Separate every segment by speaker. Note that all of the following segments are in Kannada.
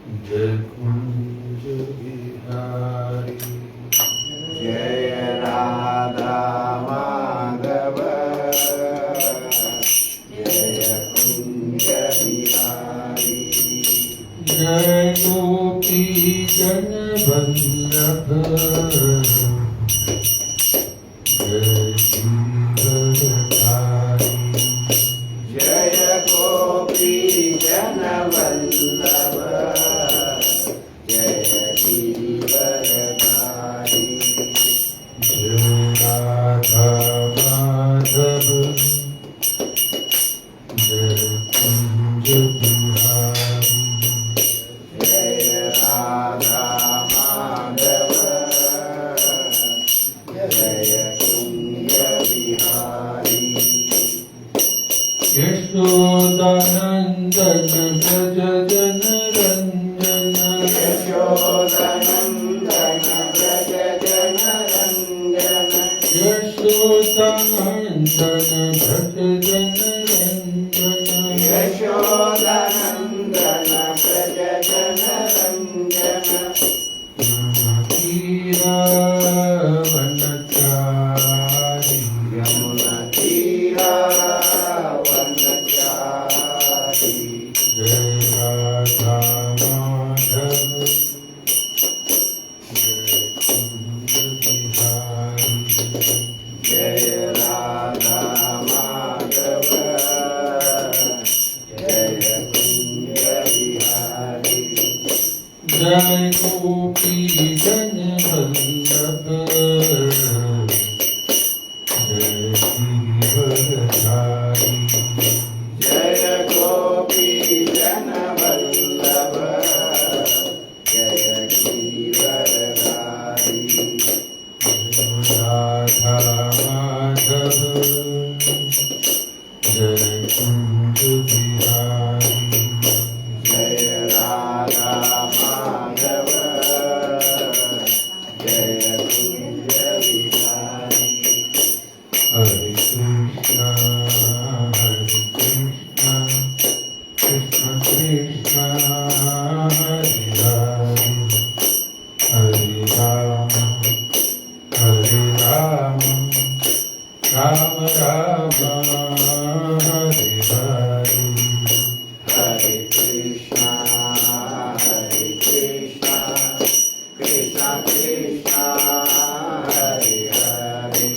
Speaker 1: जय कुंज बिहारी
Speaker 2: जय राधा माधव जय कुंज बिहारी
Speaker 1: जय गोपी जन वल्लभ जय गिरिधारी
Speaker 2: जय गोपी जन वल्लभ जय गिरिवरधारी
Speaker 1: जय राधा माधव जय कुंज बिहारी
Speaker 2: जय राधा माधव जय कुंज बिहारी
Speaker 1: यशोदानन्दन व्रज जन रञ्जन
Speaker 2: यशोदनन्दन व्रज जन रञ्जन
Speaker 1: यशोदानन्दन व्रज जन रञ्जन
Speaker 2: यशोदनन्दन व्रज जन रञ्जन
Speaker 1: तीरावनचारि
Speaker 2: यमुनतीरावनचारि
Speaker 1: जय राधा माधव जय कुंज बिहारी
Speaker 2: जय राधा माधव जय कुंज बिहारी
Speaker 1: जय गोपी जन वल्लभ जय गिरिवरधारी
Speaker 2: जय गोपी जन वल्लभ जय गिरिवरधारी
Speaker 1: राधा माधव जय कुंज बिहारी
Speaker 2: जय राधा माधव जय कुंज बिहारी
Speaker 1: हरे कृष्ण कृष्ण कृष्ण हरे हरे हरे राम राम राम हरे हरे
Speaker 2: हरे कृष्ण कृष्ण कृष्ण हरे हरे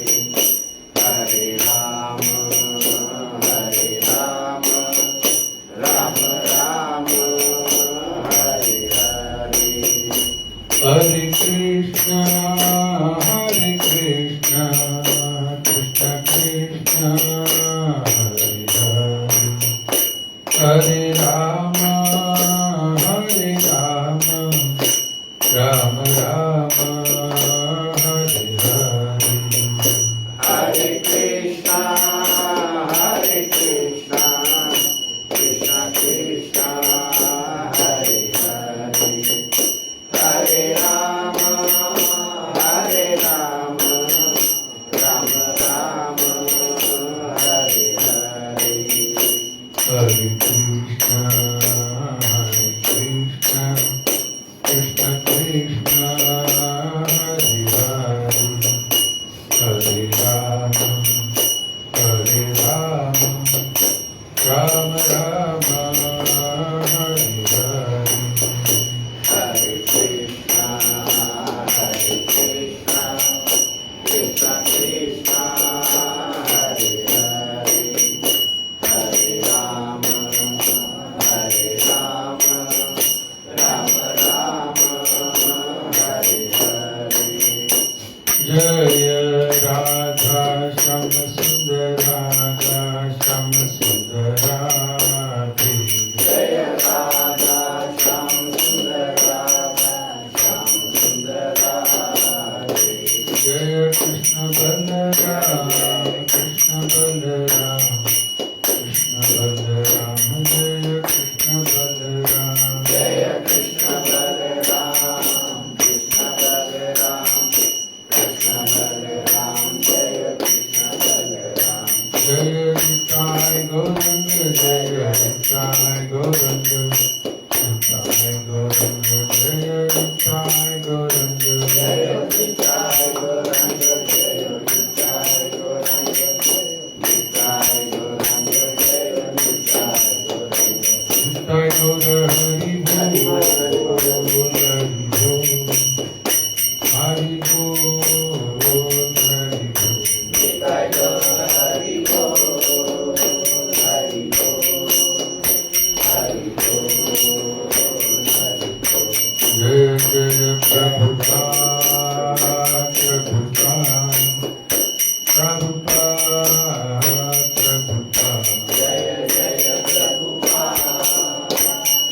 Speaker 2: हरे राम राम राम हरे हरे
Speaker 1: हरे कृष्ण कृष्ण कृष्ण हरे हरे हरे राम राम राम हरे हरे
Speaker 2: हरे कृष्ण कृष्ण कृष्ण हरे हरे हरे राम
Speaker 1: बोल हरि बोल हरि बोल हरि बोल जय जय प्रभुपाद प्रभुपाद प्रभुपाद प्रभुपाद
Speaker 2: जय जय प्रभुपाद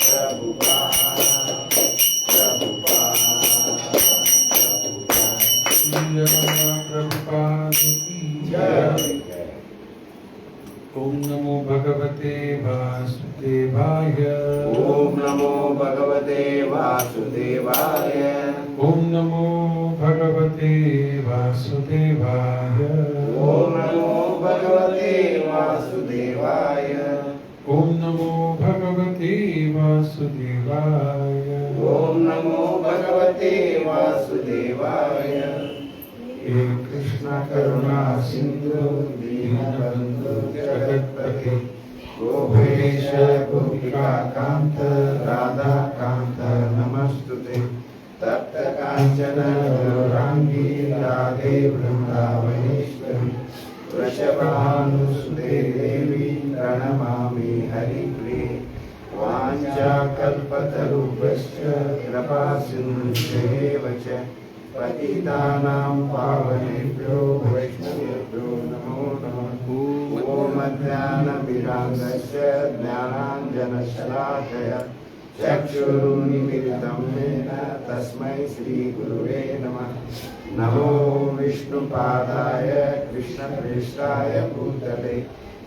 Speaker 2: प्रभुपाद
Speaker 1: प्रभुपाद की
Speaker 2: जय।
Speaker 1: ओम नमो भगवते वासुदेवाय
Speaker 2: ओम नमो भगवते वासुदेवाय
Speaker 1: ओम नमो भगवते वासुदेवाय
Speaker 2: ओम नमो भगवते वासुदेवाय
Speaker 1: ओम नमो भगवते वासुदेवाय
Speaker 2: ओम नमो भगवते वासुदेवाय
Speaker 1: हे कृष्ण करुणा सिंधु दीनबंधु जगत्पते
Speaker 2: गोपेश गोपिका कांत राधा कांत नमस्तुते तप्त कांचन गौरांगी राधे वृंदावनेश्वरी वृषभानुसुते देवी प्रणमामि हरिप्रिये वाञ्छाकल्पतरुभ्यश्च कृपा सिन्धुभ्येव च पतितानां पावनेभ्यो वैष्णवेभ्यो नमो नमः ॐ अज्ञानविरागस्य ज्ञानाञ्जनशलाकया चक्षुरुन्मीलितं येन तस्मै श्रीगुरुवे नमः नमो विष्णुपादाय कृष्णप्रेष्ठाय भूतले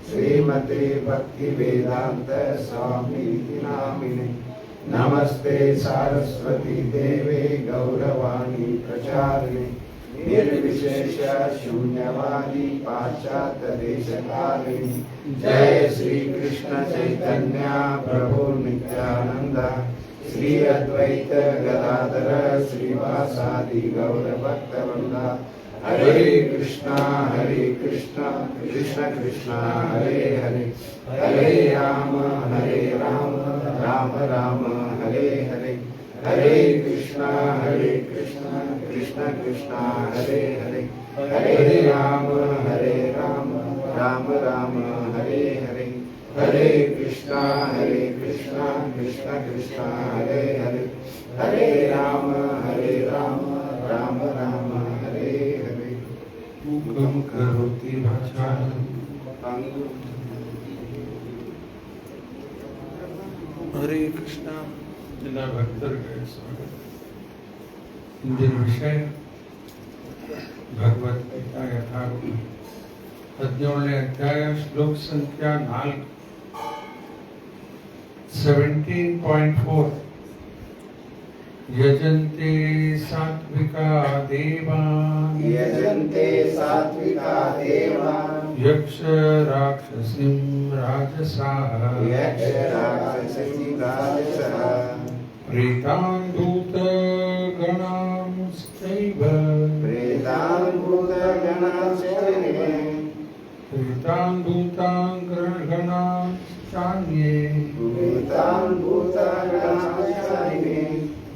Speaker 2: श्रीमते भक्तिवेदान्त स्वामीति नामिने नमस्ते सारस्वती देवे गौरवाणी प्रचारिणे निर्विशेष शून्यवादी पाश्चात्य देशकालिनी जय श्री कृष्ण चैतन्य प्रभु नित्यानंद श्री अद्वैत गदाधर श्रीवासादि गौर भक्तवृंद हरे कृष्णा कृष्ण कृष्ण हरे हरे हरे राम राम राम हरे हरे हरे कृष्णा कृष्ण कृष्ण हरे हरे हरे राम राम राम हरे हरे हरे कृष्णा कृष्ण कृष्ण हरे हरे हरे राम राम राम हरे हरे
Speaker 1: मूकं करोति वाचालं हरे कृष्णा ಎಲ್ಲ ಭಕ್ತರಿಗೆ ಸ್ವಾಗತ. ಇಂದಿನ ವಿಷಯ ಭಗವದ್ಗೀತಾ ಯಥಾರ್ಥ 17ನೇ ಅಧ್ಯಾಯ ಶ್ಲೋಕ ಸಂಖ್ಯಾ 4 17.4 ಯಜಂತೆ ಸಾತ್ವಿಕಾ ದೇವಾನ್
Speaker 2: यजन्ते सात्विका देवान्
Speaker 1: ಯಕ್ಷ ರಾಕ್ಷಸಿಂ ರಾಜಸಾಃ
Speaker 2: यक्ष राक्षसी राजसः
Speaker 1: प्रेतान् भूतगणांश्चैव
Speaker 2: प्रेतान् भूतगणाश्चर्ये
Speaker 1: प्रेतान् भूताङ्गणांश्चान्ये
Speaker 2: भूतान् भूतगणाश्चर्ये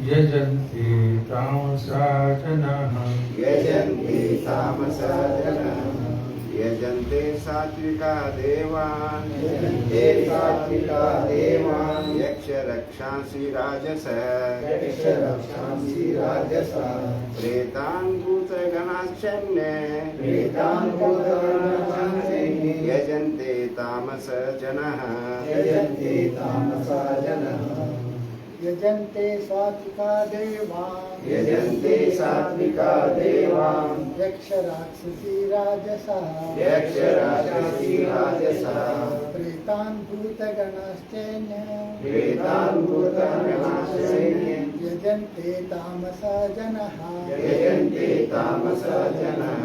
Speaker 1: यजन्ते तामसा जनाः
Speaker 2: यजन्ते तामसा जनाः यजन्ते सात्विका देवान् यजन्ते सात्विका देवान् यक्ष रक्षांसि राजसः यक्ष रक्षांसि राजसः प्रेतान् भूतगणाश्चन्ये प्रेतान् भूतगणाश्चन्ये यजन्ते तामस जनः यजन्ते तामसा जनः
Speaker 3: यजन्ते सात्विका देवान्
Speaker 2: यजन्ते सात्विका देवान्
Speaker 3: यक्ष राक्षसी राजसः
Speaker 2: यक्ष राक्षसी राजसः
Speaker 3: प्रेतान् भूतगणाश्चैन्य
Speaker 2: प्रेतान् भूतगणाश्चैन्य
Speaker 3: यजन्ते तामसा जनः
Speaker 2: यजन्ते तामसा जनः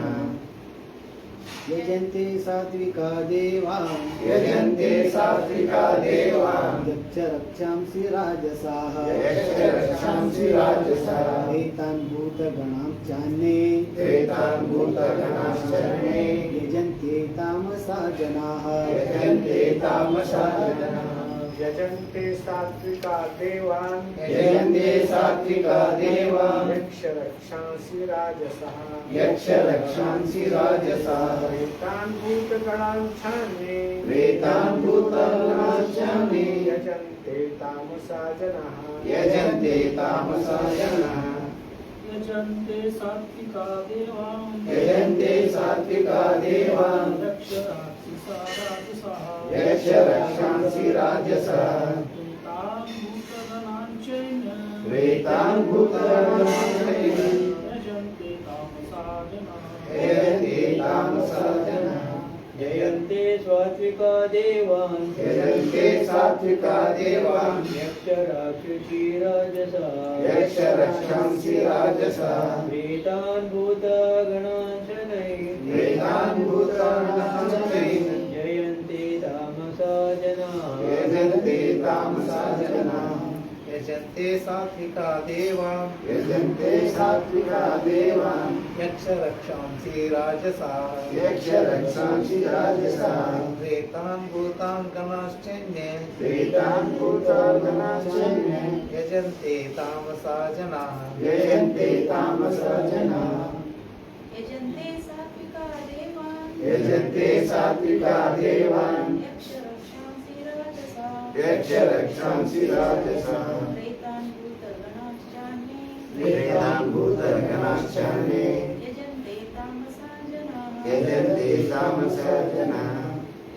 Speaker 3: यजन्ते सात्विका देवान्
Speaker 2: यजन्ते सात्विका देवान्
Speaker 3: यक्ष रक्षांसि राजसाः
Speaker 2: यक्ष रक्षांसि राजसः
Speaker 3: प्रेतान् भूतगणाश्चान्ये
Speaker 2: प्रेतान् भूतगणाश्चन्ये
Speaker 3: यजन्ते तामसा जनाः
Speaker 2: यजन्ते तामसा जनः
Speaker 4: यजन्ते सात्विका देवान्
Speaker 2: यजन्ते सात्विका देवान्
Speaker 4: यक्षरक्षांसि राजसः
Speaker 2: यक्षरक्षांसि राजसाः
Speaker 4: प्रेतान् भूतगणान् छान्ये
Speaker 2: प्रेतान् भूतगणाश्चान्ये
Speaker 4: यजन्ते तामसा जनाः
Speaker 2: यजन्ते तामसा जनाः
Speaker 5: यजन्ते सात्विका देवान्
Speaker 2: यजन्ते सात्विका देवान्
Speaker 5: रक्षराक्षसा राजसः
Speaker 2: यक्षरक्षांसि राजसाः
Speaker 5: प्रेतान् भूतगणान् चैन
Speaker 2: प्रेतान् भूतगणाश्चैव
Speaker 5: यजन्ते तामसा जनाः
Speaker 2: यजन्ते तामसा जनाः
Speaker 6: जयन्ते सात्विका देवान्
Speaker 2: यजन्ते सात्विका देवान्
Speaker 6: यक्षराक्षसी राजसा
Speaker 2: यक्षरक्षांसि राजसाः
Speaker 6: प्रेतान् भूतगणान् शनैः
Speaker 2: प्रेतान् भूतगणाश्चैव
Speaker 6: जयन्ते तामसा जनाः
Speaker 2: यजन्ते तामसा जनाः
Speaker 4: यजन्ते सात्विका देवान्
Speaker 2: यजन्ते सात्विका देवान्
Speaker 4: यक्षरक्षांसि राजसाः
Speaker 2: यक्षरक्षांसि राजसाः
Speaker 4: प्रेतान् भूतान् गणाश्चैन्ये
Speaker 2: प्रेतान् भूतगणाश्चैव
Speaker 4: यजन्ते तामसा जनाः
Speaker 2: यजन्ते तामसा जनाः
Speaker 7: यजन्ते सात्विका देवान्
Speaker 2: यजन्ते सात्विका देवान्
Speaker 7: यक्षरक्षांसि राजसाः
Speaker 2: यक्षरक्षांसि राजसाः
Speaker 7: प्रेतान् भूतगणाश्चान्ये
Speaker 2: प्रेतान् भूतगणाश्चान्ये
Speaker 7: यजन्ते तामसा जनाः
Speaker 2: यजन्ते तामसा जनाः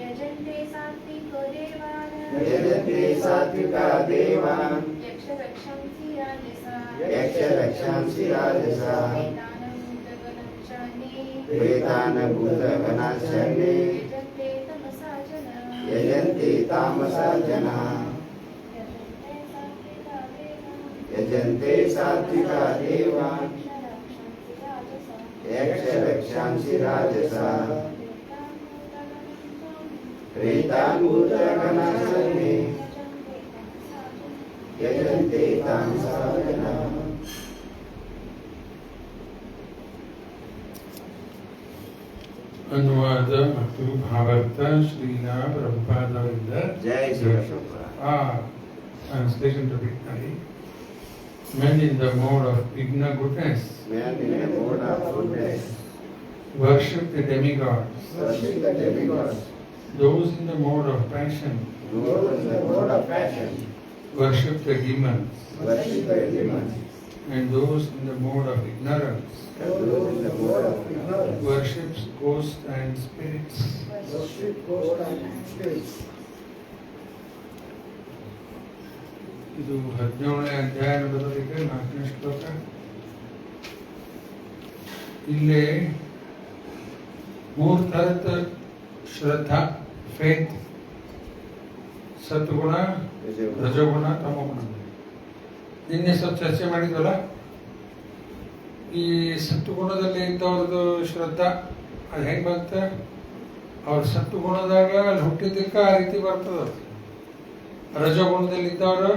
Speaker 7: यजन्ते सात्विको देवान्
Speaker 2: यजन्ते सात्विका देवान्
Speaker 7: यक्षरक्षांसि राजसाः
Speaker 2: यक्षरक्षांसि राजसाः
Speaker 7: प्रेतान् भूतगणाश्चान्ये
Speaker 2: प्रेतान् भूतगणाश्चान्ये
Speaker 7: यजन्ते तमसा जनाः
Speaker 2: यजन्ते तामसा जनाः
Speaker 7: यजन्ते सात्विका देवान्
Speaker 2: यजन्ते सात्विका देवान्
Speaker 7: यक्षरक्षांसि राजसाः
Speaker 2: प्रेतान् भूतगणाश्चान्ये यजन्ते तामसा जनाः
Speaker 1: ಅನುವಾದ ಮತ್ತು ಭಾವಾರ್ಥ ಶ್ರೀಲ ಪ್ರಭುಪಾದರಿಂದ
Speaker 2: जय Shri Prabhupada
Speaker 1: translation to Bengali. Men in the mode of igna goodness
Speaker 2: Man in the mode of goodness
Speaker 1: worship the demigods.
Speaker 2: worship the demigods.
Speaker 1: Those in the mode of passion
Speaker 2: Those in the mode of passion
Speaker 1: worship the demons.
Speaker 2: worship the demons.
Speaker 1: And those in the mode of ignorance
Speaker 2: And those in the mode of ignorance
Speaker 1: worships ghosts and spirits.
Speaker 3: worship ghost and spirits.
Speaker 1: ಇದು 17ನೇ ಅಧ್ಯಾಯ ನೋಡೋದಕ್ಕೆ 4ನೇ ಶ್ಲೋಕ. ಇಲ್ಲಿ 3 ಥರದ ಶ್ರದ್ಧಾ, ಫೇತ್, ಸತ್ಗುಣ, ರಜೋಗುಣ, ತಮೋಗುಣ. ನಿನ್ನೆ ಸ್ವಲ್ಪ ಚರ್ಚೆ ಮಾಡಿದ್ವಲ್ಲ, ಈ ಸತ್ಗುಣದಲ್ಲಿ ಇದ್ದವ್ರದ್ದು ಶ್ರದ್ಧಾ ಅದು ಹೆಂಗೆ ಬಂತ, ಅವ್ರ ಸತ್ಗುಣದಾಗ ಅಲ್ಲಿ ಹುಟ್ಟಿದ್ದಕ್ಕೆ ಆ ರೀತಿ ಬರ್ತದ. ರಜೋಗುಣದಲ್ಲಿ ಇದ್ದವರು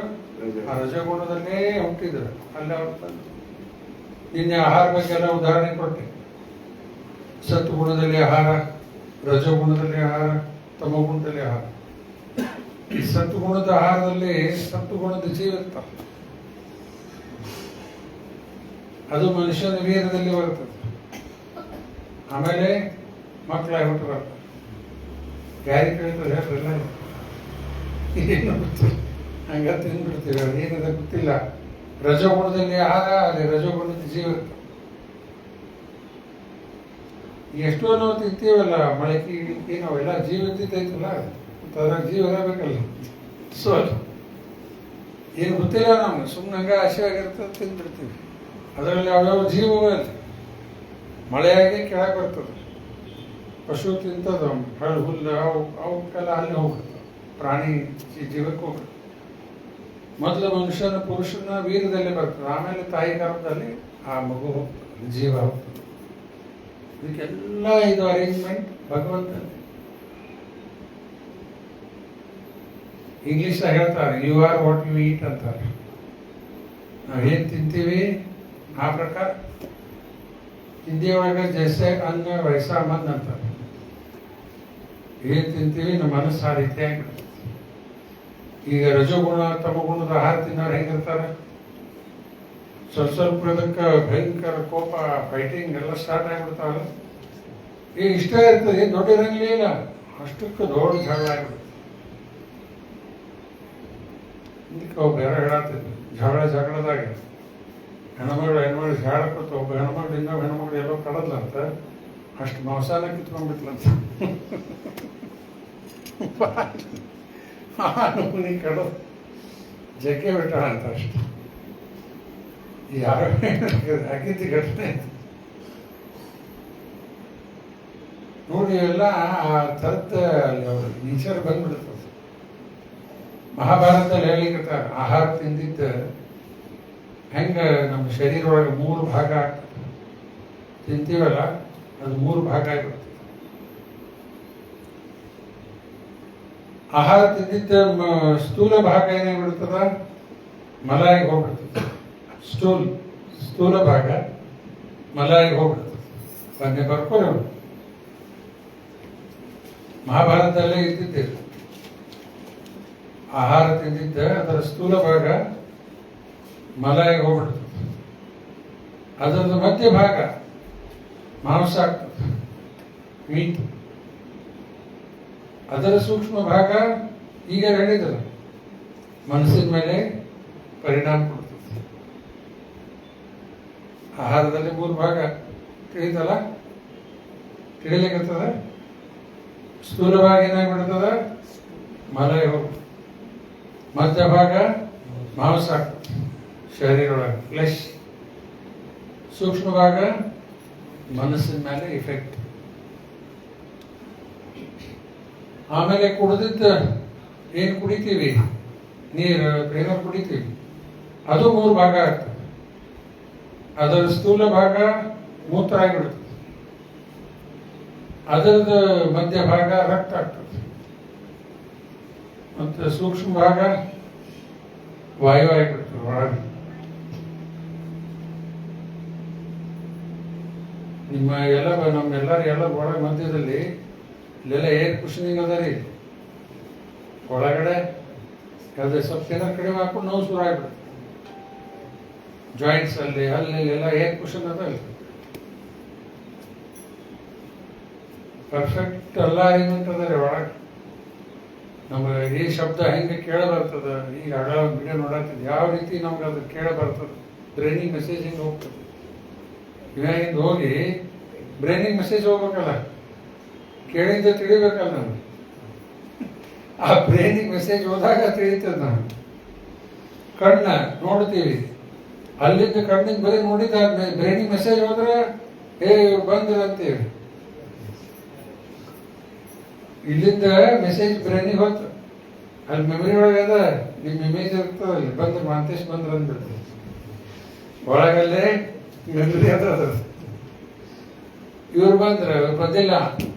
Speaker 1: ಆ ರಜೋಗುಣದಲ್ಲೇ ಹುಟ್ಟಿದ್ರು, ಅಲ್ಲೇ ಅವ್ರು ತಂದು. ನಿನ್ನೆ ಆಹಾರ ಬಗ್ಗೆ ಎಲ್ಲ ಉದಾಹರಣೆ ಕೊಟ್ಟೆ. ಸತ್ಗುಣದಲ್ಲಿ ಆಹಾರ, ರಜೋಗುಣದಲ್ಲಿ ಆಹಾರ, ತಮೋಗುಣದಲ್ಲಿ ಆಹಾರ. ಈ ಸತ್ಗುಣದ ಆಹಾರದಲ್ಲಿ ಸತ್ಗುಣದ ಜೀವ ಇರ್ತಾವೆ, ಅದು ಮನುಷ್ಯನ ವೀರದಲ್ಲಿ ಬರ್ತದೆ. ಆಮೇಲೆ ಮಕ್ಕಳಾಗಿ ಹುಟ್ಟು ಬರ್ತಾರೆ. ಯಾರಿಗೆ ಕೇಳ್ತಾರೆ ಹೇಳ್ರಲ್ಲ, ಏನು ಗೊತ್ತಿಲ್ಲ, ಹಂಗ ತಿಂದ್ಬಿಡ್ತೀವಿ. ಅದು ಏನದ ಗೊತ್ತಿಲ್ಲ. ರಜೋಗುಣದಲ್ಲಿ ಆಹಾರ, ಅಲ್ಲಿ ರಜೋಗುಣದ ಜೀವ ಇರ್ತದೆ. ಎಷ್ಟೋ ನಾವು ತಿಂತೀವಲ್ಲ, ಮೊಳಕೆ ಗಿಳಕಿ, ನಾವೆಲ್ಲ ಜೀವ ಇರ್ತೈತಲ್ಲ, ಅದ್ರಾಗ ಜೀವ ಇರಬೇಕಲ್ಲ. ಸೊ ಏನು ಗೊತ್ತಿಲ್ಲ ನಮ್ಗೆ, ಸುಮ್ಮನೆ ಹಂಗ ಆಸೆಯಾಗಿರ್ತದೆ, ತಿಂದ್ಬಿಡ್ತೀವಿ. ಅದರಲ್ಲಿ ಯಾವ್ಯಾವ ಜೀವಗಳು ಮಳೆಯಾಗಿ ಕೆಳಗೆ ಬರ್ತದೆ. ಪಶು ತಿಂತದ, ಹಳ್ಳು ಹುಲ್ಲು, ಅವಕ್ಕೆಲ್ಲ ಅಲ್ಲಿ ಹೋಗ್ಬಿಡ್ತವೆ. ಪ್ರಾಣಿ ಜೀವಕ್ಕೆ ಹೋಗ್ಬಿಡ್ತದೆ. ಮೊದಲು ಮನುಷ್ಯನ ಪುರುಷನ ವೀರದಲ್ಲಿ ಬರ್ತದೆ, ಆಮೇಲೆ ತಾಯಿ ಗರ್ಭದಲ್ಲಿ ಆ ಮಗು ಹೋಗ್ತದೆ, ಜೀವ ಹೋಗ್ತದೆ. ಇದಕ್ಕೆಲ್ಲ ಇದು ಅರೇಂಜ್ಮೆಂಟ್ ಭಗವಂತ. ಇಂಗ್ಲಿಷ್ ಹೇಳ್ತಾರೆ, you are what you eat ಅಂತಾರೆ. ನಾವೇನು ತಿಂತೀವಿ ಆ ಪ್ರಕಾರ. ಹಿಂದಿ ಒಳಗೆ ಜೈಸೆ ಅನ್ನ ವೈಸಾ ಮನ್ ಅಂತಾರೆ. ಏನು ತಿಂತೀವಿ ನಮ್ಮ ಮನಸ್ಸು ಆ ರೀತಿ ಆಗಿಬಿಡ್ತದೆ. ಈಗ ರಜೋಗುಣ ತಮಗುಣದ ಆಹಾರ ತಿನ್ನೋರು ಹೆಂಗಿರ್ತಾರೆ? ಸ್ವಲ್ಪ ಇದಕ್ಕೆ ಭಯಂಕರ ಕೋಪ, ಫೈಟಿಂಗ್ ಎಲ್ಲ ಸ್ಟಾರ್ಟ್ ಆಗಿಬಿಡ್ತಾವಲ್ಲ. ಈಗ ಇಷ್ಟ ಇರ್ತದೆ, ಏನು ದೊಡ್ಡ ಇರಂಗಿಲ್ಲ, ಇಲ್ಲ ಅಷ್ಟಕ್ಕೆ ದೊಡ್ಡ ಜಗಳ ಆಗ್ಬಿಡುತ್ತೆ. ಇದಕ್ಕೆ ಒಬ್ಬ ಯಾರೋ ಹೇಳತ್ತಿದ್ರು, ಜಗಳದಾಗ ಹೆಣ್ಮಗಳು ಜಾಡಕೊತ್ತು, ಒಬ್ಬ ಹೆಣ್ಮಗಳು ಇನ್ನೊಬ್ಬ ಹೆಣ್ಮಗಳು ಎಲ್ಲೋ ಕಡದ್ಲಂತ, ಅಷ್ಟು ಮಾಂಸಾನ ಕಿತ್ಕೊಂಡ್ಬಿಟ್ಲಂತ. ನೀ ಕಡದ ಜಗ್ಗೆ ಬಿಟ್ಟಾಳ ಅಂತ ಅಷ್ಟು. ಯಾರೋ ಆಗಿದ್ದ ಘಟನೆ ನೋಡಿ, ಎಲ್ಲ ಆ ಥರದ ನೇಚರ್ ಬಂದ್ಬಿಡುತ್ತೆ. ಮಹಾಭಾರತದಲ್ಲಿ ಹೇಳಿಕತ್ತಾರ, ಆಹಾರ ತಿಂದಿದ್ದ ಹೆಂಗ ನಮ್ಮ ಶರೀರ ಒಳಗೆ 3 ಭಾಗ ಆಗ್ತದೆ. ತಿಂತೀವಲ್ಲ ಅದು 3 ಭಾಗ ಆಗಿಬಿಡ್ತದೆ. ಆಹಾರ ತಿಂದಿದ್ದ ಸ್ಥೂಲ ಭಾಗ ಏನಾಗ್ಬಿಡ್ತದ, ಮಲಾಯಿಗೆ ಹೋಗ್ಬಿಡ್ತದೆ. ಸ್ಥೂಲ ಭಾಗ ಮಲಾಯಿಗೆ ಹೋಗ್ಬಿಡ್ತದೆ. ಬಂದೆ ಬರ್ಕೊಳ್ಳಿ ಅವರು ಮಹಾಭಾರತದಲ್ಲೇ ಇದ್ದಿದ್ದೇವೆ. ಆಹಾರ ತಿಂದಿದ್ದ ಅದರ ಸ್ಥೂಲ ಭಾಗ ಮಲಾಯಿಗೆ ಹೋಗ್ಬಿಡ್ತದೆ. ಅದರದ್ದು ಮಧ್ಯ ಭಾಗ ಮಾಂಸ ಆಗ್ತದೆ, ಮೀಟ್. ಅದರ ಸೂಕ್ಷ್ಮ ಭಾಗ ಈಗ ಹೇಳಿದಲ್ಲ ಮನಸ್ಸಿನ ಮೇಲೆ ಪರಿಣಾಮ ಕೊಡ್ತದೆ. ಆಹಾರದಲ್ಲಿ 3 ಭಾಗ ತಿಳಿದಲ್ಲ, ತಿಳಿಲಿಕ್ಕತ್ತದ. ಸ್ಥೂಲ ಭಾಗ ಏನಾಗ್ಬಿಡ್ತದ, ಮಲಾಯಿಗೆ ಹೋಗ್ತದೆ. ಮಧ್ಯ ಭಾಗ ಮಾಂಸ ಆಗ್ತದೆ, ಶರೀರ ಒಳಗೆ ಫ್ಲೆಶ್. ಸೂಕ್ಷ್ಮ ಭಾಗ ಮನಸ್ಸಿನ ಮೇಲೆ ಇಫೆಕ್ಟ್. ಆಮೇಲೆ ಕುಡಿದಿದ್ದ ಏನು ಕುಡಿತೀವಿ, ನೀರು ಏನೋ ಕುಡಿತೀವಿ, ಅದು 3 ಭಾಗ ಆಗ್ತದೆ. ಅದರ ಸ್ಥೂಲ ಭಾಗ ಮೂತ್ರ ಆಗಿಬಿಡ್ತದೆ. ಅದರದ್ದು ಮಧ್ಯ ಭಾಗ ರಕ್ತ ಆಗ್ತದೆ. ಮತ್ತು ಸೂಕ್ಷ್ಮ ಭಾಗ ವಾಯು ಆಗಿಬಿಡ್ತದೆ ಒಳಗೆ. ನಿಮ್ಮ ಎಲ್ಲ ನಮ್ಮೆಲ್ಲರ ಎಲ್ಲ ಒಳಗೆ ಮಧ್ಯದಲ್ಲಿ ಇಲ್ಲೆಲ್ಲ ಏರ್ ಕುಷನಿಂಗ್ ಅದ ರೀ. ಒಳಗಡೆ ಯಾವುದೇ ಸ್ವಲ್ಪ ಏನಾರು ಕಡಿಮೆ ಹಾಕೊಂಡು ನೋವು ಶುರು ಆಗ್ಬಿಡುತ್ತೆ. ಜಾಯಿಂಟ್ಸ್ ಅಲ್ಲಿ ಎಲ್ಲ ಏರ್ ಕುಷನ್ ಅದ. ಪರ್ಫೆಕ್ಟ್ ಅಲೈನ್ಮೆಂಟ್ ಅದ ರೀ ಒಳಗೆ. ನಮ್ಗೆ ಈ ಶಬ್ದ ಹೆಂಗೆ ಕೇಳ ಬರ್ತದ, ಈಗ ಆಗ ವಿಡಿಯೋ ನೋಡತ್ತಿದ್ ಯಾವ ರೀತಿ ನಮ್ಗೆ ಅದು ಕೇಳ ಬರ್ತದೆ. ಬ್ರೈನಿಗೆ ಮೆಸೇಜ್ ಹಿಂಗೆ ಹೋಗ್ತದೆ. ಇವಾಗಿಂದ ಹೋಗಿ ಬ್ರೈನಿಗೆ ಮೆಸೇಜ್ ಹೋಗ್ಬೇಕಲ್ಲ, ಕೇಳಿದ್ದ ತಿಳಿಬೇಕಲ್ಲ ನಾವು. ಆ ಬ್ರೈನಿಗೆ ಮೆಸೇಜ್ ಹೋದಾಗ ತಿಳಿತದ. ನಾವು ಕಣ್ಣ ನೋಡ್ತೀವಿ, ಅಲ್ಲಿಂದ ಕಣ್ಣಿಗೆ ಬರೀ ನೋಡಿದಾದ್ಮೇಲೆ ಬ್ರೈನಿಗೆ ಮೆಸೇಜ್ ಹೋದ್ರೆ ಬಂದ್ರ ಅಂತೀವಿ. ಇಲ್ಲಿಂದ ಮೆಸೇಜ್ ಬ್ರೈನಿಗೆ ಹೋಗ್ತ, ಅಲ್ಲಿ ಮೆಮೊರಿ ಒಳಗೆ ಅದ, ನಿಮ್ಮ ಇಮೇಜ್ ಇರ್ತದ, ಅಲ್ಲಿ ಬಂದ್ರೆ ಮಾಂತೇಶ್ ಬಂದ್ರ ಅಂದ್ಬಿಡ್ತದೆ. ಒಳಗಲ್ಲೇ ಮೆಮೊರಿ ಅದ. ಇವ್ರು ಬಂದ್ರೆ ಇವ್ರು ಬಂದಿಲ್ಲ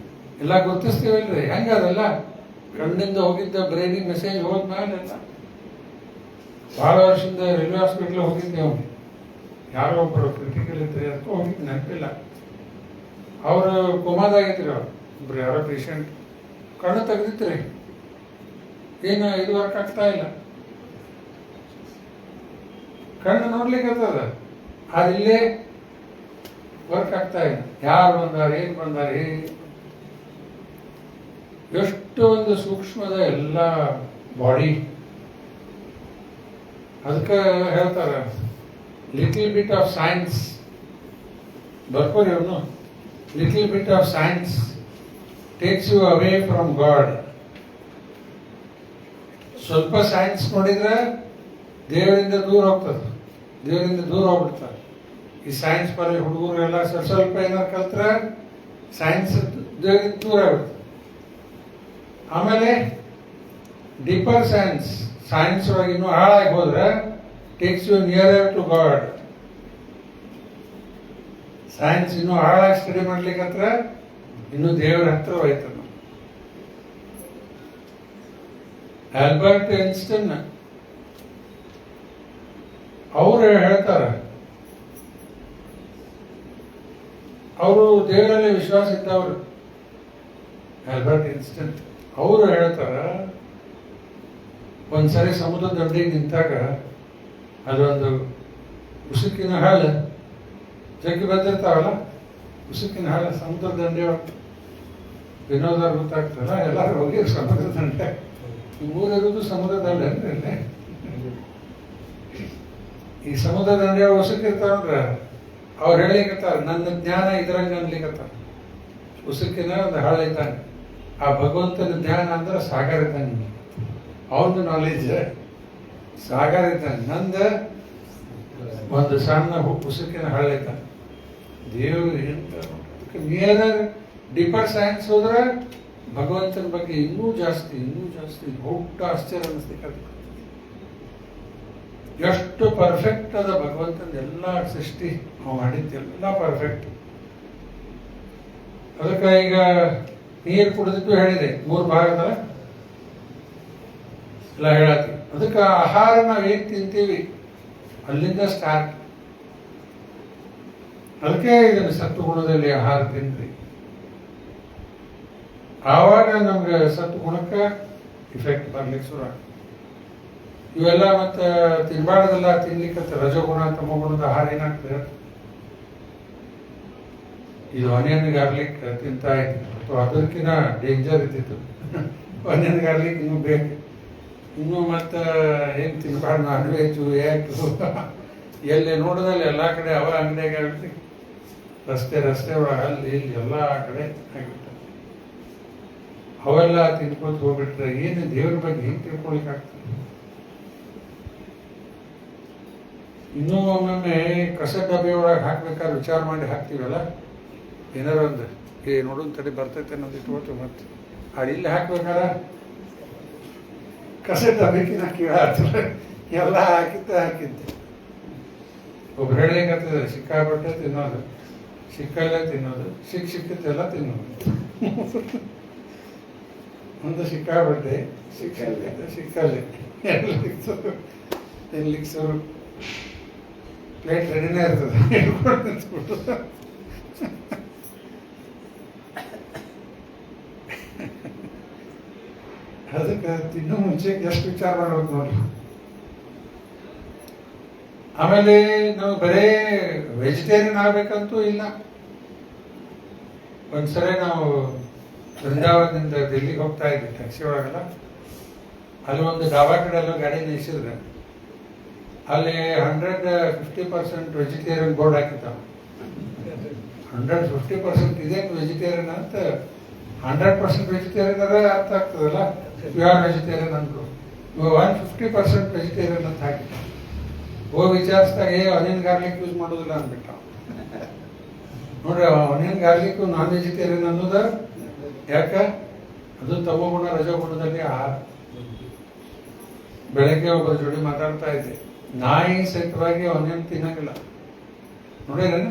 Speaker 1: ಎಲ್ಲ ಗುರ್ತಿಸ್ತೀವಲ್ರಿ. ಹೆಂಗದಲ್ಲ, ಕಣ್ಣಿಂದ ಹೋಗಿದ್ದ ಬ್ರೈನಿಗೆ ಮೆಸೇಜ್ ಹೋದ್ಮೇಲೆ ಎಲ್ಲ. ಬಹಳ ವರ್ಷದಿಂದ ರೈಲ್ವೆ ಹಾಸ್ಪಿಟ್ಲ್ ಹೋಗಿದ್ದೆ. ಅವ್ನು ಯಾರೋ ಒಬ್ಬರು ಕ್ರಿಟಿಕಲ್ ಇದ್ರಿ ಅದಕ್ಕೂ ಹೋಗಿದ್ದು ನೆನಪಿಲ್ಲ. ಅವರು ಕೋಮಾದಾಗಿದ್ರಿ. ಅವ್ರು ಒಬ್ರು ಯಾರೋ ಪೇಷಂಟ್ ಕಣ್ಣು ತೆಗೆದಿತ್ರಿ, ಏನು ಇದು ವರ್ಕ್ ಆಗ್ತಾ ಇಲ್ಲ. ಕಣ್ಣು ನೋಡ್ಲಿಕ್ಕೆ ಇರ್ತದ, ಆದ್ರೆ ಇಲ್ಲೇ ವರ್ಕ್ ಆಗ್ತಾ ಇಲ್ಲ. ಯಾರು ಬಂದಾರ, ಏನ್ ಬಂದಾರ, ಎಷ್ಟು ಒಂದು ಸೂಕ್ಷ್ಮದ ಎಲ್ಲ ಬಾಡಿ. ಅದಕ್ಕೆ ಹೇಳ್ತಾರ ಲಿಟಲ್ ಬಿಟ್ ಆಫ್ ಸೈನ್ಸ್. ಬರ್ಕೋರಿ ಅವನು, little bit of science takes you away from God. ಸ್ವಲ್ಪ ಸೈನ್ಸ್ ನೋಡಿದ್ರೆ ದೇವರಿಂದ ದೂರ ಹೋಗ್ತದೆ, ದೇವರಿಂದ ದೂರ ಹೋಗ್ಬಿಡ್ತಾರೆ. ಈ ಸೈನ್ಸ್ ಪರ ಹುಡುಗರು ಎಲ್ಲ ಸ್ವಲ್ಪ ಏನಾರು ಕಲ್ತ್ರೆ ಸೈನ್ಸ್ ದೇವರಿಂದ ದೂರ ಆಗ್ಬಿಡ್ತದೆ. ಆಮೇಲೆ ಡೀಪರ್ ಸೈನ್ಸ್ ಒಳಗೆ ಇನ್ನೂ ಹಾಳಾಗಿ ಹೋದ್ರೆ takes you nearer to God. Science ಇನ್ನೂ ಹಾಳಾಗಿ ಸ್ಟಡಿ ಮಾಡ್ಲಿಕ್ಕೆ ಇನ್ನು ದೇವರ ಹತ್ರ ಹೋಯ್ತು. ಆಲ್ಬರ್ಟ್ ಐನ್ಸ್ಟೈನ್ ಅವರು ಹೇಳ್ತಾರ, ಅವರು ದೇವರಲ್ಲಿ ವಿಶ್ವಾಸ ಇದ್ದವರು. ಆಲ್ಬರ್ಟ್ ಐನ್ಸ್ಟೈನ್ ಅವರು ಹೇಳ್ತಾರ, ಒಂದ್ಸರಿ ಸಮುದ್ರ ದಂಡೆಗೆ ನಿಂತಾಗ ಅದೊಂದು ಉಸುಕಿನ ಹಾಳು ಜಗ್ಗಿ ಬಂದಿರ್ತಾವಲ್ಲ, ಉಸುಕಿನ ಹಾಳು ಸಮುದ್ರ ದಂಡೆ ವಿನೋದ ಗೊತ್ತಾಗ್ತಲ್ಲ, ಎಲ್ಲರೂ ಹೋಗಿ ಸಮುದ್ರ ದಂಡೆ. ಈ ಊರಿರೋದು ಸಮುದ್ರ ದಂಡೆ ಅಂದ್ರೆ ಈ ಸಮುದ್ರ ದಂಡೆ ಉಸುಕಿರ್ತಾವಂದ್ರ ಅವ್ರು ಹೇಳಿಕತ್ತಾರ, ನನ್ನ ಜ್ಞಾನ ಇದ್ರಂಗ ಅನ್ಲಿಕತ್ತಾರ. ಉಸುಕಿನ ಒಂದು ಹಾಳ ಇದ್ದಾನೆ, ಆ ಭಗವಂತನ ಜ್ಞಾನ ಅಂದ್ರೆ ಸಾಗರ ಇದ್ದಾನೆ, ಅವನು ನಾಲೆಜ್ ಸಾಗರ ಇದ್ದಾನೆ. ನಂದ ಒಂದು ಸಣ್ಣ ಉಸುಕಿನ ಹಾಳ ಇದ್ದಾನೆ. ದೇವರು ನಿಯರರ್ ಡೀಪರ್ ಸೈನ್ಸ್ ಹೋದ್ರೆ ಭಗವಂತನ ಬಗ್ಗೆ ಇನ್ನೂ ಜಾಸ್ತಿ ದೊಡ್ಡ ಆಶ್ಚರ್ಯ ಅನಿಸ್ಲಿಕ್ಕೆ. ಎಷ್ಟು ಪರ್ಫೆಕ್ಟ್ ಅದ ಭಗವಂತನ ಎಲ್ಲ ಸೃಷ್ಟಿ, ನಾವು ಮಾಡಿದ್ದೆಲ್ಲ ಪರ್ಫೆಕ್ಟ್. ಅದಕ್ಕೆ ಈಗ ನೀರು ಕುಡಿದಿದ್ದು ಹೇಳಿದೆ, 3 ಭಾಗದಲ್ಲ ಎಲ್ಲ ಹೇಳತ್ತೀವಿ. ಅದಕ್ಕೆ ಆಹಾರ ನಾವೇನ್ ತಿಂತೀವಿ ಅಲ್ಲಿಂದ ಸ್ಟಾರ್ಟ್. ಅದಕ್ಕೆ ಇದನ್ನು ಸತ್ತು ಗುಣದಲ್ಲಿ ಆಹಾರ ತಿನ್ರಿ, ಆವಾಗ ನಮ್ಗೆ ಸತ್ತು ಗುಣಕ್ಕೆ ಇಫೆಕ್ಟ್ ಬರ್ಲಿಕ್ಕೆ ಶುರು ಆಗ್ತದೆ. ಇವೆಲ್ಲ ಮತ್ತೆ ತಿನ್ಬಾರ್ದೆಲ್ಲ ತಿನ್ಲಿಕ್ಕೆ ರಜೋಗುಣ ತಮಗುಣದ ಆಹಾರ ಏನಾಗ್ತದೆ, ಇದು ಆನಿಯನ್ ಗಾರ್ಲಿಕ್ ತಿಂತಾ ಇತ್ತು, ಅಥವಾ ಅದಕ್ಕಿಂತ ಡೇಂಜರ್ ಇದ್ದಿತ್ತು. ಆನಿಯನ್ ಗಾರ್ಲಿಕ್ ಇನ್ನೂ ಬೇಕು, ಇನ್ನೂ ಮತ್ತೆ ಏನು ತಿನ್ಬಾರ್ದು, ನಾನ್ ವೆಜ್ಜು ಯಾಕೆ ಎಲ್ಲಿ ನೋಡಿದಲ್ಲಿ ಎಲ್ಲ ಕಡೆ ಅವ ಅಂಗಡಿಯಾಗ ಆಗ್ಲಿ, ರಸ್ತೆ ಒಳಗೆ ಅಲ್ಲಿ ಇಲ್ಲಿ ಎಲ್ಲ ಕಡೆ ಆಗಿಬಿಟ್ಟು ಅವೆಲ್ಲ ತಿನ್ಕೊತ ಹೋಗ್ಬಿಟ್ರೆ ಏನು ದೇವ್ರ ಬಗ್ಗೆ ಹೆಂಗೆ ತಿಳ್ಕೊಳಿಕ್ ಆಗ್ತದೆ. ಇನ್ನೂ ಒಮ್ಮೊಮ್ಮೆ ಕಸ ಡಬ್ಬಿ ಒಳಗೆ ಹಾಕ್ಬೇಕಾದ್ರೆ ವಿಚಾರ ಮಾಡಿ ಹಾಕ್ತೀವಲ್ಲ, ಏನಾರ ಒಂದು ನೋಡೋನ್ ತಡಿ ಬರ್ತೈತೆ ಅನ್ನೋದು ಇಟ್ಕೊಳ್ತೀವಿ. ಮತ್ತೆ ಇಲ್ಲಿ ಹಾಕ್ಬೇಕಾರ ಕಸ ಡಬ್ಬಿಕಿನ ಕೀಳಾಗ್ತದೆ, ಎಲ್ಲ ಹಾಕಿದ್ದೆ. ಒಬ್ರು ಹೇಳಿಕತ್ತಿದ್ದಾರೆ, ಸಿಕ್ಕಾಪಟ್ಟೆ ತಿನ್ನೋದು, ಸಿಕ್ಕಲ್ಲೇ ತಿನ್ನೋದು, ಸಿಕ್ಕಿದ್ದೆಲ್ಲ ತಿನ್ನೋದು. ಒಂದು ಸಿಕ್ಕಾಪಟ್ಟೆ, ಸಿಕ್ಕಲ್ಲೇ ತಿನ್ಲಿಕ್ಕೆ ಶುರು. ಪ್ಲೇಟ್ ರೆಡಿನೇ ಇರ್ತದೆ, ಹಿಡ್ಕೊಂಡು ನಿಂತ್ಬಿಟ್ಟು. ಅದಕ್ಕೆ ತಿನ್ನೋ ಮುಂಚೆ ಎಷ್ಟು ವಿಚಾರ ಮಾಡ್ಬೇಕು ನೋಡ್ರಿ. ಆಮೇಲೆ ನಾವು ಬರೇ ವೆಜಿಟೇರಿಯನ್ ಆಗ್ಬೇಕಂತೂ ಇಲ್ಲ. ಒಂದ್ಸರಿ ನಾವು ವೃಂದಾವನದಿಂದ ದಿಲ್ಲಿಗೆ ಹೋಗ್ತಾ ಇದ್ವಿ ಟ್ಯಾಕ್ಸಿ ಒಳಗೆಲ್ಲ. ಅಲ್ಲಿ ಒಂದು ಡಾಬಾ ಕಡೆ ಎಲ್ಲ ಗಾಡಿ ನಿಲ್ಸಿದ್ರೆ ಅಲ್ಲಿ 150% ವೆಜಿಟೇರಿಯನ್ ಬೋರ್ಡ್ ಹಾಕಿದ್ದಾವೆ. 150% ಇದೇನು ವೆಜಿಟೇರಿಯನ್ ಅಂತ 100% ವೆಜಿಟೇರಿಯನ್ ಅರ್ಥ ಆಗ್ತದಲ್ಲ, ಪ್ಯೂರ್ ವೆಜಿಟೇರಿಯನ್ ಅಂದ್ರು. 150% ವೆಜಿಟೇರಿಯನ್ ಅಂತ ಹಾಕಿದ್ದ. ಹೋಗಿ ವಿಚಾರಿಸಿದಾಗ ಆನಿಯನ್ ಗಾರ್ಲಿಕ್ ಯೂಸ್ ಮಾಡೋದಿಲ್ಲ ಅಂದ್ಬಿಟ್ಟ. ನೋಡ್ರಿ, ಆನಿಯನ್ ಗಾರ್ಲಿಕ್ ನಾನ್ ವೆಜಿಟೇರಿಯನ್ ಅನ್ನೋದ ಯಾಕ? ಅದು ತಮೋಗುಣ ರಜೋಗುಣದಲ್ಲಿ ಆಹಾರ. ಬೆಳಗ್ಗೆ ಒಬ್ಬರ ಜೋಡಿ ಮಾತಾಡ್ತಾ ಇದ್ದೆ, ನಾಯಿ ಸಹಿತವಾಗಿ ಆನಿಯನ್ ತಿನ್ನಂಗಿಲ್ಲ ನೋಡಿರೇನು?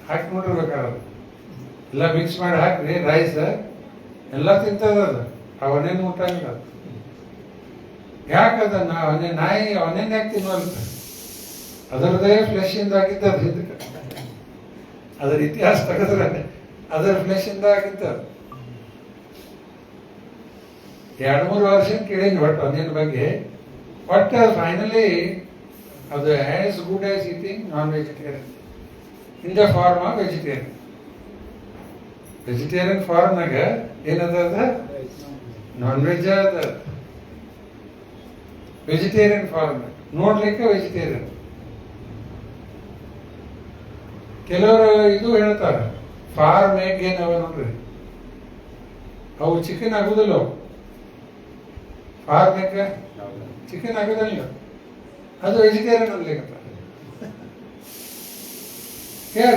Speaker 1: ಹಾಕಿ ನೋಡಿರ್ಬೇಕಾದ್ರೆ ಎಲ್ಲ ಮಿಕ್ಸ್ ಮಾಡಿ ಹಾಕ್ರಿ, ರೈಸ್ ಎಲ್ಲ ತಿಂತದ ಅದು, ಅವನೇನು ಮುಟ್ಟಂಗಿಲ್ಲ. ಯಾಕದ ನಾಯಿ ಅವನೇನ್ ಯಾಕೆ ತಿನ್ನೋಲ್ಲ? ಅದರದೇ ಫ್ಲೆಶ್ ಇಂದ ಆಗಿದ್ದ, ಅದರ ಇತಿಹಾಸ ತೆಗೆದ್ರೆ ಅದರ ಫ್ಲೆಶ್ ಇಂದ ಆಗಿದ್ದ. 2-3 ವರ್ಷ ಕೇಳೀನಿ ಒಟ್ಟು ಅದೇನ್ ಬಗ್ಗೆ. ಬಟ್ ಫೈನಲಿ ಅದು as good as eating non vegetarian in the form of vegetarian. Vegetarian ಫಾರ್ಮ್ನಾಗ ಏನದ, ನಾನ್ ವೆಜ್ ಅದ. ವೆಜಿಟೇರಿಯನ್ ಫಾರ್ಮ್ ನೋಡ್ಲಿಕ್ಕೆ ವೆಜಿಟೇರಿಯನ್. ಕೆಲವರು ಇದು ಹೇಳ್ತಾರೆ, ಫಾರ್ಮ್ ಎಗ್ ಏನವ ನೋಡ್ರಿ, ಅವು ಚಿಕನ್ ಆಗುದಿಲ್ಲ. ಫಾರ್ಮ್ ಎಗ್ ಚಿಕನ್ ಆಗುದಿಲ್ಲ, ಅದು ವೆಜಿಟೇರಿಯನ್ ಅನ್ಲಿಕ್ಕೆ.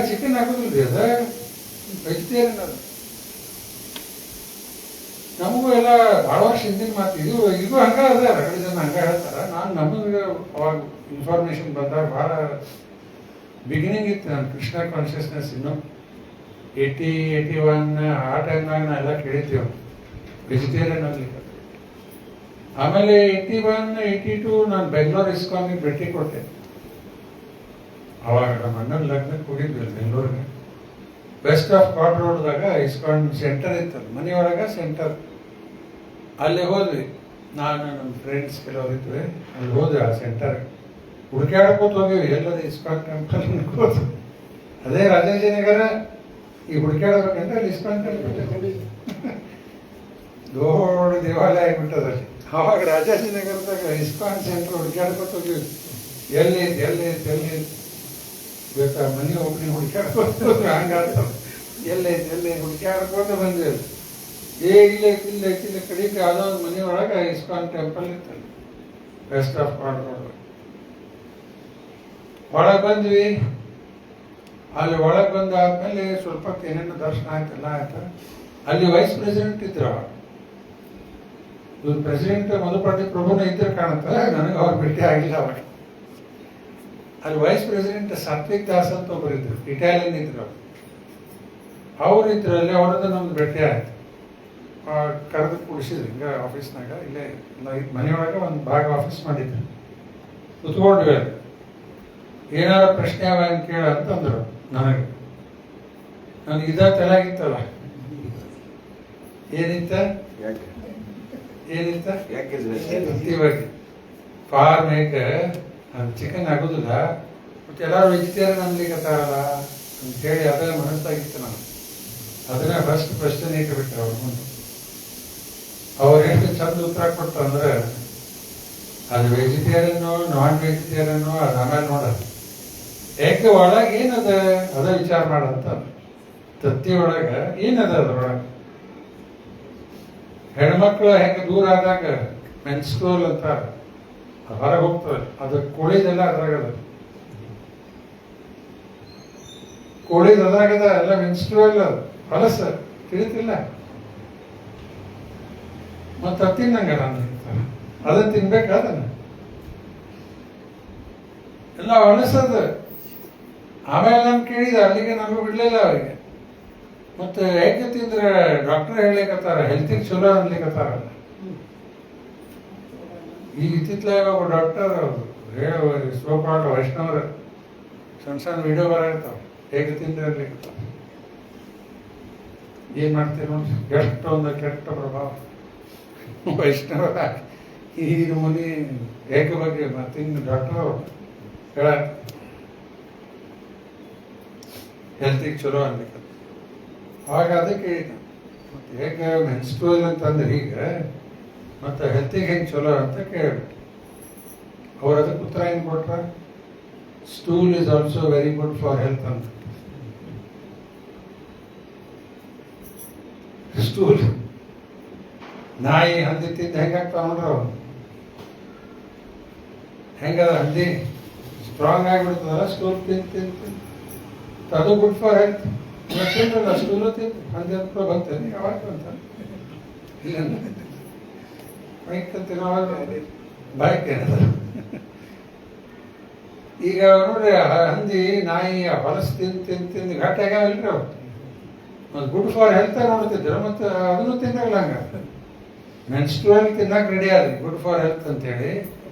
Speaker 1: ಚಿಕನ್ ಆಗುದಿಲ್ರಿ, ಅದ ವೆಜಿಟೇರಿಯನ್ ಅದು. ನಮಗೂ ಎಲ್ಲ ಬಹಳ ವರ್ಷ ಹಿಂದಿನ ಮಾತು ಇದು. ಇದು ಹಂಗ ಅದ, ರಗಡ ಜನ ಹಂಗ ಹೇಳ್ತಾರ. ನಾನು ನಮಗೆ ಅವಾಗ ಇನ್ಫಾರ್ಮೇಶನ್ ಬಂದಾಗ ಬಹಳ ಬಿಗಿನಿಂಗ್ ಇತ್ತು ನಾನು ಕೃಷ್ಣ ಕಾನ್ಷಿಯಸ್ನೆಸ್. ಇನ್ನು 80-81 ಆ ಟೈಮ್ನಾಗ ನಾ ಎಲ್ಲ ಕೇಳಿದ್ದೀವಿ ವೆಜಿಟೇರಿಯನ್ ಆಗ್ಲಿಕ್ಕೆ. ಆಮೇಲೆ 81-82 ನಾನು ಬೆಂಗಳೂರು ಇಸ್ಕಾನ್ಗೆ ಭೇಟಿ ಕೊಟ್ಟೆ. ಅವಾಗ ನಮ್ಮ ಅಣ್ಣನ ಲಗ್ನಕ್ಕೆ ಹೋಗಿದ್ವಿ ಬೆಂಗಳೂರಿಗೆ. ವೆಸ್ಟ್ ಆಫ್ ಕಾಟ್ ರೋಡ್ದಾಗ ಇಸ್ಕಾನ್ ಸೆಂಟರ್ ಇತ್ತಲ್ಲ, ಮನೆಯೊಳಗ ಸೆಂಟರ್. ಅಲ್ಲಿ ಹೋದ್ವಿ. ನಾನು ನಮ್ಮ ಫ್ರೆಂಡ್ಸ್ ಕೆಲವರು ಇದ್ವಿ, ಅಲ್ಲಿ ಹೋದ್ವಿ ಆ ಸೆಂಟರ್ ಹುಡುಕಾಡ್ಕೋತ ಹೋಗಿವಿ ಎಲ್ಲದ ಇಸ್ಕಾನ್ ಟೆಂಪಲ್ ಅನ್ಕೋತ. ಅದೇ ರಾಜಾಜಿನಗರ ಈ ಹುಡುಕಾಡ್ಬೇಕಂದ್ರೆ ಅಲ್ಲಿ ಇಸ್ಕಾನ್ ಟೆಂಪಲ್ ದೊಡ್ಡ ದೇವಾಲಯ ಆಗಿಬಿಟ್ಟದಲ್ಲಿ. ಅವಾಗ ರಾಜಾಜಿನಗರದಾಗ ಇಸ್ಕಾನ್ ಸೆಂಟರ್ ಹುಡುಕಾಡ್ಕೋತ ಹೋಗಿವಿ, ಎಲ್ಲಿ ಬೇಕಾ ಮನೆ ಒಬ್ಬನಿ ಹುಡುಕಾಡ್ಕೋತ ಹಂಗಾದ ಎಲ್ಲಿ ಹುಡುಕಾಡ್ಕೋತ ಬಂದ್ವಿ. ಇಲ್ಲ ಕಡೆಗೆ ಯಾವುದೋ ಒಂದು ಮನೆ ಒಳಗೆ ಇಸ್ಕಾನ್ ಟೆಂಪಲ್ ಇತ್ತಲ್ಲ, ವೆಸ್ಟ್ ಆಫ್ ಕಾರ್ಡ್ ರೋಡ್ ಒಳಗೆ ಬಂದ್ವಿ. ಅಲ್ಲಿ ಒಳಗೆ ಬಂದಾದ್ಮೇಲೆ ಸ್ವಲ್ಪ ಏನೇನು ದರ್ಶನ ಆಯ್ತಲ್ಲ ಆಯ್ತು. ಅಲ್ಲಿ ವೈಸ್ ಪ್ರೆಸಿಡೆಂಟ್ ಇದ್ರು. ಇವ್ರು ಪ್ರೆಸಿಡೆಂಟ್ ಮಧುಪಾಟಿ ಪ್ರಭುನ ಇದ್ರು ಕಾಣುತ್ತಲ್ಲ, ನನಗೆ ಅವ್ರು ಭೇಟಿ ಆಗಿಲ್ಲ ಅವಾಗ. ಅಲ್ಲಿ ವೈಸ್ ಪ್ರೆಸಿಡೆಂಟ್ ಸಾತ್ವಿಕ್ ದಾಸ್ ಅಂತ ಒಬ್ಬರು ಇದ್ರು, ಇಟಾಲಿಯನ್ ಇದ್ರು. ಅವ್ರು ಇದ್ರು ಅಲ್ಲಿ, ಅವ್ರದ್ದು ನಮ್ದು ಭೇಟಿ ಆಯ್ತು. ಕರೆದು ಕುಡಿಸಿದ್ರು ಹಿಂಗೆ ಆಫೀಸ್ನಾಗ, ಇಲ್ಲೇ ಮನೆಯೊಳಗೆ ಒಂದು ಭಾಗ ಆಫೀಸ್ ಮಾಡಿದ್ರು. ಕುತ್ಕೊಂಡ್ವಿ, ಏನಾರ ಪ್ರಶ್ನೆ ಅವ ಅಂತ ಕೇಳ ಅಂತಂದ್ರು. ನನಗೆ ತಲೆಯಾಗಿತ್ತಲ್ಲ, ಏನಿತ್ತ ಬಗ್ಗೆ ಫಾರ್ಮ್ ಹೇಗೆ ಚಿಕನ್ ಆಗೋದಿಲ್ಲ, ಮತ್ತೆ ಎಲ್ಲರೂ ವೆಜಿಟೇರಿಯನ್ ಅನ್ಲಿಕ್ಕತ್ತಾರಲ್ಲ ಅಂತೇಳಿ ಅದೇ ಮನಸ್ಸಾಗಿತ್ತು. ನಾನು ಅದನ್ನ ಫಸ್ಟ್ ಕ್ವಶನ್ ಇಟ್ಬಿಟ್ಟೆ ಅವ್ರ ಮುಂದೆ. ಅವ್ರು ಎಷ್ಟು ಚಂದ ಉತ್ತರ ಕೊಟ್ಟು ಅಂದ್ರೆ, ಅದು ವೆಜಿಟೇರಿಯನ್ನು ನಾನ್ ವೆಜಿಟೇರಿಯನ್ನು ಅದು ಆಮೇಲೆ ನೋಡೋದು, ಯಾಕೆ ಒಳಗೆ ಏನದ ಅದ ವಿಚಾರ ಮಾಡಂತ. ತತ್ತಿ ಒಳಗೆ ಏನದ ಅದ್ರೊಳಗೆ, ಹೆಣ್ಮಕ್ಳು ಹೆಂಗೆ ದೂರ ಆದಾಗ ಮೆನ್ಸ್ಟ್ರೋಲ್ ಅಂತ ಹೊರಗೆ ಹೋಗ್ತದೆ, ಅದು ಕೋಳಿದೆಲ್ಲ ಅದ್ರಾಗದ, ಕೋಳಿದ ಅದ್ರಾಗದ ಎಲ್ಲ ಮೆನ್ಸ್ಟ್ರೋಲ್ ಅದು ಹೊಲಸ ತಿಳಿತಿಲ್ಲ. ಮತ್ತೆ ಅದು ತಿನ್ನಂಗ ನಾನು ಅದನ್ನ ತಿನ್ಬೇಕ, ಅದನ್ನ ಎಲ್ಲ ಹೊಲಸದ. ಆಮೇಲೆ ನಾನು ಕೇಳಿದ, ಅಲ್ಲಿಗೆ ನಮಗೂ ಬಿಡ್ಲಿಲ್ಲ ಅವರಿಗೆ. ಮತ್ತೆ ಹೇಗೆ ತಿಂದ್ರೆ ಡಾಕ್ಟರ್ ಹೇಳಿಕತ್ತಾರ ಹೆಲ್ತಿಗೆ ಚಲೋ ಅನ್ಲಿಕ್ಕತ್ತಾರಲ್ಲ. ಈಗ ಇತ್ತಿತ್ತಲಾಗ ಒಬ್ಬ ಡಾಕ್ಟರ್ ಸೋಪಾಟ ವೈಷ್ಣವ್ರ ಸಣ್ಣ ವಿಡಿಯೋ ಬರಾಗ್ತಾವ, ಹೇಗೆ ತಿಂದ್ರೆ ಅನ್ಲಿಕ್ಕತ್ತಾರ. ಏನ್ ಮಾಡ್ತೀವಿ ನೋಡಿ, ಎಷ್ಟೊಂದು ಕೆಟ್ಟ ಪ್ರಭಾವ ವೈಷ್ಣವರ ಈ ಮುನಿ ಏಕ ಬಗ್ಗೆ ಮತ್ತಿನ್ನು ಡಾಕ್ಟರ್ ಹೇಳ ಹೆಲ್ತಿಗೆ ಚಲೋ ಅನ್ಲಿಕ್ಕೆ. ಆವಾಗ ಅದಕ್ಕೆ ಮತ್ತೆ ಹೇಗೆ ಮೆನ್ಸ್ಟ್ರೋಲ್ ಅಂತಂದ್ರೆ ಈಗ ಮತ್ತೆ ಹೆಲ್ತಿಗೆ ಹೆಂಗೆ ಚಲೋ ಅಂತ ಕೇಳ್ಬಿಟ್ಟು ಅವ್ರು ಅದಕ್ಕೆ ಉತ್ತರ ಏನು ಕೊಟ್ರ, stool is also very good for health ಅಂತ. ಸ್ಟೂಲ್ ನಾಯಿ ಹಂದಿ ತಿಂದು ಹೆಂಗಾಗ್ತಾವ ನೋಡ್ರ ಅವ್ರು, ಹೆಂಗದ ಹಂದಿ ಸ್ಟ್ರಾಂಗ್ ಆಗಿಬಿಡ್ತದಲ್ಲ ಸ್ಟೂಲ್ ತಿಂದು ಅದು ಗುಡ್ ಫಾರ್ ಹೆಲ್ತ್. ತಿಂದ್ರಲ್ಲ ಸ್ಟೂಲು ತಿಂದು ಹಂದಿ ಅಂತ ಬಂತೇನೆ, ಯಾವಾಗ ಬಂತ ಇಲ್ಲ ಬೈಕ್ ಅಂತೀವಿ ಅವಾಗ ಬೈಕ್ ಏನದ. ಈಗ ನೋಡ್ರಿ ಹಂದಿ ನಾಯಿ ಹೊಲಸು ತಿಂದು ಘಾಟ್ ಆಗ್ಯಾವಲ್ರಿ ಅವ್ರು. ಮತ್ತು ಗುಡ್ ಫಾರ್ ಹೆಲ್ತ್ ನೋಡ್ತಿದ್ರು, ಮತ್ತು ಅದನ್ನು ತಿನ್ನಲ್ಲ. ಹಂಗ ಮೆನ್ಸ್ಟ್ರುವಲ್ ತಿನ್ನಕ್ಕೆ ರೆಡಿ ಆದ್ರಿ ಗುಡ್ ಫಾರ್ ಹೆಲ್ತ್ ಅಂತೇಳಿ.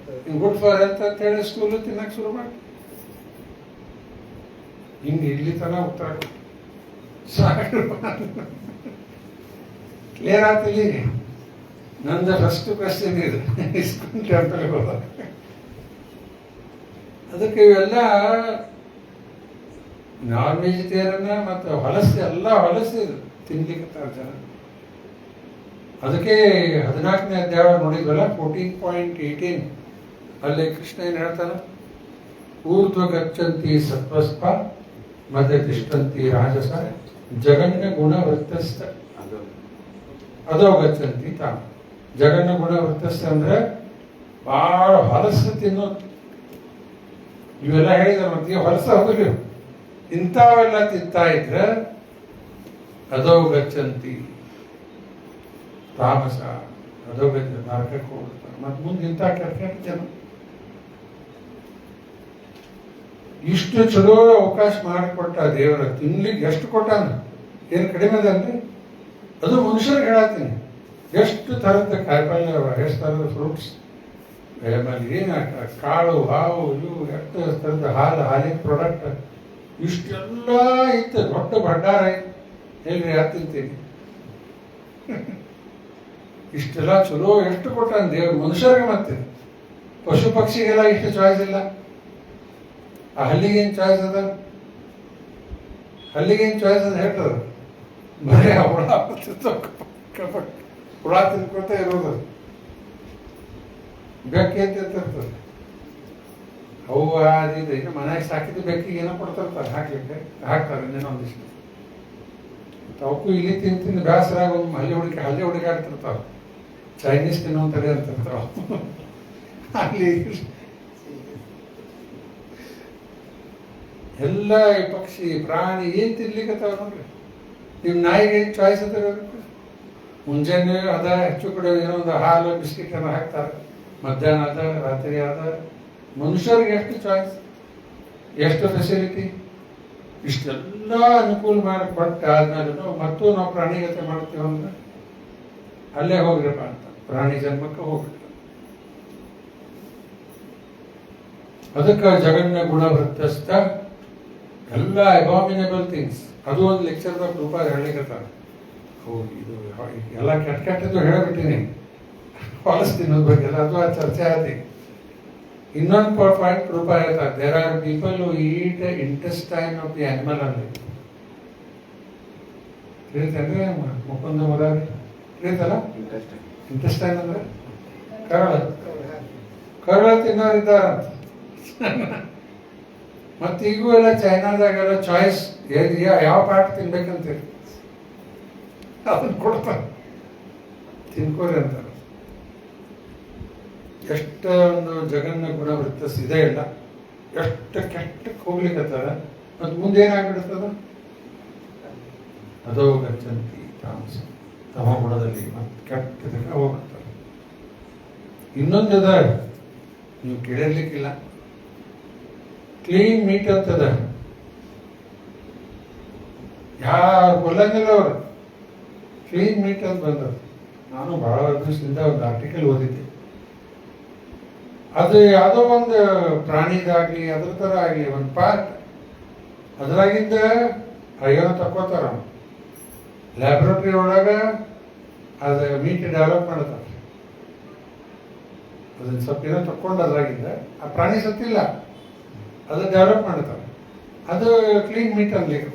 Speaker 1: ಗುಡ್ ಫಾರ್ ಹೆಲ್ತ್ ಅಂತೇಳಿ ಸ್ಕೂಲು ತಿನ್ನಕ್ಕೆ ಶುರು ಮಾಡಿ ಹಿಂಗೆ ಇಲ್ಲಿ ತನ ಉತ್ತರ ಸಾಕು. ಕ್ಲಿಯರ್ ಆಗ್ತಿಲ್ಲ. ಈಗ ನಂದು ಫಸ್ಟ್ ಕ್ವಶನ್ ಇದು, ಇಸ್ಕಾನ್ ಟೆಂಪಲ್ಗೆ ಹೋದಾಗ. ಅದಕ್ಕೆ ಇವೆಲ್ಲ ನಾನ್ ವೆಜಿಟೇರಿಯನ್ ಮತ್ತು ಹೊಲಸು ಎಲ್ಲ ಹೊಲಸು ಇದು ತಿನ್ಲಿಕ್ಕೆ ಜನ. ಅದಕ್ಕೆ 14ನೇ ಅಧ್ಯಾಯ ನೋಡಿದ್ವಲ್ಲ 14.18 ಅಲ್ಲಿ ಕೃಷ್ಣ ಏನ್ ಹೇಳ್ತಾನ, ಊರ್ಧ್ವ ಗಚ್ಚಂತಿ ಸತ್ವಸ್ಥ ಮಧ್ಯ ತಿಷ್ಟಂತಿ ರಾಜಸ ಜಗನ್ನ ಗುಣ ವೃತ್ತಸ್ಥ ಅದೋ ಗಚ್ಚಂತಿ ತಾಮ. ಜಗನ್ನ ಗುಣ ವೃತ್ತಸ್ಥ ಅಂದ್ರೆ ಬಹಳ ಹೊಲಸು ತಿನ್ನೋದು. ಇವೆಲ್ಲ ಹೇಳಿದ ಮತ್ತೆ ಹೊಲಸ ಹೋಗಲಿ, ಇಂಥವೆಲ್ಲ ತಿಂತಾ ಇದ್ರೆ ಅದೋ ಗಚ್ಚಂತಿ ತಾಮಸ, ಅದೋ ಗಚ್ಚ ನರಕಕ್ಕೆ ಹೋಗ್ತಾರೆ. ಮತ್ತೆ ಮುಂದೆ ಇಂಥ ಕೆಟ್ಟ ಜನ ಇಷ್ಟು ಚಲೋ ಅವಕಾಶ ಮಾಡಿಕೊಟ್ಟ ದೇವರ, ತಿನ್ಲಿಕ್ಕೆ ಎಷ್ಟು ಕೊಟ್ಟಾನ, ಏನು ಕಡಿಮೆ ಅದನ್ರಿ. ಅದು ಮನುಷ್ಯರಿಗೆ ಹೇಳತ್ತೀನಿ, ಎಷ್ಟು ಥರದ ಕಾಯಿಪಲ್ಯ, ಎಷ್ಟು ಥರದ ಫ್ರೂಟ್ಸ್, ಆಮೇಲೆ ಏನು ಕಾಳು ಹಾವು ಇವು ಎಷ್ಟು ಥರದ ಹಾಲಿನ ಪ್ರಾಡಕ್ಟ್ ಇಷ್ಟೆಲ್ಲ ಇತ್ತು. ದೊಡ್ಡ ಭಂಡಾರ ಇತ್ತು. ಹೇಳ್ರಿ ಯಾರು ತಿಂತೀನಿ. ಇಷ್ಟೆಲ್ಲ ಚಲೋ ಎಷ್ಟು ಕೊಟ್ಟಾನ ದೇವ್ರು ಮನುಷ್ಯರಿಗೆ ಮತ್ತೆ ಪಶು ಪಕ್ಷಿಗೆಲ್ಲ ಇಷ್ಟು ಚಾಯ್ಸ್ ಇಲ್ಲ. ಆ ಹಲ್ಲಿಗೇನು ಚಾಯ್ಸ್ ಅದ? ಹಲ್ಲಿಗೇನು ಚಾಯ್ಸ್ ಅದ ಹೇಳ್ತದ? ಬರೀ ಹುಳ ಹುಳ ತಿನ್ಕೊತ ಇರೋದು. ಬೆಕ್ಕಿ ಅಂತ ಇರ್ತಿರ್ತದೆ. ಅವು ಅದಿದೆ. ಇನ್ನು ಮನೆಯಾಗ ಸಾಕಿದ್ದು ಬೆಕ್ಕಿಗೆ ಏನೋ ಕೊಡ್ತಿರ್ತಾರೆ ಹಾಕ್ಲಿಕ್ಕೆ, ಹಾಕ್ತಾರೆ ಇನ್ನೇನೋ ಒಂದಿಷ್ಟು. ಅವಕ್ಕೂ ಇಲ್ಲಿ ತಿಂದು ಬೇಸರಾಗ ಒಂದು ಹಲ್ಲಿ ಹುಡುಗಾಡ್ತಿರ್ತಾವ. ಚೈನೀಸ್ ತಿನ್ನೋಂತಾರೆ ಅಂತಿರ್ತಾವ. ಅಲ್ಲಿ ಎಲ್ಲ ಈ ಪಕ್ಷಿ ಪ್ರಾಣಿ ಏನ್ ತಿನ್ಲಿಕ್ಕತ್ತಾವ ನೋಡ್ರಿ. ನಿಮ್ಮ ನಾಯಿಗೆ ಏನು ಚಾಯ್ಸ್ ಅದ? ಮುಂಜಾನೆ ಅದ ಹೆಚ್ಚು ಕಡೆ ಏನೋ ಒಂದು ಹಾಲು ಬಿಸ್ಕಿಟ್ ಏನೋ ಹಾಕ್ತಾರೆ. ಮಧ್ಯಾಹ್ನ ಅದ, ರಾತ್ರಿ ಅದ. ಮನುಷ್ಯರಿಗೆ ಎಷ್ಟು ಚಾಯ್ಸ್, ಎಷ್ಟು ಫೆಸಿಲಿಟಿ. ಇಷ್ಟೆಲ್ಲ ಅನುಕೂಲ ಮಾಡಿ ಕೊಟ್ಟಾದ್ಮೇಲೆ ಮತ್ತೂ ನಾವು ಪ್ರಾಣಿಗತೆ ಮಾಡ್ತೀವಿ ಅಂದ್ರೆ ಅಲ್ಲೇ ಹೋಗ್ರಪ್ಪ ಅಂತ ಪ್ರಾಣಿ ಜನ್ಮಕ್ಕೆ ಹೋಗ್ಬೇಕು. ಅದಕ್ಕೆ ಜಗನ್ನ ಗುಣವೃತ್ತಸ್ಥ ಎಲ್ಲ ಅಬಾಮಿನೇಬಲ್ ಥಿಂಗ್ಸ್. ಅದು ಒಂದು ಲೆಕ್ಚರ್ದಾಗ ರೂಪಾಯಿ ಹೇಳಲಿಕ್ಕತ್ತಾರ. ಹೌದು, ಇದು ಎಲ್ಲ ಕೆಟ್ಟದ್ದು ಹೇಳಿಬಿಟ್ಟಿನಿ. ಹೊಲಸ್ ತಿನ್ನೋದ್ ಬಗ್ಗೆ ಎಲ್ಲ ಅದು ಆ ಚರ್ಚೆ ಆಯ್ತು. ಇನ್ನೊಂದು ಪಾಯಿಂಟ್ ರೂಪಾಯಿ ಹೇಳ್ತಾರೆ. There are people who eat intestine of the animal ಅಂದ್ರೆ ತಿಳಿತಂದ್ರೆ ಮುಕುಂದ ಮುರಾರಿ ತಿಳಿತಲ್ಲ. ಇಂಟೆಸ್ಟೈನ್ ಅಂದ್ರೆ ಕರಳ ತಿನ್ನೋರಿದ್ದಾರಂತ. ಮತ್ತೆ ಈಗೂ ಎಲ್ಲ ಚೈನಾದಾಗೆಲ್ಲ ಚಾಯ್ಸ್ ಯಾವ ಪಾರ್ಟ್ ತಿನ್ಬೇಕಂತೀರಿ ಅದನ್ನ ಕೊಡ್ತಾರೆ, ತಿನ್ಕೋರಿ ಅಂತಾರೆ. ಎಷ್ಟು ಒಂದು ಜಗನ್ನ ಗುಣವೃತ್ತಸ್ ಇದೆ ಇಲ್ಲ, ಎಷ್ಟು ಕೆಟ್ಟಕ್ಕೆ ಹೋಗ್ಲಿಕ್ಕತ್ತಾರ. ಮತ್ತು ಮುಂದೆ ಏನಾಗ್ಬಿಡ್ತದ? ಅದೋ ಗಚ್ಚಂತಿ ತಾಮಸ ತಮಗುಣದಲ್ಲಿ ಮತ್ತೆ ಕೆಟ್ಟದಕ್ಕೆ ಹೋಗ್ಬಿಡ್ತಾರೆ. ಇನ್ನೊಂದದ ನೀವು ಕೇಳಿರ್ಲಿಕ್ಕಿಲ್ಲ, ಕ್ಲೀನ್ ಮೀಟ್ ಅಂತದ. ಯಾರು ಕೊಲ್ಲಂಗಿಲ್ಲ ಅವರು. ಕ್ಲೀನ್ ಮೀಟ್ ಅಂತ ಬಂದದ್ದು. ನಾನು ಬಹಳ ದಿವಸದಿಂದ ಒಂದು ಆರ್ಟಿಕಲ್ ಓದಿದ್ದೆ. ಅದು ಯಾವುದೋ ಒಂದು ಪ್ರಾಣಿದಾಗ್ಲಿ ಅದ್ರ ಥರ ಆಗಲಿ ಒಂದು ಪಾರ್ಟ್ ಅದ್ರಾಗಿಂದ ಏನೋ ತಕ್ಕೋತಾರ. ಲ್ಯಾಬ್ರೇಟರಿ ಒಳಗೆ ಅದು ಮೀಟ್ ಡೆವಲಪ್ ಮಾಡ್ತಾರೆ. ಅದನ್ನ ಸ್ವಲ್ಪ ಏನೋ ತಕ್ಕೊಂಡು ಅದ್ರಾಗಿಂದ ಆ ಪ್ರಾಣಿ ಸತ್ತಿಲ್ಲ, ಅದು ಡೆವಲಪ್ ಮಾಡ್ತಾರೆ. ಅದು ಕ್ಲೀನ್ ಮೀಟ್ ಅನ್ಲಿಕ್ಕೆ.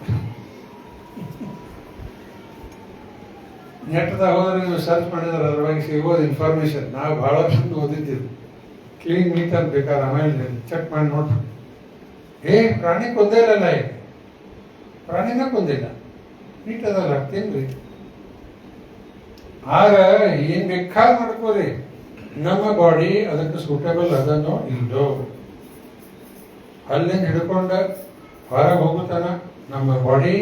Speaker 1: ನೆಟ್ದಾಗ ಹೋದ್ರೆ ನೀವು ಸರ್ಚ್ ಮಾಡಿದ್ರೆ ಅದ್ರ ಬಗ್ಗೆ ಸಿಗೋದು ಇನ್ಫಾರ್ಮೇಶನ್. ನಾವು ಭಾಳ ವರ್ಷದಿಂದ ಓದಿದ್ದೀವಿ. ಕ್ಲೀನ್ ಮೀಟ್ ಅಂತ ಬೇಕಾದ್ರೆ ಆಮೇಲೆ ಚೆಕ್ ಮಾಡಿ ನೋಡ್ರಿ. ಪ್ರಾಣಿ ಕೊಂದಿಲ್ಲಲ್ಲ, ಈಗ ಪ್ರಾಣಿನ ಕೊಂದಿಲ್ಲ, ಮೀಟ್ ಅದಲ್ಲ, ತಿನ್ರಿ. ಆಗ ಏನ್ ಬೇಕಾದ್ ಮಾಡ್ಕೋರಿ, ನಮ್ಮ ಬಾಡಿ ಅದಕ್ಕೆ ಸೂಟೇಬಲ್ ಅದನ್ನೋ ಇಲ್ಲೋ. ಅಲ್ಲಿಂದ ಹಿಡ್ಕೊಂಡ ಹೊರಗೆ ಹೋಗುತ್ತಾನ ನಮ್ಮ ಬಾಡಿ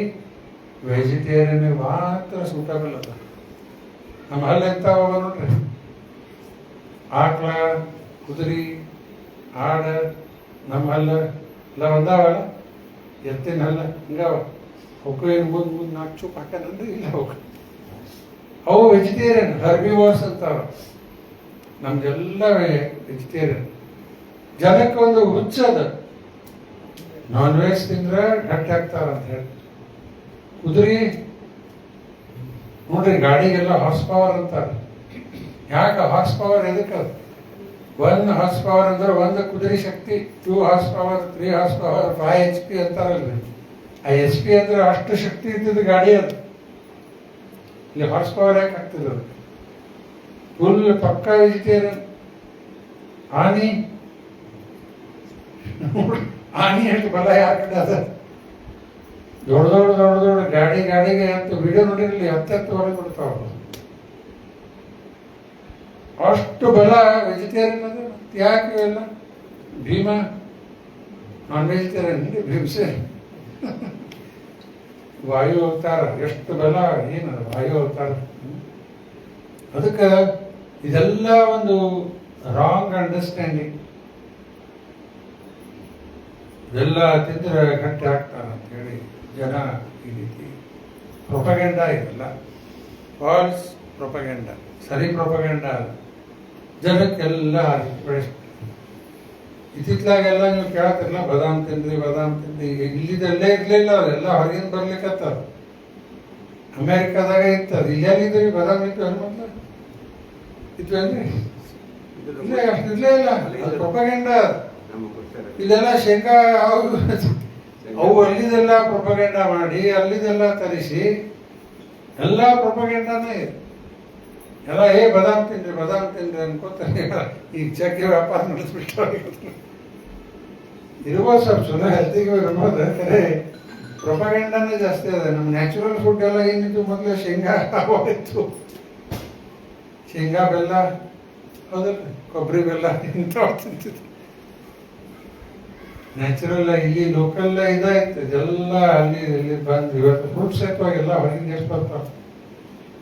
Speaker 1: ವೆಜಿಟೇರಿಯನ್ ಮಾತ್ರ ಸೂಟೇಬಲ್ ಅದ. ನಮ್ಮ ಹಲ್ಲು ಎಂತಾವ ನೋಡ್ರಿ, ಆಕಳ, ಕುದುರೆ, ಆಡ, ನಮ್ಮ ಹಲ್ಲ ಎಲ್ಲ ಒಂದಾವಲ್ಲ, ಎತ್ತಿನ ಹಲ್ಲ ಹಿಂಗಾವ. ಅವಕ್ಕೂ ಏನು ಮುಂದೆ ನಾಲ್ಕು ಚೂಪ್ ಹಾಕಂದ್ರೆ ಇಲ್ಲ ಅವಕ್ಕೆ. ಅವು ವೆಜಿಟೇರಿಯನ್, ಹರ್ಬಿವೋರ್ಸ್ ಅಂತಾವ. ನಮ್ದೆಲ್ಲ ವೆಜಿಟೇರಿಯನ್. ಜನಕ್ಕೆ ಒಂದು ಹುಚ್ಚದ, ನಾನ್ ವೆಜ್ ತಿಂದ್ರೆ ಗಟ್ಟಿ ಆಗ್ತಾರ ಅಂತ ಹೇಳಿ. ಕುದುರೆ ನೋಡ್ರಿ, ಗಾಡಿಗೆಲ್ಲ ಹಾರ್ಸ್ ಪವರ್ ಅಂತಾರೆ. ಯಾಕೆ ಹಾರ್ಸ್ ಪವರ್? ಎದಕ್ಕೆ? 1 ಹಾರ್ಸ್ ಪವರ್ ಅಂದ್ರೆ 1 ಕುದುರೆ ಶಕ್ತಿ, 2 horse power, 3 horse power, 5 HP ಅಂತಾರಲ್ರಿ. ಆ HP ಅಂದ್ರೆ ಅಷ್ಟು ಶಕ್ತಿ ಇದ್ದಿದ್ದು ಗಾಡಿ ಅದು. ಇಲ್ಲಿ ಹಾರ್ಸ್ ಪವರ್ ಯಾಕೆ ಆಗ್ತದೆ? ಅದು ಫುಲ್ ಪಕ್ಕಾ ವೆಜಿಟೇರಿಯನ್. ಆನಿ ಎಷ್ಟು ಬಲ ಯಾರ ಕಡೆ ಅದ? ದೊಡ್ಡ ದೊಡ್ಡ ಗಾಡಿಗೆ ಅಂತ ವಿಡಿಯೋ ನೋಡಿರಲಿ, ಹತ್ತು ಹೊರಗೆ ಕೊಡ್ತಾವ. ಅಷ್ಟು ಬಲ ವೆಜಿಟೇರಿಯನ್ ಅದ. ಯಾಕೆ ಇವೆಲ್ಲ? ಭೀಮ ನಾನ್ ವೆಜಿಟೇರಿಯನ್, ಭೀಮಸೆ ವಾಯು ಅವತಾರ. ಎಷ್ಟು ಬಲ, ಏನದ ವಾಯು ಅವತಾರ. ಅದಕ್ಕೆ ಇದೆಲ್ಲ ಒಂದು ರಾಂಗ್ ಅಂಡರ್ಸ್ಟ್ಯಾಂಡಿಂಗ್. ಇದೆಲ್ಲ ತಿಂದ್ರೆ ಗಟ್ಟಿ ಆಗ್ತಾರ ಅಂತ ಹೇಳಿ ಜನ ಈ ರೀತಿ ಪ್ರೊಪಗೆಂಡ. ಇದೆಲ್ಲ ಫಾಲ್ಸ್ ಪ್ರೊಪಗೆಂಡ, ಸರಿ ಪ್ರೊಪಗೆಂಡ ಅಲ್ಲ. ಜನಕ್ಕೆಲ್ಲ ಇತ್ತಿತ್ಲಾಗೆಲ್ಲ ನೀವು ಕೇಳತ್ತಿರಲ್ಲ, ಬದಾಮ್ ತಿಂದ್ರಿ. ಇಲ್ಲಿದೆಲ್ಲೇ ಇರ್ಲಿಲ್ಲ, ಅವರೆಲ್ಲ ಹೊರಗಿಂದ ಬರ್ಲಿಕ್ಕತ್ತಾರ. ಅಮೇರಿಕಾದಾಗ ಇರ್ತದೆ. ಇಲ್ಲೆಲ್ಲಿದ್ರಿ ಬದಾಮ್ ಇತ್ತು ಮೊದಲು? ಇದ್ವೇನ್ರಿ ಇಲ್ಲೇ ಅಷ್ಟು ಇರ್ಲೇ ಇಲ್ಲ ಅದು ಪ್ರೊಪಗಂಡ. ಇದೆಲ್ಲ ಶೇಂಗಾ ಅವು ಅಲ್ಲಿದೆಲ್ಲ ಪ್ರೊಪಗಂಡ ಮಾಡಿ ಅಲ್ಲಿದೆಲ್ಲ ತರಿಸಿ ಎಲ್ಲ ಪ್ರೊಪಗಂಡನೇ ಇದೆ. ಎಲ್ಲ ಬಾದಾಮ್ ತಿನ್ರಿ ಅನ್ಕೋತಾರೆ. ಈಗ ಚಕ್ಕೆ ವ್ಯಾಪಾರ ನಡೆಸ್ಬಿಟ್ಟು ಇರ್ಬೋದು ಸ್ವಲ್ಪ ಸುಮ್ಮನೆ ಹೆಲ್ತಿಗೆ ಇರ್ಬೋದು. ಖರೆ ಪ್ರೊಪಗಂಡನೇ ಜಾಸ್ತಿ ಅದ. ನಮ್ಮ ನ್ಯಾಚುರಲ್ ಫುಡ್ ಎಲ್ಲ ಏನಿತ್ತು ಮೊದಲು ಶೇಂಗಾ ಇತ್ತು, ಶೇಂಗಾ ಬೆಲ್ಲ ಹೌದಲ್ಲ, ಕೊಬ್ಬರಿ ಬೆಲ್ಲ ಇಂಥವು ತಿಂತಿತ್ತು. ನ್ಯಾಚುರಲ್ ಇಲ್ಲಿ ಲೋಕಲ್ ಇದಾಯ್ತು. ಇದೆಲ್ಲ ಅಲ್ಲಿ ಇಲ್ಲಿ ಬಂದು ಇವತ್ತು ಫ್ರೂಟ್ ಸಹಿತವಾಗೆಲ್ಲ ಹೊರಗಿಂದ ಎಷ್ಟು ಬರ್ತಾವ.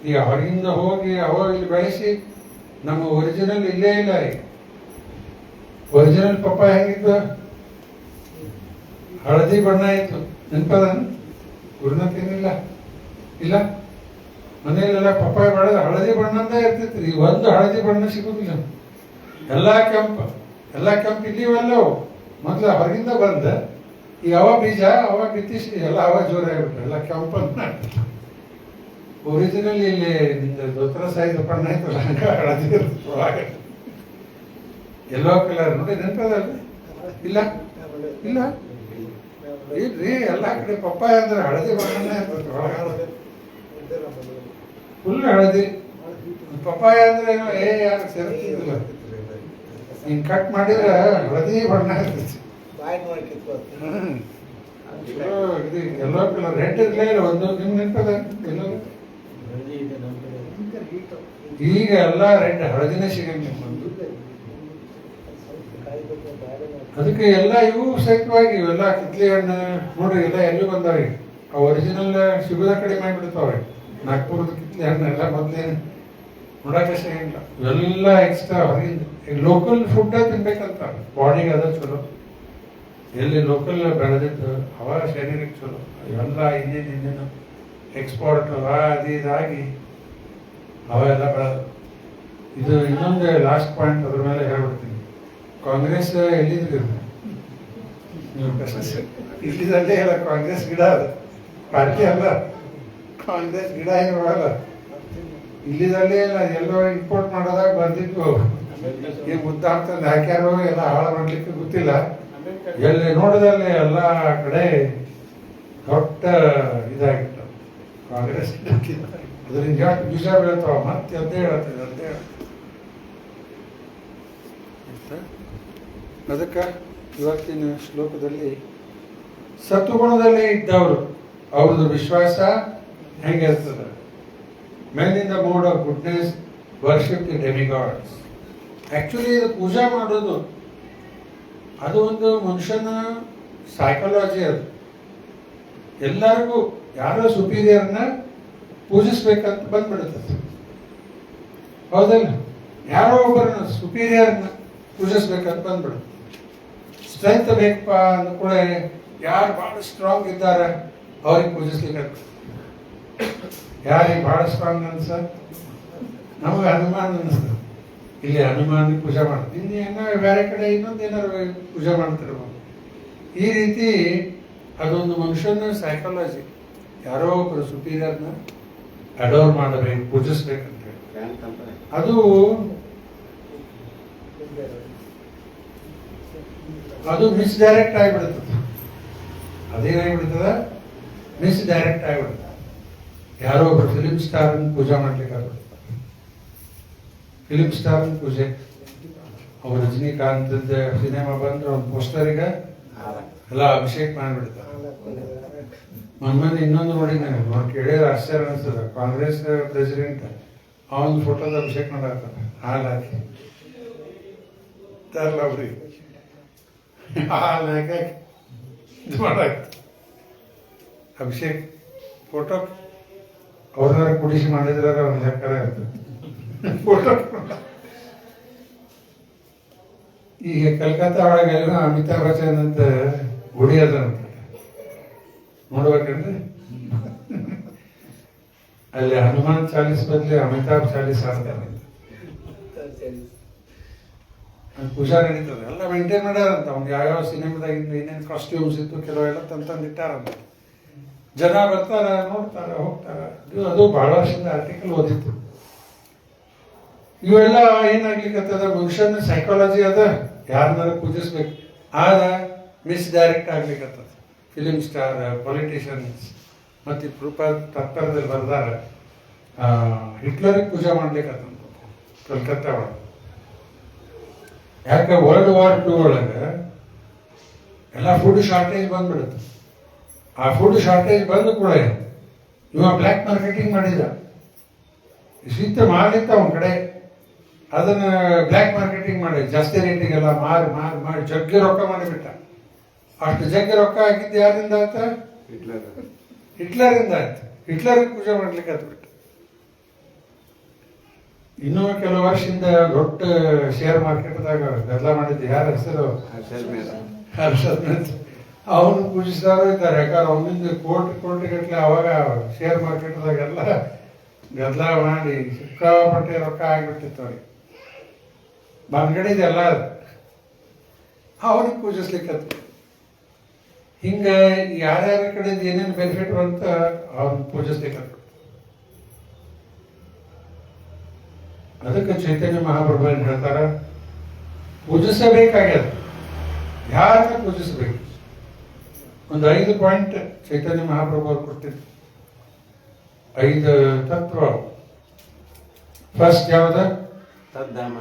Speaker 1: ಈಗ ಹೊರಗಿಂದ ಹೋಗಿ ಅವಾಗ ಇಲ್ಲಿ ಬೆಳೆಸಿ ನಮ್ಮ ಒರಿಜಿನಲ್ ಇಲ್ಲೇ ಇಲ್ಲ. ಈಗ ಒರಿಜಿನಲ್ ಪಪ್ಪ ಹೆಂಗಿತ್ತು, ಹಳದಿ ಬಣ್ಣ ಇತ್ತು, ನೆನಪದ ಗುರುನತ್ ಏನಿಲ್ಲ ಇಲ್ಲ. ಮನೆಯಲ್ಲೆಲ್ಲ ಪಪ್ಪಾಯ ಬೆಳೆದ ಹಳದಿ ಬಣ್ಣದ ಇರ್ತಿತ್ತು. ಈಗ ಒಂದು ಹಳದಿ ಬಣ್ಣ ಸಿಗುದಿಲ್ಲ, ಎಲ್ಲ ಕೆಂಪು ಇಲ್ಲಿವಲ್ಲವು. ಮೊದಲು ಹೊರಗಿಂದ ಬಂದ ಈಗ ಅವ ಬೀಜ ಅವ ಬಿತ್ತಿಸಿ ಎಲ್ಲ ಅವ ಜೋರಾಗ್ಬಿಟ್ರೆ ಎಲ್ಲ ಕೆಂಪನ್ನ. ಒರಿಜಿನಲ್ ಇಲ್ಲಿ ದೋತ್ರ ಸಾಯ್ದ ಬಣ್ಣ ಇತ್ತಲ್ಲ ಹಂಗ ಹಳದಿ ಇರ್ತದೆ ಒಳಗೆ, ಎಲ್ಲೋ ಕಲರ್ ನೋಡಿ ನೆನಪದಲ್ಲ ಇಲ್ಲ ಇಲ್ಲ ಇಲ್ರಿ. ಎಲ್ಲ ಕಡೆ ಪಪ್ಪಾಯ ಅಂದ್ರೆ ಹಳದಿ ಬಣ್ಣನೇ ಇರ್ತದೆ ಒಳಗೆ, ಫುಲ್ ಹಳದಿ. ಪಪ್ಪಾಯ ಅಂದ್ರೆ ಏನೋ ಯಾರು ಸೇರ್ತಿದ್ದಿಲ್ಲ, ಹಿಂಗ್ ಕಟ್ ಮಾಡಿದ್ರೆ ಹಳದಿ ಬಣ್ಣ ಇರ್ತೈತಿ. ಇದು ಎಲ್ಲೋ ಕಲರ್ ರೆಡ್ ಇರ್ಲೇ ಇಲ್ಲ ಒಂದು. ನಿಮ್ ನೆನಪದ ಎಲ್ಲೋ ಈಗ ಎಲ್ಲ ರೆಡ್ ಹಳದಿನೇ ಸಿಗಂಗಿಲ್ಲ. ಅದಕ್ಕೆ ಎಲ್ಲ ಇವು ಸಹಿತವಾಗಿ ಇವೆಲ್ಲ ಕಿತ್ಲಿ ಹಣ್ಣು ನೋಡ್ರಿ ಎಲ್ಲ ಎಲ್ಲಿ ಬಂದಾವೆ. ಆ ಒರಿಜಿನಲ್ ಸಿಗುದ ಕಡಿಮೆ ಆಗಿಬಿಡ್ತಾವೆ. ನಾಗ್ಪುರದ ಕಿತ್ಲಿ ಹಣ್ಣು ಎಲ್ಲ ಮೊದ್ಲೇನು ನೋಡಕ್ಕೆ ಸಿಗಂಗಿಲ್ಲ. ಇವೆಲ್ಲ ಎಕ್ಸ್ಟ್ರಾ ಹೊರಗಿಂದ. ಲೋಕಲ್ ಫುಡ್ ತಿನ್ಬೇಕಂತ ಬಾಡಿಗೆ ಅದ ಚಲೋ. ಎಲ್ಲಿ ಲೋಕಲ್ ಬೆಳೆದಿದ್ದು ಅವ ಶರೀರಕ್ಕೆ ಚಲೋ. ಇವೆಲ್ಲ ಇನ್ನೇನು ಎಕ್ಸ್ಪೋರ್ಟ್ ಅದು ಇದಾಗಿ ಅವೆಲ್ಲ ಬೆಳೆದ. ಇದು ಇನ್ನೊಂದು ಲಾಸ್ಟ್ ಪಾಯಿಂಟ್ ಅದ್ರ ಮೇಲೆ ಹೇಳ್ಬಿಡ್ತೀನಿ. ಕಾಂಗ್ರೆಸ್ ಎಲ್ಲಿದ್ರು ಇಲ್ಲಿದಲ್ಲೇ ಇಲ್ಲ. ಕಾಂಗ್ರೆಸ್ ಗಿಡ ಅದು ಪಾರ್ಟಿ ಅಲ್ಲ, ಕಾಂಗ್ರೆಸ್ ಗಿಡ ಏನು ಬರಲ್ಲ. ಇಲ್ಲಿದಲ್ಲೇ ಇಲ್ಲ, ಎಲ್ಲೋ ಇಂಪೋರ್ಟ್ ಮಾಡೋದಾಗ ಬಂದಿದ್ವು. ಈ ಮುದ್ದಾಡ್ತಂದು ಹಾಕ್ಯಾರೋ ಎಲ್ಲ ಹಾಳು ಮಾಡ್ಲಿಕ್ಕೆ ಗೊತ್ತಿಲ್ಲ. ಎಲ್ಲಿ ನೋಡಿದಲ್ಲಿ ಎಲ್ಲ ಕಡೆ ದೊಡ್ಡ ಇದಾಗಿತ್ತು ಕಾಂಗ್ರೆಸ್. ಅದರಿಂದ ಎಷ್ಟು ಬೀಜ ಬೀಳ್ತಾವ ಮತ್ತೆ ಅದೇ ಹೇಳ್ತದೆ ಅಂತ ಹೇಳ. ಅದಕ್ಕೆ ಇವತ್ತಿನ ಶ್ಲೋಕದಲ್ಲಿ ಸತ್ವಗುಣದಲ್ಲಿ ಇದ್ದವರು ಅವ್ರದ್ದು ವಿಶ್ವಾಸ ಹೆಂಗಿರ್ತದೆ. Men in the mode of goodness worship the demigods. Actually ಇದು ಪೂಜಾ ಮಾಡೋದು ಅದು ಒಂದು ಮನುಷ್ಯನ ಸೈಕಾಲಜಿ. ಅದು ಎಲ್ಲರಿಗೂ ಯಾರೋ ಸುಪೀರಿಯರ್ನ ಪೂಜಿಸ್ಬೇಕಂತ ಬಂದ್ಬಿಡುತ್ತೆ. ಹೌದಲ್ಲ, ಯಾರೋ ಒಬ್ಬರನ್ನ ಸುಪೀರಿಯರ್ನ ಪೂಜಿಸ್ಬೇಕಂತ ಬಂದ್ಬಿಡುತ್ತೆ. ಸ್ಟ್ರೆಂತ್ ಬೇಕಪ್ಪ ಅಂದ ಕೂಡ ಯಾರು ಭಾಳ ಸ್ಟ್ರಾಂಗ್ ಇದ್ದಾರೆ ಅವ್ರಿಗೆ ಪೂಜಿಸ್ಲಿಕ್ಕೆ. ಯಾರಿಗೆ ಭಾಳ ಸ್ಟ್ರಾಂಗ್ ಅನ್ಸ ನಮಗೆ ಹನುಮಾನ್ ಅನಿಸ್ತದೆ. ಇಲ್ಲಿ ಹನುಮಾನ್ ಪೂಜೆ ಮಾಡ್ತೀವಿ, ಇನ್ನು ಏನೋ ಬೇರೆ ಕಡೆ ಇನ್ನೊಂದು ಏನಾರು ಪೂಜೆ ಮಾಡ್ತಿರ್ಬೋದು. ಈ ರೀತಿ ಅದೊಂದು ಮನುಷ್ಯನ ಸೈಕಾಲಜಿ. ಯಾರೋ ಒಬ್ಬರು ಸುಪೀರಿಯರ್ನ ಅಡೋರ್ ಮಾಡಬೇಕು, ಪೂಜಿಸ್ಬೇಕಂತ ಅದು ಮಿಸ್ಡೈರೆಕ್ಟ್ ಆಗಿಬಿಡ್ತದೆ. ಅದೇನಾಗಿಬಿಡ್ತದ, ಮಿಸ್ಡೈರೆಕ್ಟ್ ಆಗಿಬಿಡ್ತದೆ. ಯಾರೋ ಒಬ್ರು ಫಿಲಿಂ ಸ್ಟಾರ್ ಪೂಜೆ ಮಾಡ್ಲಿಕ್ಕೆ ಆಗ್ಬಿಡ್ತಾರೆ. ಫಿಲಿಂ ಸ್ಟಾರ್ ಪೂಜೆ, ಅವ್ರು ರಜನಿಕಾಂತ್ ಸಿನಿಮಾ ಬಂದ್ರೆ ಒಂದು ಪೋಸ್ಟರಿಗೆ ಎಲ್ಲ ಅಭಿಷೇಕ್ ಮಾಡಿಬಿಡ್ತಾರೆ. ಮೊನ್ನೆ ಇನ್ನೊಂದು ನೋಡಿದ್ದೇನೆ, ಅವ್ರು ಕೇಳಿದ್ರೆ ಆಶ್ಚರ್ಯ ಅನಿಸ್ತದ. ಕಾಂಗ್ರೆಸ್ ಪ್ರೆಸಿಡೆಂಟ್ ಅವನ ಫೋಟೋದ ಅಭಿಷೇಕ್ ಮಾಡಾಕ್ತಾರೆ, ಹಾಲು ಹಾಕಿ ತರಲ್ಲ ಅವ್ರಿಗೆ ಹಾಲು ಹಾಕಿ ಇದು ಮಾಡಾಕ ಅಭಿಷೇಕ್ ಫೋಟೋ ಅವ್ರನ್ನ ಕುಡಿಸಿ ಮಾಡಿದ್ರೆ ಅವ್ರ ಲೆಕ್ಕರ ಫೋಟೋ. ಈಗ ಕಲ್ಕತ್ತಾ ಒಳಗೆಲ್ಲ ಅಮಿತಾಬ್ ಬಚ್ಚನ್ ಅಂತ ಗುಡಿ ಅದ ನೋಡ್ಬೇಕಂದ್ರೆ ಅಲ್ಲಿ ಹನುಮಾನ್ ಚಾಲೀಸ್ ಬದಲಿ ಅಮಿತಾಬ್ ಚಾಲೀಸ್ ಆಡ್ತಾರೆ. ಪೂಜಾ ನಡೀತದೆ, ಎಲ್ಲ ಮೇಂಟೈನ್ ಮಾಡ್ಯಾರಂತ. ಅವ್ನು ಯಾವ್ಯಾವ ಸಿನಿಮಾದಾಗಿಂದ ಏನೇನು ಕಾಸ್ಟ್ಯೂಮ್ಸ್ ಇತ್ತು ಕೆಲವೆಲ್ಲ ತಂದು ಇಟ್ಟಾರಂತ. ಜನ ಬರ್ತಾರ, ನೋಡ್ತಾರ, ಹೋಗ್ತಾರ. ಅದು ಬಹಳ ವರ್ಷದಿಂದ ಆರ್ಟಿಕಲ್ ಓದಿತ್ತು. ಇವೆಲ್ಲ ಏನಾಗ್ಲಿಕ್ಕತ್ತದ ಮನುಷ್ಯನ ಸೈಕಾಲಜಿ ಅದ, ಯಾರನ್ನಾರು ಪೂಜಿಸ್ಬೇಕು, ಆದ ಮಿಸ್ಡೈರೆಕ್ಟ್ ಆಗ್ಲಿಕ್ಕತ್ತದ. ಫಿಲಿಮ್ ಸ್ಟಾರ್, ಪೊಲಿಟಿಷಿಯನ್ಸ್ ಮತ್ತು ತತ್ಪರದಲ್ಲಿ ಬರ್ದಾರ ಹಿಟ್ಲರಿಗೆ ಪೂಜೆ ಮಾಡ್ಲಿಕ್ಕತ್ತ ಕಲ್ಕತ್ತಾ ಒಳಗೆ. ಯಾಕೆ World War II ಒಳಗೆ ಎಲ್ಲ ಫುಡ್ ಶಾರ್ಟೇಜ್ ಬಂದ್ಬಿಡುತ್ತೆ. ಆ ಫುಡ್ ಶಾರ್ಟೇಜ್ ಬಂದ ಕೂಡ ಇವ ಬ್ಲ್ಯಾಕ್ ಮಾರ್ಕೆಟಿಂಗ್ ಮಾಡಿದ, ಶೀತ ಮಾರ್ಲಿತ್ತ ಅವನ ಕಡೆ, ಅದನ್ನ ಬ್ಲ್ಯಾಕ್ ಮಾರ್ಕೆಟಿಂಗ್ ಮಾಡಿ ಜಾಸ್ತಿ ರೇಟಿಗೆಲ್ಲ ಮಾರಿ ಮಾರಿ ಮಾಡಿ ಜಗ್ಗಿ ರೊಕ್ಕ ಮಾಡಿಬಿಟ್ಟ. ಅಷ್ಟು ಜಗ್ಗಿ ರೊಕ್ಕ ಹಾಕಿದ್ದು ಯಾರಿಂದ ಆಯ್ತ? ಹಿಟ್ಲರಿಂದ ಆಯ್ತು. ಹಿಟ್ಲರಿಗೆ ಪೂಜೆ ಮಾಡ್ಲಿಕ್ಕೆ ಹತ್ಬಿಟ್ಟು. ಇನ್ನೂ ಕೆಲವು ವರ್ಷದಿಂದ ದೊಡ್ಡ ಶೇರ್ ಮಾರ್ಕೆಟ್ದಾಗ ಗದ್ದಲ ಮಾಡಿದ್ದು ಯಾರ ಹೆಸರು? ಹರ್ಷದ್ ಮೆಹ್ತಾ. ಅವನು ಪೂಜಿಸಿದವರು ಇದ್ದಾರೆ. ಯಾಕಂದ್ರೆ ಅವನಿಂದ ಕೋಟಿ ಗಟ್ಟಲೆ ಅವಾಗ ಶೇರ್ ಮಾರ್ಕೆಟ್ದಾಗೆಲ್ಲ ಗದ್ದಲ ಮಾಡಿ ಸಿಕ್ಕಾಪಟ್ಟೆ ರೊಕ್ಕ ಆಗಿಬಿಟ್ಟಿತ್ತು ಅವ್ರಿಗೆ. ಬಂದ್ಗಡಿದೆಲ್ಲ ಅವನಿಗೆ ಪೂಜಿಸ್ಲಿಕ್ಕೆ ಹಿಂಗ ಯಾರ್ಯಾರ ಕಡೆಯಿಂದ ಏನೇನು ಬೆನಿಫಿಟ್ ಅಂತ ಅವ್ನ ಪೂಜಿಸ್ಲಿಕ್ಕೆ. ಅದಕ್ಕೆ ಚೈತನ್ಯ ಮಹಾಪ್ರಭು ಏನ್ ಹೇಳ್ತಾರ, ಪೂಜಿಸಬೇಕಾಗ್ಯದ. ಯಾರನ್ನ ಪೂಜಿಸಬೇಕು? ಒಂದು 5 ಪಾಯಿಂಟ್ ಚೈತನ್ಯ ಮಹಾಪ್ರಭು ಅವ್ರು ಕೊಟ್ಟಿದ್ರು, 5 ತತ್ವ. ಫಸ್ಟ್ ಯಾವ್ದ?
Speaker 7: ತದ್ದಾಮ,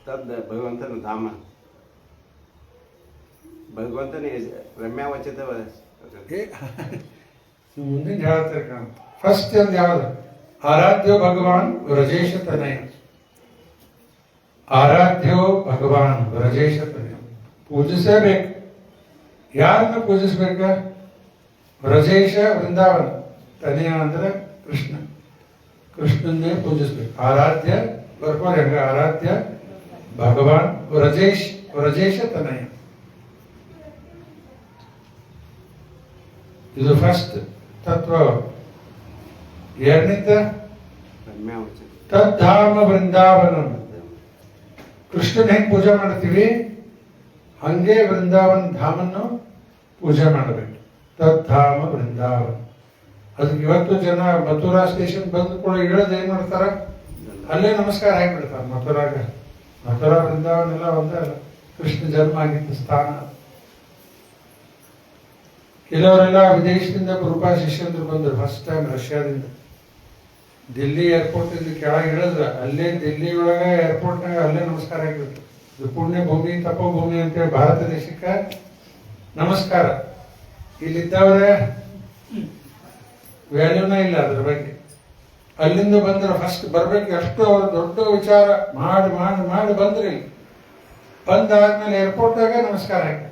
Speaker 7: ತದ್ ಭಗವಂತನ ಧಾಮ, ಭಗವಂತನ ರಮ್ಯಾವಚಿತ.
Speaker 1: ಮುಂದಿನ ಹೇಳ್ತಾರೆ ಕಾಣ. ಫಸ್ಟ್ ಒಂದು ಯಾವ್ದು? ಆರಾಧ್ಯ ಭಗವಾನ್ ವ್ರಜೇಶ ತನಯ. ಆರಾಧ್ಯ ಭಗವಾನ್ ವ್ರಜೇಶ ತನಯ. ಪೂಜಿಸಬೇಕು. ಯಾರನ್ನ ಪೂಜಿಸ್ಬೇಕ? ವ್ರಜೇಶ ವೃಂದಾವನ, ತನಯ ಅಂದ್ರೆ ಕೃಷ್ಣ. ಕೃಷ್ಣನ್ನೇ ಪೂಜಿಸ್ಬೇಕು. ಆರಾಧ್ಯ ಬರ್ಕೋರಿ ಹಂಗ, ಆರಾಧ್ಯ ಭಗವಾನ್ ವ್ರಜೇಶ ತನಯ. ಇದು ಫಸ್ಟ್ ತತ್ವ. ಎರಡನೇದ ತದ್ಧಾಮ ವೃಂದಾವನ. ಕೃಷ್ಣನ ಹೆಂಗ್ ಪೂಜೆ ಮಾಡ್ತೀವಿ ಹಂಗೆ ವೃಂದಾವನ ಧಾಮನ್ನು ಪೂಜೆ ಮಾಡಬೇಕು. ತದ್ಧಾಮ ವೃಂದಾವನ. ಅದಕ್ಕೆ ಇವತ್ತು ಜನ ಮಥುರಾ ಸ್ಟೇಷನ್ ಬಂದು ಕೂಡ ಇಳಿದು ಏನ್ ಮಾಡ್ತಾರ, ಅಲ್ಲೇ ನಮಸ್ಕಾರ ಹಾಕಿಬಿಡ್ತಾರ. ಮಥುರಾ ವೃಂದಾವನ ಎಲ್ಲ ಒಂದೇ ಅಲ್ಲ, ಕೃಷ್ಣ ಜನ್ಮ ಆಗಿದ್ದ ಸ್ಥಾನ. ಕೆಲವರೆಲ್ಲ ವಿದೇಶದಿಂದ ಕೃಪಾ ಶಿಷ್ಯಂದ್ರು ಬಂದರು ಫಸ್ಟ್ ಟೈಮ್ ರಷ್ಯಾದಿಂದ. ದಿಲ್ಲಿ ಏರ್ಪೋರ್ಟ್ ಇಂದ ಕೆಳಗೆ ಇಳಿದ್ರ ಅಲ್ಲೇ ದಿಲ್ಲಿ ಒಳಗ ಏರ್ಪೋರ್ಟ್ನಾಗ ಅಲ್ಲೇ ನಮಸ್ಕಾರ ಆಗಿಬಿಟ್ಟು. ಇದು ಪುಣ್ಯ ಭೂಮಿ ತಪೋಭೂಮಿ ಅಂತೇಳಿ ಭಾರತ ದೇಶಕ್ಕೆ ನಮಸ್ಕಾರ. ಇಲ್ಲಿದ್ದವ್ರೆ ವ್ಯಾಲ್ಯೂನ ಇಲ್ಲ ಅದ್ರ ಬಗ್ಗೆ. ಅಲ್ಲಿಂದ ಬಂದ್ರೆ ಫಸ್ಟ್ ಬರ್ಬೇಕು, ಎಷ್ಟು ಅವ್ರು ದೊಡ್ಡ ವಿಚಾರ ಮಾಡಿ ಮಾಡಿ ಮಾಡಿ ಬಂದ್ರಿ. ಬಂದಾದ್ಮೇಲೆ ಏರ್ಪೋರ್ಟ್ನಾಗ ನಮಸ್ಕಾರ ಹಾಕಿ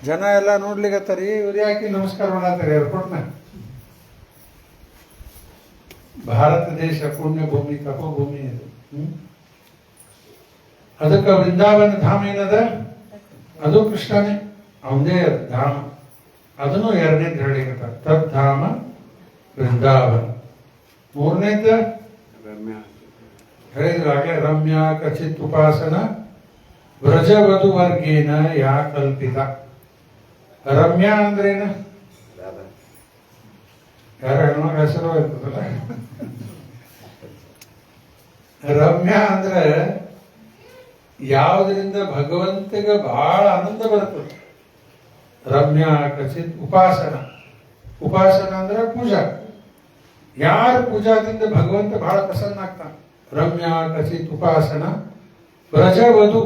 Speaker 1: ಜನ ಎಲ್ಲ ನೋಡ್ಲಿಕ್ಕತ್ತಾರಿ, ಇವ್ರು ಯಾಕೆ ನಮಸ್ಕಾರ ಮಾಡತ್ತಾರೆ ಏರ್ಪೋರ್ಟ್ನಾಗ? ಭಾರತ ದೇಶ ಪುಣ್ಯ ಭೂಮಿ ತಪೋಭೂಮಿ ಇದು. ಅದಕ್ಕೆ ವೃಂದಾವನ ಧಾಮ ಏನದ? ಅದು ಕೃಷ್ಣನೇ, ಅವನೇ ಧಾಮ. ಅದನ್ನು ಎರಡನೇದು ಹೇಳಿಕತ್ತ, ತದ್ಧಾಮ ವೃಂದಾವನ. ಮೂರನೇದ ಹೇಳಿದ್ರಾಗಲೇ, ರಮ್ಯ ಕಚಿತ್ ಉಪಾಸನ ವ್ರಜವಧು ವರ್ಗೇನ ಯಾ ಕಲ್ಪಿತ. ರಮ್ಯ ಅಂದ್ರೇನ? ಯಾರ ಹೆಣ್ಮಗ ಹೆಸರು ಇರ್ತದಲ್ಲ. ರಮ್ಯ ಅಂದ್ರೆ ಯಾವುದರಿಂದ ಭಗವಂತಗೆ ಬಹಳ ಆನಂದ ಬರ್ತದೆ. ರಮ್ಯ ಕಚಿತ್ ಉಪಾಸನ. ಉಪಾಸನ ಅಂದ್ರೆ ಪೂಜಾ. ಯಾರ ಪೂಜಾದಿಂದ ಭಗವಂತ ಬಹಳ ಪ್ರಸನ್ನ ಆಗ್ತಾನೆ. ರಮ್ಯ ಕಚಿತ್ ಉಪಾಸನ ವ್ರಜವಧು.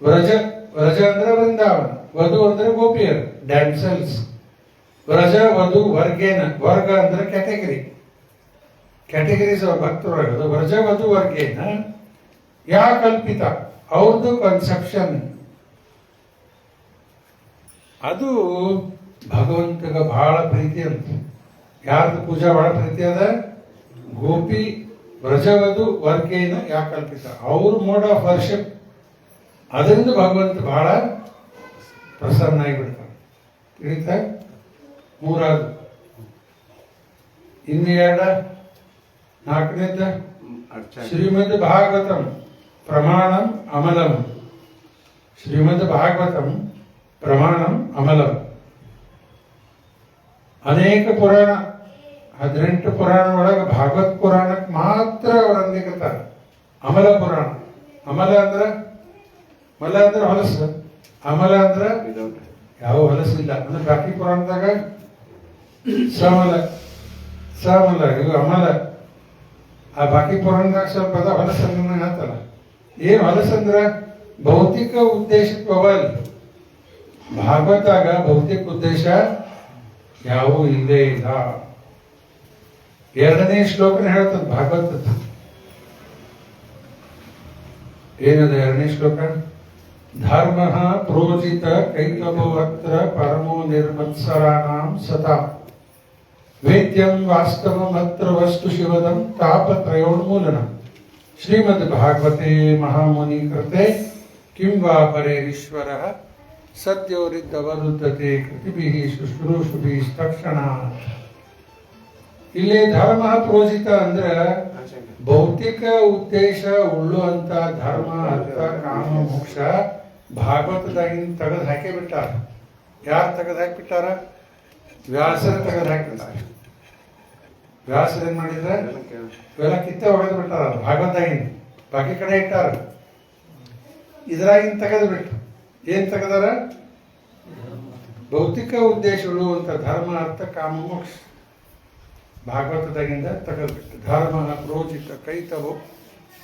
Speaker 1: ವ್ರಜ ಅಂದ್ರೆ ವೃಂದಾವನ, ವಧು ಅಂದ್ರೆ ಗೋಪಿಯರು, ಡ್ಯಾನ್ಸಲ್ಸ್. ವ್ರಜ ವಧು ವರ್ಗೇನ. ವರ್ಗ ಅಂದ್ರೆ ಕ್ಯಾಟಗರೀಸ್ ಅವ್ರ ಭಕ್ತರೊಳಗದು. ವ್ರಜ ವಧು ವರ್ಗೇನ ಯಾ ಕಲ್ಪಿತ. ಅವ್ರದ್ದು ಕನ್ಸೆಪ್ಷನ್. ಅದು ಭಗವಂತಗ ಬಹಳ ಪ್ರೀತಿ ಅಂತ. ಯಾರ್ದು ಪೂಜಾ ಬಹಳ ಪ್ರೀತಿ ಅದ? ಗೋಪಿ ವ್ರಜವಧು ವರ್ಗೇನ ಯಾ ಕಲ್ಪಿತ. ಅವ್ರ ಮೋಡ್ ಆಫ್ ವರ್ಷಿಪ್. ಅದರಿಂದ ಭಗವಂತ ಬಹಳ ಪ್ರಸನ್ನ ಆಗಿಬಿಡ್ತಾನೆ. ತಿಳಿತ? ಮೂರಾದು. ಇನ್ನು ನಾಲ್ಕನೇದ ಶ್ರೀಮದ್ ಭಾಗವತಂ ಪ್ರಮಾಣಂ ಅಮಲಂ. ಶ್ರೀಮದ್ ಭಾಗವತಂ ಪ್ರಮಾಣಂ ಅಮಲಂ. ಅನೇಕ ಪುರಾಣ 18 ಪುರಾಣ ಒಳಗೆ ಭಾಗವತ್ ಪುರಾಣಕ್ಕೆ ಮಾತ್ರ ಅವ್ರು ಅಂದಿಕತ್ತಾರ ಅಮಲ ಪುರಾಣ. ಅಮಲ ಅಂದ್ರ ಮಲ ಅಂದ್ರೆ ಹೊಲಸು, ಅಮಲ ಅಂದ್ರ
Speaker 7: ವಿದೌಟ್
Speaker 1: ಯಾವ ಹೊಲಸಿಲ್ಲ. ಅಂದ್ರೆ ಬಾಕಿ ಪುರಾಣದಾಗ ಸಮಲ ಸಮಲ ಇದು ಅಮಲ. ಆ ಬಾಕಿ ಪುರಾಣದಾಗ ಸ್ವಲ್ಪ ಅದ ಹೊಲಸನ್ನ ಹೇಳ್ತಾರ. ಏನ್ ಹೊಲಸಂದ್ರ ಭೌತಿಕ ಉದ್ದೇಶಕ್ಕೆ ಹೋಗಲ್ಲ. ಭಾಗವತಾಗ ಭೌತಿಕ ಉದ್ದೇಶ ಯಾವೂ ಇಲ್ಲೇ ಇಲ್ಲ. 2ನೇ ಶ್ಲೋಕನ ಹೇಳ್ತದ ಭಾಗವತ. ಏನದ 2ನೇ ಶ್ಲೋಕ? ಧರ್ಮ ಪ್ರೋಜಿತ ಕೈತವೋತ್ರ ಪರಮೋ ನಿರ್ಮತ್ಸರಾಣಾಂ ಸತಾ ವೇದ್ಯಂ ವಾಸ್ತವಮತ್ರ ವಸ್ತು ಶಿವದಂ ತಾಪತ್ರಯೋನ್ಮೂಲನಂ ಶ್ರೀಮದ್ ಭಾಗವತೆ ಮಹಾಮುನಿ ಕೃತೆ ಕಿಂ ವಾ ಪರೇರೀಶ್ವರಃ ಸದ್ಯೋರಿದ್ದವರುದ್ಧತೆ ಕೃತಿಭಿಃ ಶುಶ್ರೂಷುಭಿಃ ತಕ್ಷಣಾತ್. ಇಲ್ಲಿ ಧರ್ಮ ಪ್ರೋಜಿತ ಅಂದ್ರೆ ಭೌತಿಕ ಉದ್ದೇಶ ಉಳ್ಳುವಂತ ಧರ್ಮ ಅರ್ಥ ಕಾಮ ಮೋಕ್ಷ ಭಾಗವತದಾಗಿನ ತೆಗೆದು ಹಾಕೇ ಬಿಟ್ಟಾರ. ಯಾರು ತೆಗೆದು ಹಾಕಿಬಿಟ್ಟಾರ? ವ್ಯಾಸರ ತೆಗೆದು ಹಾಕಿಬಿಟ್ಟಾರ. ವ್ಯಾಸರ ಏನ್ ಮಾಡಿದ್ರೆ ಇವೆಲ್ಲ ಕಿತ್ತೆ ಒಗೆದು ಬಿಟ್ಟಾರ ಭಾಗವತದಾಗಿನ, ಬಾಕಿ ಕಡೆ ಇಟ್ಟಾರ. ಇದ್ರಾಗಿನ ತೆಗೆದು ಬಿಟ್ಟು ಏನ್ ತೆಗೆದಾರ? ಭೌತಿಕ ಉದ್ದೇಶ ಉಳ್ಳುವಂತ ಧರ್ಮ ಅರ್ಥ ಕಾಮ ಮೋಕ್ಷ ಭಾಗವತದಾಗಿಂದ ತೆಗೆದ್ಬಿಟ್ಟು. ಧರ್ಮ ಪ್ರೋಜಿತ ಕೈತವು,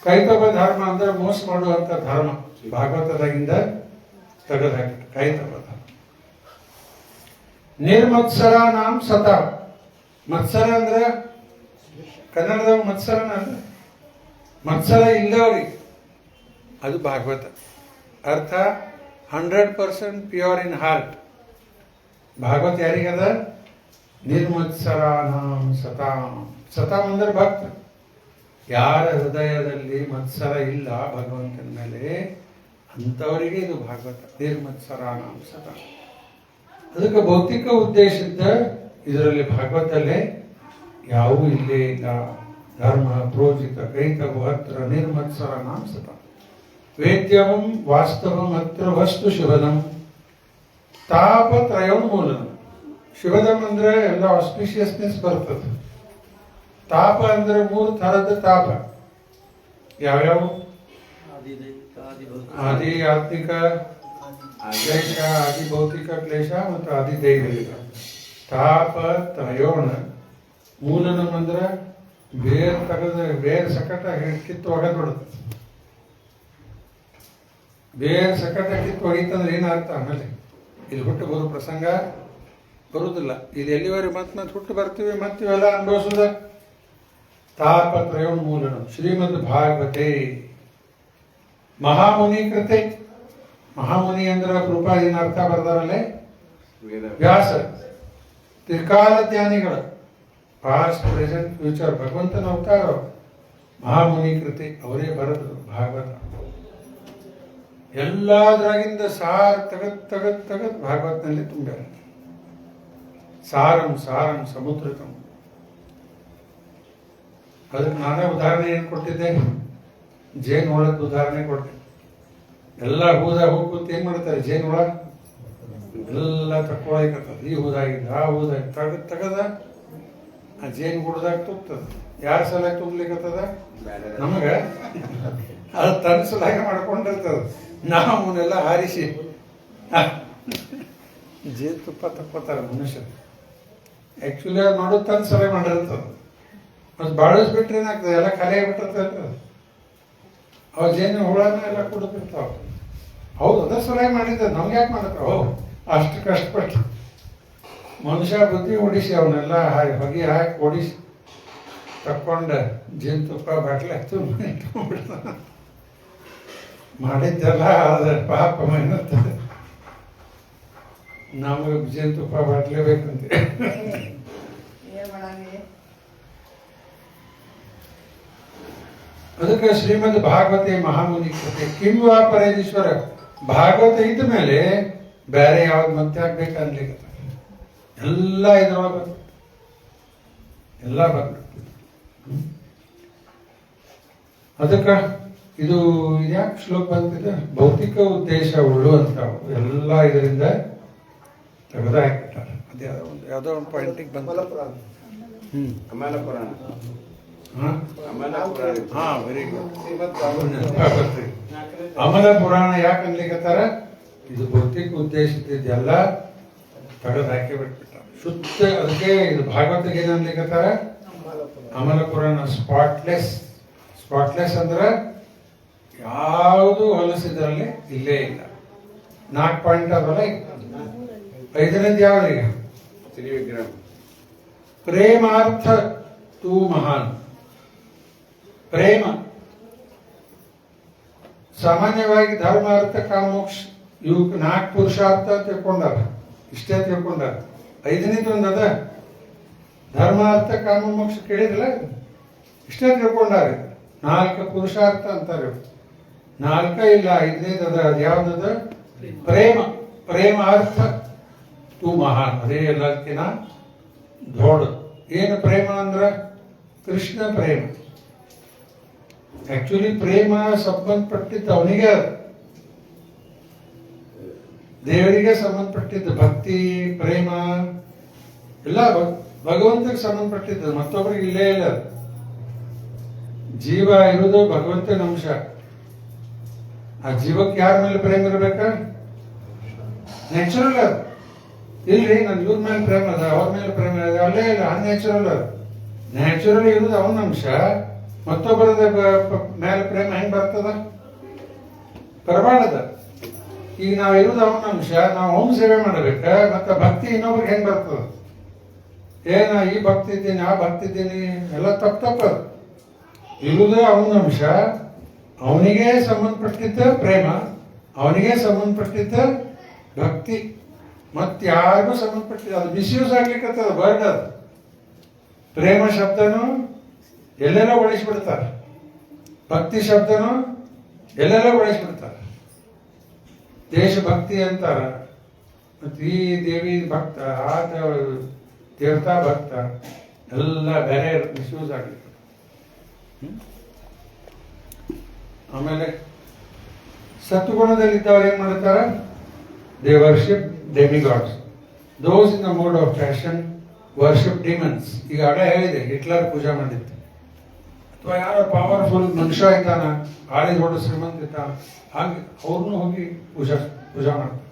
Speaker 1: ಕೈತವ ಧರ್ಮ ಅಂದ್ರೆ ಮೋಸ ಮಾಡುವಂತ ಧರ್ಮ ಭಾಗವತದಾಗಿಂದ ತೆಗೆದು ಹಾಕಿಟ್ಟು ಕೈತವ ಧರ್ಮ. ನಿರ್ಮತ್ಸರ ನಾಂ ಸತ. ಮತ್ಸರ ಅಂದ್ರೆ ಕನ್ನಡದಾಗ ಮತ್ಸರನ ಅಂದ್ರೆ ಮತ್ಸರ ಇಲ್ಲವ್ರಿ, ಅದು ಭಾಗವತ. ಅರ್ಥ 100% ಪ್ಯೂರ್ ಇನ್ ಹಾರ್ಟ್. ಭಾಗವತ ಯಾರಿಗದ? ನಿರ್ಮತ್ಸರಾನಾಂ ಸತಾಂ. ಸತಾಂ ಅಂದ್ರೆ ಭಕ್ತ. ಯಾರ ಹೃದಯದಲ್ಲಿ ಮತ್ಸರ ಇಲ್ಲ ಭಗವಂತನ ಮೇಲೆ ಅಂಥವರಿಗೆ ಇದು ಭಾಗವತ. ನಿರ್ಮತ್ಸರಾನಾಂ ಸತಾಂ. ಅದಕ್ಕೆ ಭೌತಿಕ ಉದ್ದೇಶದ ಇದರಲ್ಲಿ ಭಾಗವತಲ್ಲೇ ಯಾವೂ ಇಲ್ಲೇ ಇಲ್ಲ. ಧರ್ಮ ಪ್ರೋಜಿತ ಕೈತವು ಹತ್ರ ನಿರ್ಮತ್ಸರಾನಾಂ ಸತಾಂ ವೇದ್ಯಂ ವಾಸ್ತವಂ ಅತ್ರ ವಸ್ತು ಶಿವದಂ ತಾಪತ್ರಯೋನ್ಮೂಲನಂ. ಶಿವದಂ ಅಂದ್ರೆ ಎಲ್ಲ ಆಸ್ಪಿಷಿಯಸ್ನೆಸ್ ಬರ್ತದೆ. ತಾಪ ಅಂದ್ರೆ 3 ಥರದ ತಾಪ. ಯಾವ್ಯಾವ? ಆದಿ ಆತ್ಮಿಕ ಕ್ಲೇಶ, ಆದಿ ಭೌತಿಕ ಕ್ಲೇಶ ಮತ್ತು ಆದಿ ದೈವಿಕ. ತಾಪ ತ್ರಯೋಣ ಮೂಲನಂ ಅಂದ್ರೆ ಬೇರ್ ತೆಗೆದ ಬೇರ್ ಸಕಟ ಕಿತ್ತು ಒಗದ್ ಬಿಡುತ್ತೆ. ಬೇರ್ ಸಕಟ ಕಿತ್ತು ಒಗಿತಂದ್ರೆ ಏನರ್ಥ? ಆಮೇಲೆ ಇಲ್ಲಿ ಹುಟ್ಟು ಬರೋ ಪ್ರಸಂಗ ಬರುವುದಿಲ್ಲ. ಇದು ಎಲ್ಲಿವರೆಗೆ ಮತ್ತೆ ಹುಟ್ಟು ಬರ್ತೀವಿ, ಮತ್ತೆ ಇವೆಲ್ಲ ಅನುಭವಿಸೋದ. ತಾಪತ್ರಯೋನ್ಮೂಲನಂ ಶ್ರೀಮದ್ ಭಾಗವತೆ ಮಹಾಮುನಿ ಕೃತೆ. ಮಹಾಮುನಿ ಅಂದ್ರೆ ಕೃಪಾದಿನ ಅರ್ಥ ಬರ್ದಾರಲ್ಲೇ ವ್ಯಾಸ. ತ್ರಿಕಾಲ ಜ್ಞಾನಿಗಳು, ಪಾಸ್ಟ್ ಪ್ರೆಸೆಂಟ್ ಫ್ಯೂಚರ್ ಭಗವಂತನ ಅವತಾರ ಮಹಾಮುನಿ ಕೃತೆ. ಅವರೇ ಬರೆದ್ರು ಭಾಗವತ. ಎಲ್ಲದ್ರಾಗಿಂದ ಸಾರ ತೆಗದ್ ಭಾಗವತನಲ್ಲಿ ತುಂಬ್ಯಾರ. ಸಾರಂ ಸಾರಂ ಸಮುದ್ರತಂ. ಅದಕ್ಕೆ ನಾನೇ ಉದಾಹರಣೆ ಏನು ಕೊಟ್ಟಿದ್ದೆ? ಜೇನು ಒಳಗೆ ಉದಾಹರಣೆ ಕೊಟ್ಟೆ. ಎಲ್ಲ ಹೂದಾಗ ಹೋಗ್ಕೊತ ಏನ್ ಮಾಡ್ತಾರೆ? ಜೇನು ಒಳಗ ಎಲ್ಲ ತಕ್ಕೊಳಕತ್ತದ. ಈ ಹೂದಾಗಿದ್ದ ಆ ಹೂದಾಗ ತೆಗದ ಆ ಜೇನು ಗುಡ್ದಾಗ ತುಗ್ತದ. ಯಾರ ಸಲ ತುಂಬ್ಲಿಕ್ಕತ್ತದ? ನಮಗ ಅದು ತನ್ನ ಸಲಾಗಿ ಮಾಡ್ಕೊಂಡಿರ್ತದ. ನಾವು ಅವನ್ನೆಲ್ಲ ಹಾರಿಸಿ ಜೇನುತುಪ್ಪ ತಕ್ಕೋತಾರೆ ಮನುಷ್ಯರು. ಆಕ್ಚುಲಿ ಅದು ಮಾಡೋದು ತನ್ನ ಸಲ ಮಾಡಿರ್ತದ. ಮತ್ತು ಬಾಳಿಸ್ಬಿಟ್ರೆ ಏನಾಗ್ತದೆ? ಎಲ್ಲ ಖಾಲಿ ಆಗಿಬಿಟ್ಟಿರ್ತದೆ. ಅವ ಜೇನು ಹುಳನ ಎಲ್ಲ ಕುಡಿದಿರ್ತಾವ. ಹೌದು, ಅದ್ರ ಸಲಹೆ ಮಾಡಿದ್ದ. ನಮ್ಗೆ ಯಾಕೆ ಮಾಡತ್ತಾವ? ಅಷ್ಟು ಕಷ್ಟಪಟ್ಟು ಮನುಷ್ಯ ಬುದ್ಧಿ ಓಡಿಸಿ ಅವನ್ನೆಲ್ಲ ಹೊಗೆ ಹಾಕಿ ಓಡಿಸಿ ತಕ್ಕೊಂಡ ಜೇನುತುಪ್ಪ ಬಾಟ್ಲೆ ತುಂಬಿಡ್ತಾನ. ಮಾಡಿದ್ದೆಲ್ಲ ಅದ ಪಾಪ ಏನಂತದೆ, ನಮಗೆ ಜೇನುತುಪ್ಪ ಬಾಟ್ಲೆ ಬೇಕಂತೆ. ಅದಕ್ಕೆ ಶ್ರೀಮದ್ ಭಾಗವತೆ ಮಹಾಮುನಿ ಕೃತೆ ಕಿಂ ವಾ ಪರೇದೀಶ್ವರ. ಭಾಗವತ ಇದ್ದ ಮೇಲೆ ಬೇರೆ ಯಾವ್ದು ಮತ್ತೆ ಆಗ್ಬೇಕು ಅನ್ಲಿಕ್ಕೆ ಎಲ್ಲ ಇದ್ರೊಳಗೆ ಎಲ್ಲ ಬಂದ್ಬಿಡ್ತದೆ. ಅದಕ್ಕೆ ಇದು ಯಾಕೆ ಶ್ಲೋಕ ಬಂದಿದೆ? ಭೌತಿಕ ಉದ್ದೇಶ ಉಳ್ಳುವಂಥವು ಎಲ್ಲ ಇದರಿಂದ ತೆಗೆದು ಹಾಕಿಬಿಟ್ಟಾರೆ. ಅದು ಯಾವುದೋ ಒಂದು ಪಾಯಿಂಟಿಗೆ ಬಂದ
Speaker 7: ಅಮಲ ಪುರಾಣ
Speaker 1: ಹಾ?
Speaker 7: ಅಮಲ ಪುರಾಣ
Speaker 1: ಹಾ, ವೆರಿ ಗುಡ್.
Speaker 4: ಶ್ರೀಮದ್ ಭಾಗವತ.
Speaker 1: ಅಮಲ ಪುರಾಣ ಯಾಕೆ ಅನ್ಲಿಕತ್ತಾರ? ಇದು ಭೌತಿಕ ಉದ್ದೇಶದಿದ್ದೆಲ್ಲ ತೆಗೆದು ಹಾಕಿ ಬಿಟ್ಬಿಟ್ಟ ಶುದ್ಧ. ಅದಕ್ಕೆ ಇದು ಭಾಗವತಿಗೆ ಏನು ಅನ್ಲಿಕತ್ತಾರ? ಅಮಲ ಪುರಾಣ ಸ್ಪಾಟ್ಲೆಸ್. ಸ್ಪಾಟ್ಲೆಸ್ ಅಂದ್ರೆ ಯಾವುದು ಹೊಲಸಿದ್ರಲ್ಲಿ ಇಲ್ಲೇ ಇಲ್ಲ. 4 ಪಾಯಿಂಟ್ ಅದಲ್ಲ. 5ನೇದು ಯಾವ್ದು ಈಗ?
Speaker 7: ತ್ರಿವಿಕ್ರಮ.
Speaker 1: ಪ್ರೇಮಾರ್ಥ ತೂ ಮಹಾನ್. ಪ್ರೇಮ ಸಾಮಾನ್ಯವಾಗಿ ಧರ್ಮ, ಅರ್ಥ, ಕಾಮ, ಮೋಕ್ಷ ಇವಕ್ಕೆ 4 ಪುರುಷಾರ್ಥ ತಿಳ್ಕೊಂಡಾರ. ಇಷ್ಟೇ ತಿಳ್ಕೊಂಡಾರ. 5ನೇದು ಒಂದು ಅದ ಧರ್ಮ, ಅರ್ಥ, ಕಾಮ, ಮೋಕ್ಷ ಕೇಳಿದ್ರಲ್ಲ, ಇಷ್ಟೇ ತಿಳ್ಕೊಂಡಾರ. 4 ಪುರುಷಾರ್ಥ ಅಂತಾರೆ. 4 ಇಲ್ಲ, 5ನೇದು ಅದ. ಅದು ಯಾವ್ದದ? ಪ್ರೇಮ. ಪ್ರೇಮಾರ್ಥ ತೂ ಮಹಾನ್. ಅದೇ ಎಲ್ಲದಕ್ಕಿಂತ ದೊಡ್ಡ. ಏನು ಪ್ರೇಮ ಅಂದ್ರ? ಕೃಷ್ಣ ಪ್ರೇಮ. ಆಕ್ಚುಲಿ ಪ್ರೇಮ ಸಂಬಂಧಪಟ್ಟಿದ್ದು ಅವನಿಗೆ, ದೇವರಿಗೆ ಸಂಬಂಧಪಟ್ಟಿದ್ದು. ಭಕ್ತಿ, ಪ್ರೇಮ ಎಲ್ಲ ಭಗವಂತಕ್ಕೆ ಸಂಬಂಧಪಟ್ಟಿದ್ದು. ಮತ್ತೊಬ್ಬರಿಗೆ ಇಲ್ಲೇ ಇಲ್ಲ. ಜೀವ ಇರುವುದು ಭಗವಂತನ ಅಂಶ. ಆ ಜೀವಕ್ಕೆ ಯಾರ ಮೇಲೆ ಪ್ರೇಮ ಇರ್ಬೇಕ? ನ್ಯಾಚುರಲ್ ಅದು. ಇಲ್ರಿ ನನ್ ಇವ್ರ ಮೇಲೆ ಪ್ರೇಮ ಅದ, ಅವ್ರ ಮೇಲೆ ಪ್ರೇಮ ಅದ, ಅಲ್ಲೇ ಇಲ್ಲ. ಅನ್ಯಾಚುರಲ್ ಅದು. ನ್ಯಾಚುರಲ್ ಇರುವುದು ಅವನ ಅಂಶ. ಮತ್ತೊಬ್ಬರದ ಮೇಲೆ ಪ್ರೇಮ ಹೆಂಗ್ ಬರ್ತದ? ಬರಬಾರ್ದ. ಈಗ ನಾವ್ ಇರುವುದು ಅವನ ಅಂಶ, ನಾವು ಅವನ ಸೇವೆ ಮಾಡಬೇಕ. ಮತ್ತೆ ಭಕ್ತಿ ಇನ್ನೊಬ್ರಿಗೆ ಹೆಂಗ್ ಬರ್ತದ? ಏನ ಈ ಭಕ್ತಿ ಇದ್ದೀನಿ, ಆ ಭಕ್ತಿ ಇದ್ದೀನಿ, ಎಲ್ಲ ತಪ್ಪದು. ಇರುವುದು ಅವನ ಅಂಶ, ಅವನಿಗೆ ಸಂಬಂಧಪಟ್ಟಿದ್ದ ಪ್ರೇಮ, ಅವನಿಗೆ ಸಂಬಂಧಪಟ್ಟಿದ್ದ ಭಕ್ತಿ. ಯಾರಿಗೂ ಸಂಬಂಧಪಟ್ಟಿದ್ದ. ಅದು ಮಿಸ್ಯೂಸ್ ಆಗ್ಲಿಕ್ಕೆ ವರ್ಡ್ ಅದು. ಪ್ರೇಮ ಶಬ್ದನು ಎಲ್ಲೆಲ್ಲೋ ಬಳಸಿಬಿಡ್ತಾರೆ. ಭಕ್ತಿ ಶಬ್ದನು ಎಲ್ಲೆಲ್ಲೋ ಬಳಸಿಬಿಡ್ತಾರೆ. ದೇಶಭಕ್ತಿ ಅಂತಾರ. ಮತ್ತೆ ಈ ದೇವಿ ಭಕ್ತ, ಆ ದೇವತಾ ಭಕ್ತ, ಎಲ್ಲ ಬೇರೆ ಮಿಸ್ಯೂಸ್ ಆಗ್ಲಿಕ್ಕೆ. ಆಮೇಲೆ ಸತ್ವಗುಣದಲ್ಲಿದ್ದವ್ರು ಏನ್ ಮಾಡ್ತಾರ? They worship demigods. Those in the mode of fashion worship demons. ಈಗ ಅಡೆ ಹೇಳಿದೆ, ಹಿಟ್ಲರ್ ಪೂಜಾ ಮಾಡಿತ್ತು. ಅಥವಾ ಯಾರೋ ಪವರ್ಫುಲ್ ಮನುಷ್ಯ ಇದ್ದಾನ, ಆಳೆ ದೊಡ್ಡ ಶ್ರೀಮಂತ ಇದ್ದಾನ, ಹಾಗೆ ಅವ್ರನ್ನೂ ಹೋಗಿ ಪೂಜಾ ಮಾಡ್ತಾರೆ.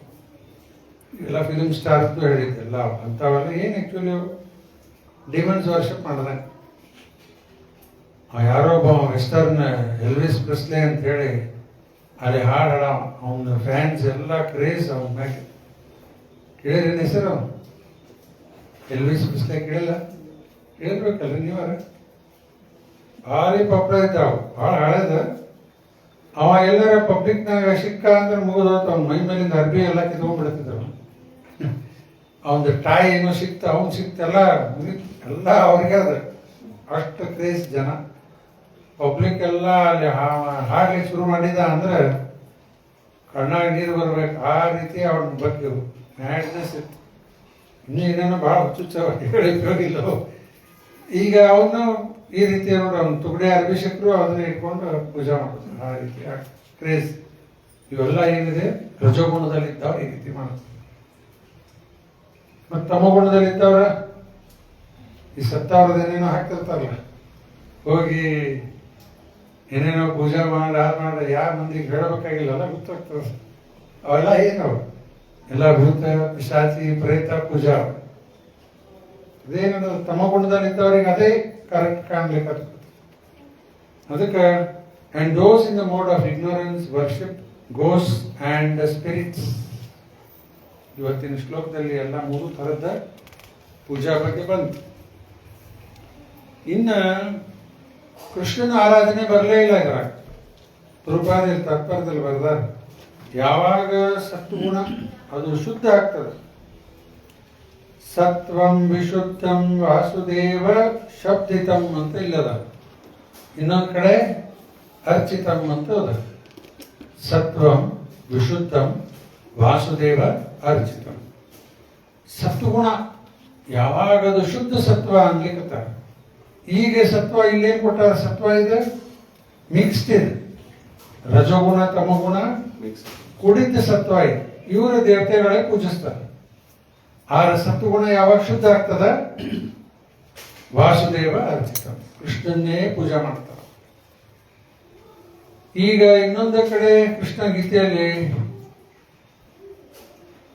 Speaker 1: ಎಲ್ಲ ಫಿಲ್ಮ್ ಸ್ಟಾರ್ಸ್ ಹೇಳಿದ್ದೆಲ್ಲ ಅಂಥವೆಲ್ಲ ಏನು ಆ್ಯಕ್ಚುಲಿ ಡಿಮನ್ಸ್ ವರ್ಷಿಪ್ ಮಾಡಿದಾಗ. ಯಾರೋ ಒಬ್ಬ ವೆಸ್ಟರ್ನ್ ಎಲ್ವಿಸ್ ಪ್ರೆಸ್ಲೆ ಅಂತ ಹೇಳಿ ಅಲ್ಲಿ ಹಾಡು ಹಾಡ, ಅವನ ಫ್ಯಾನ್ಸ್ ಎಲ್ಲ ಕ್ರೇಜ್ ಅವನ ಮ್ಯಾಗೆ. ಕೇಳಿದ್ರಿ ಹೆಸರು? ಎಲ್ವಿಸ್ ಪ್ರೆಸ್ಲೆ ಕೇಳಿಲ್ಲ? ಕೇಳಿರ್ಬೇಕಲ್ರಿ ನೀವಾರ? ಭಾರಿ ಪಾಪ್ಯುಲರ್ ಇದ್ದ. ಭಾಳ ಹಳೇದ. ಅವ ಎಲ್ಲರ ಪಬ್ಲಿಕ್ನಾಗ ಸಿಕ್ಕ ಅಂದ್ರೆ ಮುಗಿದೋತ. ಅವ್ನ ಮೈ ಮೇಲಿಂದ ಅರ್ಬಿ ಎಲ್ಲ ಕಿತ್ಕೊಂಡ್ಬಿಡ್ತಿದ್ರು. ಅವನದು ಟಾಯ್ ಏನೋ ಸಿಕ್ತ, ಅವ್ನು ಸಿಕ್ತೆಲ್ಲ ಎಲ್ಲ ಅವ್ರಿಗೆ ಅದ. ಅಷ್ಟು ಕ್ರೇಜ್ ಜನ. ಪಬ್ಲಿಕ್ ಎಲ್ಲ ಅಲ್ಲಿ ಹಾಡ್ಲಿಕ್ಕೆ ಶುರು ಮಾಡಿದ ಅಂದ್ರೆ ಕಣ್ಣಾಗ ನೀರು ಬರ್ಬೇಕು. ಆ ರೀತಿ ಅವನ ಬಗ್ಗೆ ಮ್ಯಾಡ್ನೆಸ್ ಇತ್ತು. ಇನ್ನೂ ಏನೇನೋ ಭಾಳ ಹುಚ್ಚುಚ್ಚ ಹೇಳಿಕ್ ಹೋಗಿಲ್ಲ. ಈಗ ಅವನು ಈ ರೀತಿ ನೋಡಿ, ಅವ್ನು ತುಗಡೆ ಅಭಿಷೇಕರು ಅದನ್ನ ಇಟ್ಕೊಂಡು ಪೂಜಾ ಮಾಡೋದು. ಆ ರೀತಿ ಕ್ರೇಜ್. ಇವೆಲ್ಲ ಏನಿದೆ ರಜೋಗುಣದಲ್ಲಿದ್ದವ್ರು ಈ ರೀತಿ ಮಾಡೋದು. ಮತ್ತು ತಮಗುಣದಲ್ಲಿದ್ದವ್ರ ಈ ಸತ್ತವ್ರದ್ದು ಏನೇನೋ ಹಾಕ್ತಿರ್ತಾರಲ್ಲ, ಹೋಗಿ ಏನೇನೋ ಪೂಜಾ ಮಾಡಿ ಯಾವ ಮಂದಿಗೆ ಹೇಳಬೇಕಾಗಿಲ್ಲ, ಗೊತ್ತಾಗ್ತದೆ. ಅವೆಲ್ಲ ಏನವು ಎಲ್ಲ ಭೂತ, ಪಿಶಾಚಿ, ಪ್ರೇತ ಪೂಜಾ. ಅದೇನು ತಮಗುಣದಲ್ಲಿದ್ದವ್ರಿಗೆ ಅದೇ ಕರೆಕ್ಟ್ ಕಾಣ್ಲಿಕ್ಕೆ. ಅದಕ್ಕೆ and those in the mode of ignorance worship goes and spirits. ಇವತ್ತಿನ ಶ್ಲೋಕದಲ್ಲಿ ಎಲ್ಲ 3 ಥರದ ಪೂಜಾ ಬಗ್ಗೆ ಬಂತು. ಇನ್ನು ಕೃಷ್ಣನ ಆರಾಧನೆ ಬರಲೇ ಇಲ್ಲ ಇದ್ರಾಗ. ಪ್ರಭುಪಾದಲ್ಲಿ ತಾತ್ಪರ್ಯದಲ್ಲಿ ಬರ್ದಾರ, ಯಾವಾಗ ಸತ್ವಗುಣ ಅದು ಶುದ್ಧ ಆಗ್ತದೆ. ಸತ್ವಂ ವಿಶುದ್ಧಂ ವಾಸುದೇವ ಶಬ್ದಿತಂ ಅಂತ ಇಲ್ಲದ. ಇನ್ನೊಂದು ಕಡೆ ಅರ್ಚಿತಂ ಅಂತ ಅದ. ಸತ್ವಂ ವಿಶುದ್ಧಂ ವಾಸುದೇವ ಅರ್ಚಿತಂ. ಸತ್ವಗುಣ ಯಾವಾಗದು ಶುದ್ಧ ಸತ್ವ ಅನ್ಲಿಕ್ಕತ್ತಾರ. ಈಗ ಸತ್ವ ಇಲ್ಲೇನು ಕೊಟ್ಟಾರ? ಸತ್ವ ಇದೆ ಮಿಕ್ಸ್ಡ್ ಇದೆ. ರಜೋಗುಣ ತಮಗುಣ ಕುಡಿದ ಸತ್ವ ಇದೆ. ಇವರ ದೇವತೆಗಳೇ ಪೂಜಿಸ್ತಾರೆ. ಆ ಸತ್ವಗುಣ ಯಾವಾಗ ಶುದ್ಧ ಆಗ್ತದ? ವಾಸುದೇವ ಅರ್ಚಿತ, ಕೃಷ್ಣನ್ನೇ ಪೂಜೆ ಮಾಡ್ತಾರೆ. ಈಗ ಇನ್ನೊಂದು ಕಡೆ ಕೃಷ್ಣ ಗೀತೆಯಲ್ಲಿ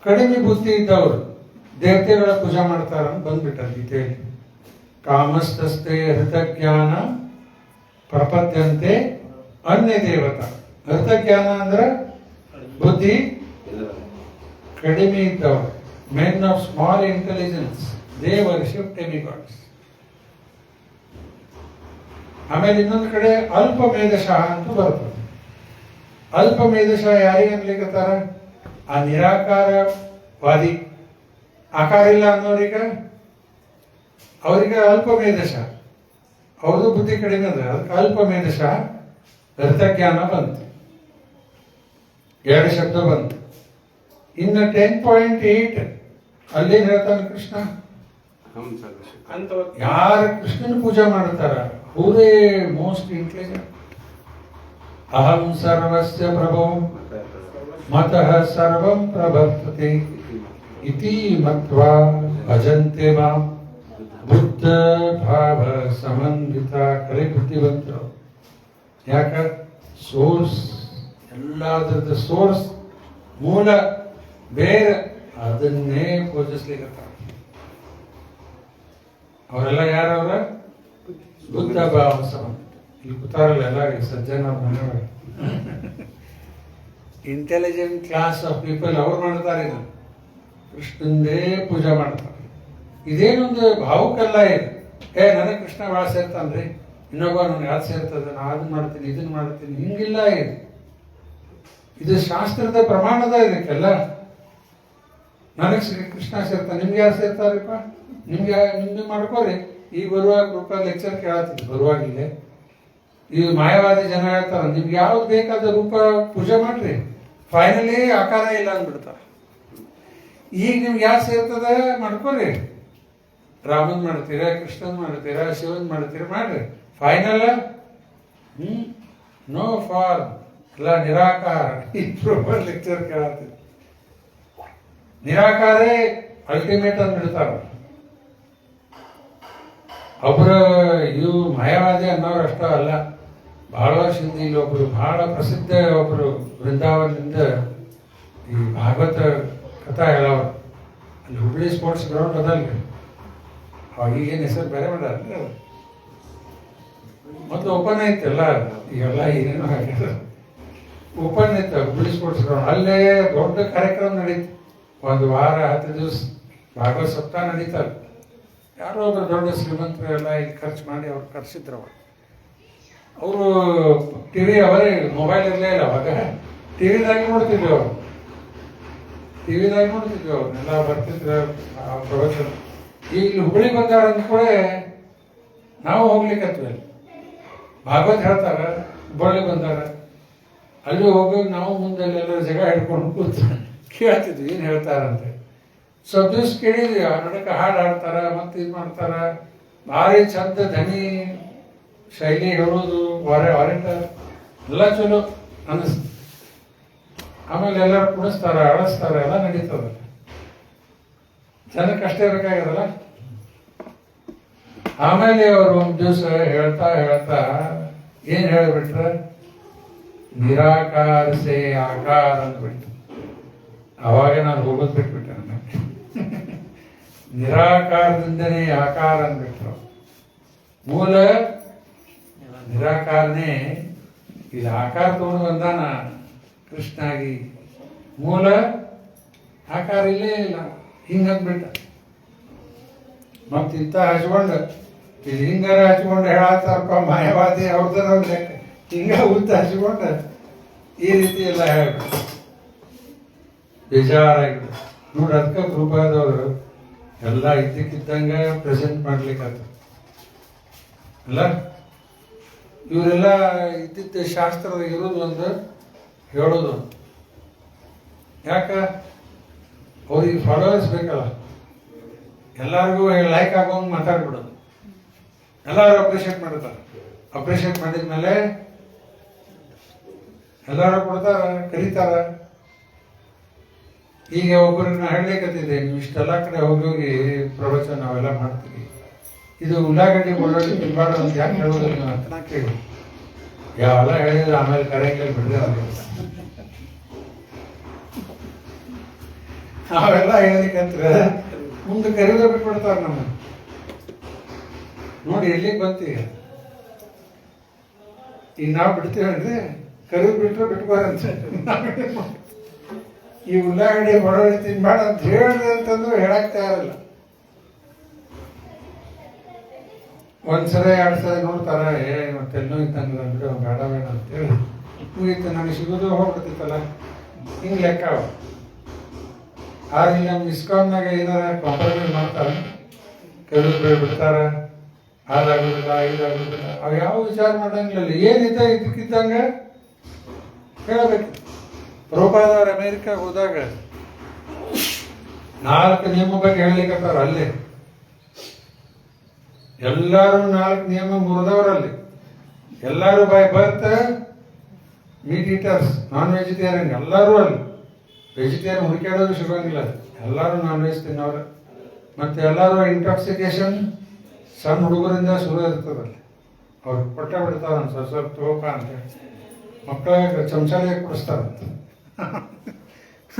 Speaker 1: ಕಡಿಮೆ ಬುದ್ಧಿ ಇದ್ದವರು ದೇವತೆಗಳ ಪೂಜೆ ಮಾಡ್ತಾರ ಅಂತ ಬಂದ್ಬಿಟ್ಟ ಗೀತೆಯಲ್ಲಿ. ಕಾಮಸ್ತಸ್ತೆ ಹೃತಜ್ಞಾನ ಪ್ರಪದ್ಯಂತೆ ಅನ್ಯ ದೇವತಾ. ಹೃತಜ್ಞಾನ ಅಂದ್ರೆ ಬುದ್ಧಿ ಕಡಿಮೆ ಇದ್ದವರು, men of small intelligence, they worship demigods. ಆಮೇಲೆ ಇನ್ನೊಂದು ಕಡೆ ಅಲ್ಪ ಮೇಧಶಃ ಅಂತ ಬರ್ತದೆ. ಅಲ್ಪ ಮೇಧಶಃ ಯಾರಿಗೆ ಅನ್ಲಿಕ್ಕತ್ತಾರ? ಆ ನಿರಾಕಾರವಾದಿ, ಆಕಾರ ಇಲ್ಲ ಅನ್ನೋರಿಗೆ, ಅವರಿಗೆ ಅಲ್ಪ ಮೇಧಶಃ, ಅವ್ರದ್ದು ಬುದ್ಧಿ ಕಡಿಮೆ ಅದ, ಅದಕ್ಕೆ ಅಲ್ಪ ಮೇಧಶಃ ಅರ್ಥಜ್ಞಾನ ಬಂತು, 2 ಶಬ್ದ ಬಂತು. ಇನ್ನು 10.8 ಅಲ್ಲಿ ಹೇಳ್ತಾನೆ ಕೃಷ್ಣ, ಯಾರು ಕೃಷ್ಣನ ಪೂಜೆ ಮಾಡ್ತಾರ ಅವರೇ ಮೋಸ್ಟ್ ಇಂಟೆಲಿಜೆಂಟ್. ಅಹಂ ಸರ್ವಸ್ಯ ಪ್ರಭೋ ಮತಃ ಸರ್ವಂ ಪ್ರವರ್ತತೆ ಇತಿ ಮತ್ವಾ ಭಜಂತೆ ಮಾಂ ಬುದ್ಧ ಭಾವ ಸಮನ್ವಿತ. ಕರೆ ಬುದ್ಧಿವಂತರು. ಯಾಕ? ಸೋರ್ಸ್, ಎಲ್ಲಾದ್ರದ್ದು ಸೋರ್ಸ್, ಮೂಲ ಬೇರೆ, ಅದನ್ನೇ ಪೂಜಿಸ್ಲಿಕ್ಕೆ. ಅವರೆಲ್ಲ ಯಾರವ್ರ? ಬುದ್ಧ ಭಾವ ಸಮನ್ವಿತ. ಇಲ್ಲಿ ಕೂತಾರಲ್ಲ ಎಲ್ಲ ಸಜ್ಜನ ಮನೆಯೊಳಗೆ, ಇಂಟೆಲಿಜೆಂಟ್ ಕ್ಲಾಸ್ ಆಫ್ ಪೀಪಲ್, ಅವ್ರು ಮಾಡ್ತಾರೆ ಇದು, ಕೃಷ್ಣಂದೇ ಪೂಜೆ ಮಾಡ್ತಾರೆ. ಇದೇನೊಂದು ಭಾವುಕಲ್ಲ ಇದು. ನನಗೆ ಕೃಷ್ಣ ಭಾಳ ಸೇರ್ತಾನ್ರಿ, ಇನ್ನೊಬ್ಬ ನನಗೆ ಅದು ಸೇರ್ತದೆ, ನಾ ಅದನ್ನ ಮಾಡ್ತೀನಿ ಇದನ್ನ ಮಾಡ್ತೀನಿ, ಹಿಂಗಿಲ್ಲ ಇದು. ಇದು ಶಾಸ್ತ್ರದ ಪ್ರಮಾಣದ ಇದಕ್ಕೆಲ್ಲ. ನನಗೆ ಕೃಷ್ಣ ಸೇರ್ತಾನೆ, ನಿಮ್ಗೆ ಯಾರು ಸೇರ್ತಾರಪ್ಪ? ನಿಮ್ಗೆ ಮಾಡ್ಕೋರಿ. ಈಗ ಬರುವಾಗ ಗ್ರೂಪ ಲೆಕ್ಚರ್ ಕೇಳತ್ತಿದ್ದು ಬರುವಾಗಿಲ್ಲೇ, ಈ ಮಾಯವಾದಿ ಜನ ಹೇಳ್ತಾರ ನಿಮ್ಗೆ ಯಾವ್ದು ಬೇಕಾದ ರೂಪ ಪೂಜೆ ಮಾಡ್ರಿ, ಫೈನಲಿ ಆಕಾರ ಇಲ್ಲ ಅಂದ್ಬಿಡ್ತಾರ. ಈಗ ನಿಮ್ಗೆ ಯಾರು ಸೇರ್ತದ ಮಾಡ್ಕೋರಿ. ರಾಮನ್ ಮಾಡ್ತೀರಾ, ಕೃಷ್ಣನ್ ಮಾಡ್ತೀರಾ, ಶಿವನ್ ಮಾಡ್ತೀರಾ, ಮಾಡ್ರಿ. ಫೈನಲ್ ನೋ ಫಾರ್ಮ್, ಎಲ್ಲ ನಿರಾಕಾರ. ಈ ಗ್ರೂಪರ್ ಲೆಕ್ಚರ್ ಕೇಳತ್ತಿದ್ದು ನಿರಾಕಾರೇ ಅಲ್ಟಿಮೇಟ್ ಅಂದ್ಬಿಡ್ತಾರ. ಒಬ್ಬರು ಇವು ಮಾಯಾವಾದಿ ಅನ್ನೋರು ಅಷ್ಟ ಅಲ್ಲ, ಬಹಳ ವರ್ಷದಿಂದ ಇಲ್ಲಿ ಒಬ್ರು ಬಹಳ ಪ್ರಸಿದ್ಧ ಒಬ್ರು ವೃಂದಾವನದಿಂದ ಈ ಭಾಗವತ ಕಥಾ ಹೇಳೋರು. ಅಲ್ಲಿ ಹುಬ್ಳಿ ಸ್ಪೋರ್ಟ್ಸ್ ಗ್ರೌಂಡ್ ಅದಲ್ರಿ, ಈಗೇನು ಹೆಸರು ಬೇರೆ ಮಾಡ್ಯಾರ. ಮೊದಲು ಓಪನ್ ಐತೆಲ್ಲ, ಈಗೆಲ್ಲ ಏನೇನೋ ಆಗ್ಯದ. ಓಪನ್ ಐತೆ ಹುಬ್ಳಿ ಸ್ಪೋರ್ಟ್ಸ್ ಗ್ರೌಂಡ್. ಅಲ್ಲೇ ದೊಡ್ಡ ಕಾರ್ಯಕ್ರಮ ನಡೀತು, 1 ವಾರ 10 ದಿವಸ ಭಾಗವತ ಸಪ್ತಾಹ ನಡೀತಾರೆ. ಯಾರೋ ಒಬ್ಬರು ದೊಡ್ಡ ಶ್ರೀಮಂತರು ಎಲ್ಲ ಇಲ್ಲಿ ಖರ್ಚು ಮಾಡಿ ಅವ್ರು ಕರ್ಸಿದ್ರು. ಅವರು ಟಿವಿ, ಅವರೇ ಮೊಬೈಲ್ ಇರಲೇ ಇಲ್ಲ ಅವಾಗ, ಟಿವಿದಾಗಿ ನೋಡ್ತಿದ್ವಿ ಅವರು, ಅವ್ರನ್ನೆಲ್ಲ ಬರ್ತಿದ್ರು ಪ್ರವಚನ. ಈಗ ಇಲ್ಲಿ ಹುಬ್ಳಿ ಬಂದಾರ ಅಂದ್ಕೊಳ್ಳೆ ನಾವು ಹೋಗ್ಲಿಕ್ಕತ್ವಿ. ಅಲ್ಲಿ ಭಾಗವತ್ ಹೇಳ್ತಾರ, ಹುಬ್ಬಳ್ಳಿ ಬಂದಾರ, ಅಲ್ಲಿ ಹೋಗಿ ನಾವು ಮುಂದೆ ಅಲ್ಲೆಲ್ಲ ಜಗ ಹಿಡ್ಕೊಂಡು ಕೂತು ಕೇಳ್ತಿದ್ವಿ ಏನು ಹೇಳ್ತಾರಂತೆ. ಸ್ವಲ್ಪ ದಿವ್ಸ ಕೇಳಿದ್ವಿ, ಆ ನಡಕ ಹಾಡು ಹಾಡ್ತಾರ, ಮತ್ತೆ ಇದು ಮಾಡ್ತಾರ, ಭಾರಿ ಚಂದ ಧ್ವನಿ ಶೈಲಿ ಹೇಳೋದು, ವಾರೆಂಟ ಎಲ್ಲ ಚಲೋ ಅನ್ನಿಸ್ತು. ಆಮೇಲೆ ಎಲ್ಲರೂ ಕುಣಿಸ್ತಾರ, ಅಳಿಸ್ತಾರ, ಎಲ್ಲ ನಡೀತದ. ಜನಕ್ಕೆ ಅಷ್ಟೇ ಬೇಕಾಗ್ಯದಲ್ಲ. ಆಮೇಲೆ ಅವರು ಒಂದು ದಿವಸ ಹೇಳ್ತಾ ಏನ್ ಹೇಳ್ಬಿಟ್ರ, ನಿರಾಕಾರ ಸೇ ಆಕಾರ ಅಂದ್ಬಿಟ್ಟು. ಅವಾಗ ನಾನು ಹೋಗೋದು ಬಿಟ್ಬಿಟ್ಟೆ. ನನಗೆ ನಿರಾಕಾರದಿಂದನೇ ಆಕಾರ ಅಂದ್ಬಿಟ್ರು. ಮೂಲ ನಿರಾಕಾರನೇ, ಇದು ಆಕಾರ ತಗೊಂಡು ಬಂದಾನ ಕೃಷ್ಣಾಗಿ. ಮೂಲ ಆಕಾರ ಇಲ್ಲೇ ಇಲ್ಲ, ಹಿಂಗಂದ್ಬಿಟ್ಟ. ಮತ್ತಿಂತ ಹಚ್ಕೊಂಡು ಇದು ಹಿಂಗಾರ ಹಚ್ಕೊಂಡು ಹೇಳತ್ತಾರಪ್ಪ ಮಾಯವಾದಿ, ಅವ್ರದ್ರ ಲೆಕ್ಕ ಹಿಂಗ ಉದ್ದ ಹಚ್ಕೊಂಡು ಈ ರೀತಿ ಎಲ್ಲ ಹೇಳ್ಬಿಟ್ಟು ಬೇಜಾರಾಗಿಬಿಟ್ಟು. ನೋಡಿ, ಅದಕ್ಕೆ ರೂಪಾಯದವರು ಎಲ್ಲ ಇದ್ದಕ್ಕಿದ್ದಂಗ ಪ್ರೆಸೆಂಟ್ ಮಾಡ್ಲಿಕ್ಕೆ ಅಲ್ಲ. ಇವರೆಲ್ಲ ಇದ್ದಿದ್ದ ಶಾಸ್ತ್ರದ ಇರೋದು ಒಂದು, ಹೇಳೋದು. ಯಾಕ? ಅವ್ರಿಗೆ ಫಾಲೋವರ್ಸ್ ಬೇಕಲ್ಲ, ಎಲ್ಲರಿಗೂ ಲೈಕ್ ಆಗೋಂಗೆ ಮಾತಾಡ್ಬಿಡೋದು. ಎಲ್ಲರೂ ಅಪ್ರಿಷಿಯೇಟ್ ಮಾಡ್ತಾರೆ. ಅಪ್ರಿಷಿಯೇಟ್ ಮಾಡಿದ್ಮೇಲೆ ಎಲ್ಲರೂ ಕೊಡ್ತಾರ, ಕರೀತಾರ. ಈಗ ಒಬ್ಬರನ್ನ ಹೇಳಲಿಕ್ಕತ್ತಿದ್ದೆ, ನೀವು ಇಷ್ಟೆಲ್ಲ ಕಡೆ ಹೋಗಿ ಪ್ರವಚನ ನಾವೆಲ್ಲ ಮಾಡ್ತೀವಿ, ಇದು ಉಳ್ಳಾಗಡ್ಡಿ ಬೆಳ್ಳುಳ್ಳಿ ತಿನ್ಬಾರ್ದು ಅಂತ ಯಾಕೆ ಹೇಳೋದಿಲ್ಲ ನೀವು ಅಂತ ನಾ ಕೇಳಿ ಯಾವೆಲ್ಲ ಹೇಳಿದ್ರೆ ಆಮೇಲೆ ಕರೆಯಲ್ಲಿ ಬಿಡದೆ ನಾವೆಲ್ಲ ಹೇಳಲಿಕ್ಕಂದ್ರೆ ಮುಂದೆ ಕರಿದೇ ಬಿಟ್ಬಿಡ್ತಾರೆ ನಮ್ಮ ನೋಡಿ ಎಲ್ಲಿಗೆ ಬಂತು ಈಗ ನಾವು ಬಿಡ್ತೀವಿ ಅಂದ್ರೆ ಕರಿದು ಬಿಟ್ರೆ ಬಿಟ್ಬಾರಂತ ಈ ಉಳ್ಳಾಗಡ್ಡಿ ಬೆಳ್ಳುಳ್ಳಿ ತಿನ್ಬೇಡ ಅಂತ ಹೇಳಿದ್ರೆ ಅಂತಂದ್ರು ಹೇಳಕ್ ತಯಾರಿಲ್ಲ. ಒಂದ್ಸಲ 2 ಸಲ ನೋಡ್ತಾರ ತೆಲ್ಲೋ ಇದ್ದಂಗಿಲ್ಲ ಬಿಡು ಬೇಡ ಬೇಡ ಅಂತೇಳಿ ಮುಗೀತು, ನನಗೆ ಸಿಗೋದು ಹೋಗ್ಬಿಡ್ತಿತ್ತಲ್ಲ ಹಿಂಗೆ ಲೆಕ್ಕ ಅವ. ಆದ್ರೆ ಇಲ್ಲಿ ನಮ್ಮ ಇಸ್ಕಾನ್ನಾಗ ಏನಾರ ಕಾಂಪ್ರಮೈಸ್ ಮಾಡ್ತಾರ, ಕರಿದು ಬಿಡ್ತಾರ, ಅದಾಗುದಿಲ್ಲ ಇದಾಗುದಿಲ್ಲ, ಅವು ಯಾವ ವಿಚಾರ ಮಾಡಂಗಿಲ್ಲ. ಏನಿದೆ ಇದಕ್ಕಿದ್ದಂಗ ಹೇಳಬೇಕು. ಪ್ರಭುಪಾದವ್ರು ಅಮೇರಿಕಾಗ ಹೋದಾಗ 4 ನಿಯಮ ಬಗ್ಗೆ ಹೇಳಲಿಕ್ಕತ್ತಾರ. ಅಲ್ಲೇ ಎಲ್ಲರೂ 4 ನಿಯಮ ಮುರಿದವರಲ್ಲಿ. ಎಲ್ಲರೂ by birth meet eaters, non vegetarian. ಎಲ್ಲರೂ ಅಲ್ಲಿ ವೆಜಿಟೇರಿಯನ್ ಹುಡುಕಾಡೋದು ಸಿಗೋಂಗಿಲ್ಲ, ಎಲ್ಲರೂ ನಾನ್ ವೆಜ್ ತಿನ್ನೋರು. ಮತ್ತೆ ಎಲ್ಲರೂ ಇಂಟಾಕ್ಸಿಕೇಶನ್ ಸಣ್ಣ ಹುಡುಗರಿಂದ ಶುರು ಇರ್ತದಲ್ಲಿ. ಅವ್ರು ಕೊಟ್ಟ ಬಿಡ್ತಾರ ಸ್ವಲ್ಪ ತಗೋಪ ಅಂತೇಳಿ ಮಕ್ಕಳಿಗೆ ಚಮಚಾಲೆ ಕೊಡಿಸ್ತಾರಂತ.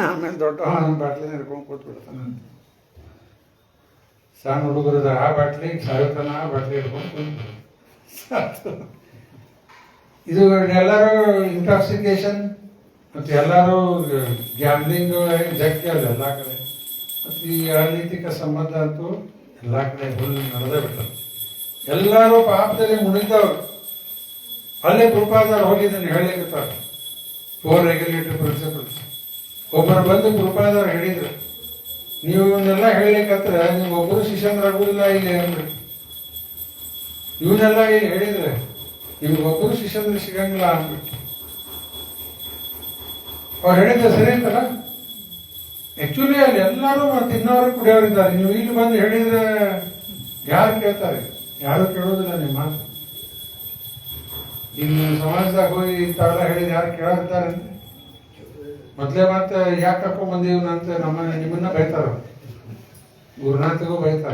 Speaker 1: ಆಮೇಲೆ ದೊಡ್ಡ ಬಾಟ್ಲಿ ಹಿಡ್ಕೊಂಡು ಕೂತ್ಬಿಡ್ತಾನೆ. ಸಣ್ಣ ಹುಡುಗರದ ಆ ಬಾಟ್ಲಿ ಸಾಯುತ್ತಾನ, ಆ ಬಾಟ್ಲಿ ಹಿಡ್ಕೊಂಡು ಕೂತ್ಬಿಡ್ತಾನೆ. ಇದು ಎಲ್ಲರೂ ಇಂಟಾಕ್ಸಿಕೇಶನ್ ಮತ್ತು ಎಲ್ಲರೂ ಗ್ಯಾಮ್ಲಿಂಗ್ ಜಗ್ಗಿ ಅಲ್ಲ ಎಲ್ಲ ಕಡೆ. ಮತ್ತು ಈ ಅನೈತಿಕ ಸಂಬಂಧ ಅಂತೂ ಎಲ್ಲ ಕಡೆ ಹುಲ್ಲು ನಡೆದೇ ಬಿಟ್ಟರು. ಎಲ್ಲರೂ ಪಾಪದಲ್ಲಿ ಮುಣಿದವರು. ಅಲ್ಲೇ ಪ್ರಭುಪಾದವ್ರು ಹೋಗಿದ್ದನ್ನು ಹೇಳಿರ್ತಾರೆ, 4 ರೆಗ್ಯುಲೇಟರಿ ಪ್ರಿನ್ಸಿಪಲ್ಸ್. ಒಬ್ಬರು ಬಂದು ಪ್ರಭುಪಾದವ್ರು ಹೇಳಿದ್ರು, ನೀವು ಇವನ್ನೆಲ್ಲ ಹೇಳಲಿಕ್ಕತ್ರ ನೀವು ಒಬ್ಬರು ಶಿಷ್ಯಂದ್ರಾಗುವುದಿಲ್ಲ ಇಲ್ಲಿ ಅಂದ್ರು. ಇವನ್ನೆಲ್ಲ ಇಲ್ಲಿ ಹೇಳಿದ್ರೆ ನಿಮ್ಗೊಬ್ಬರು ಶಿಷ್ಯಂದ್ರೆ ಸಿಗಂಗಿಲ್ಲ ಅಂದ್ಬಿಟ್ಟು ಅವ್ರು ಹೇಳಿದ್ರೆ ಸರಿ ಅಂತಲ್ಲ. ಆಕ್ಚುಲಿ ಅಲ್ಲಿ ಎಲ್ಲರೂ ತಿನ್ನೋರು ಕುಡಿಯೋರಿದ್ದಾರೆ. ನೀವು ಇಲ್ಲಿ ಬಂದು ಹೇಳಿದ್ರೆ ಯಾರು ಕೇಳ್ತಾರೆ? ಯಾರು ಕೇಳೋದಿಲ್ಲ ನಿಮ್ಮ ಮಾತು. ಇನ್ನು ಸಮಾಜದಾಗ ಹೋಗಿ ಇಂಥವೆಲ್ಲ ಹೇಳಿದ್ರೆ ಯಾರು ಕೇಳೋರಿದ್ದಾರೆ? ಮೊದಲೇ ಮಾತು ಯಾಕೆ ಕರ್ಕೊಂಡ್ ಬಂದೀವಿ ಅಂತ ನಿಮ್ಮನ್ನ ಬೈತಾರ. ಗುರುನಾಥಿಗೂ ಬೈತಾರ,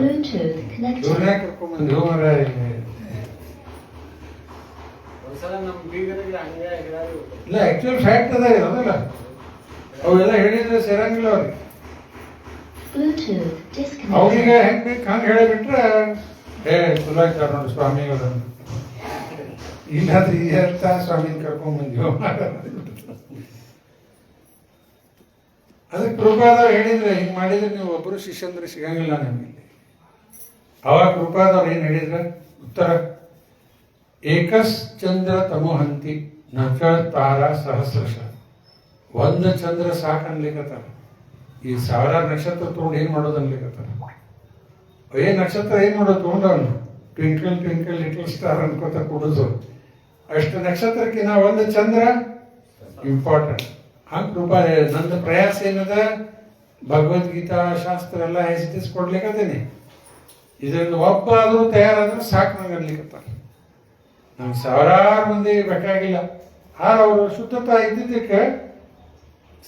Speaker 1: ಇವ್ರನ್ನೇ ಕರ್ಕೊಂಡ್ ಬಂದೀವಿ ಮರ. ಇಲ್ಲ ಆಕ್ಚುಲ್ ಫ್ಯಾಕ್ಟ್ ಅದ ಇರೋದಿಲ್ಲ. ಅವೆಲ್ಲ ಹೇಳಿದ್ರೆ ಸೇರಂಗಿಲ್ಲ ಅವ್ರಿಗೆ. ಅವ್ರಿಗೆ ಹೆಂಗ್ ಬೇಕು ಹಂಗೆ ಹೇಳಿಬಿಟ್ರೆ ಚಲೋ ಆಯ್ತಾರ ನೋಡಿ ಸ್ವಾಮಿಗಳು. ಇಲ್ಲಾದ್ರೆ ಈ ಅರ್ಥ ಸ್ವಾಮಿನ ಕರ್ಕೊಂಡ್ ಬಂದೀವಿ. ಅದಕ್ಕೆ ಪ್ರಭುಪಾದವ್ರು ಹೇಳಿದ್ರೆ ಹಿಂಗ್ ಮಾಡಿದ್ರೆ ನೀವು ಒಬ್ಬರು ಶಿಷ್ಯಂದ್ರೆ ಸಿಗಂಗಿಲ್ಲ ನಮಗೆ. ಅವಾಗ ಪ್ರಭುಪಾದವ್ರು ಏನ್ ಹೇಳಿದ್ರೆ ಉತ್ತರ, ಏಕಸ್ ಚಂದ್ರ ತಮೋಹಂತಿ ನಚ ತಾರ ಸಹಸ್ರಶ. ಒಂದು ಚಂದ್ರ ಸಾಕು ಅನ್ಲಿಕ್ಕತ್ತಾರ. ಈ 1000 ನಕ್ಷತ್ರ ತಗೊಂಡು ಏನ್ ಮಾಡೋದು ಅನ್ಲಿಕ್ಕತ್ತಾರ. ನಕ್ಷತ್ರ ಏನ್ ಮಾಡೋದು ತಗೊಂಡವನು ಟ್ವಿಂಕಲ್ ಟ್ವಿಂಕಲ್ ಲಿಟಲ್ ಸ್ಟಾರ್ ಅನ್ಕೋತ ಕೊಡುದು. ಅಷ್ಟು ನಕ್ಷತ್ರಕ್ಕಿಂತ ಒಂದು ಚಂದ್ರ ಇಂಪಾರ್ಟೆಂಟ್. ಹಂಗೆ ರೂಪಾಯಿ ನನ್ನ ಪ್ರಯಾಸ ಏನದ, ಭಗವದ್ಗೀತಾ ಶಾಸ್ತ್ರ ಎಲ್ಲ ಹೆಸರಿಸ್ಕೊಡ್ಲಿಕ್ಕತ್ತೀನಿ. ಇದರಿಂದ ಒಬ್ಬ ಆದ್ರೂ ತಯಾರಾದ್ರೆ ಸಾಕು ನಂಗೆ ಅನ್ಲಿಕ್ಕತ್ತಾರ. ನಂಗೆ 1000 ಮಂದಿ ಬೇಕಾಗಿಲ್ಲ. ಆದ್ರೆ ಅವರು ಶುದ್ಧತಾ ಇದ್ದಿದ್ದಕ್ಕೆ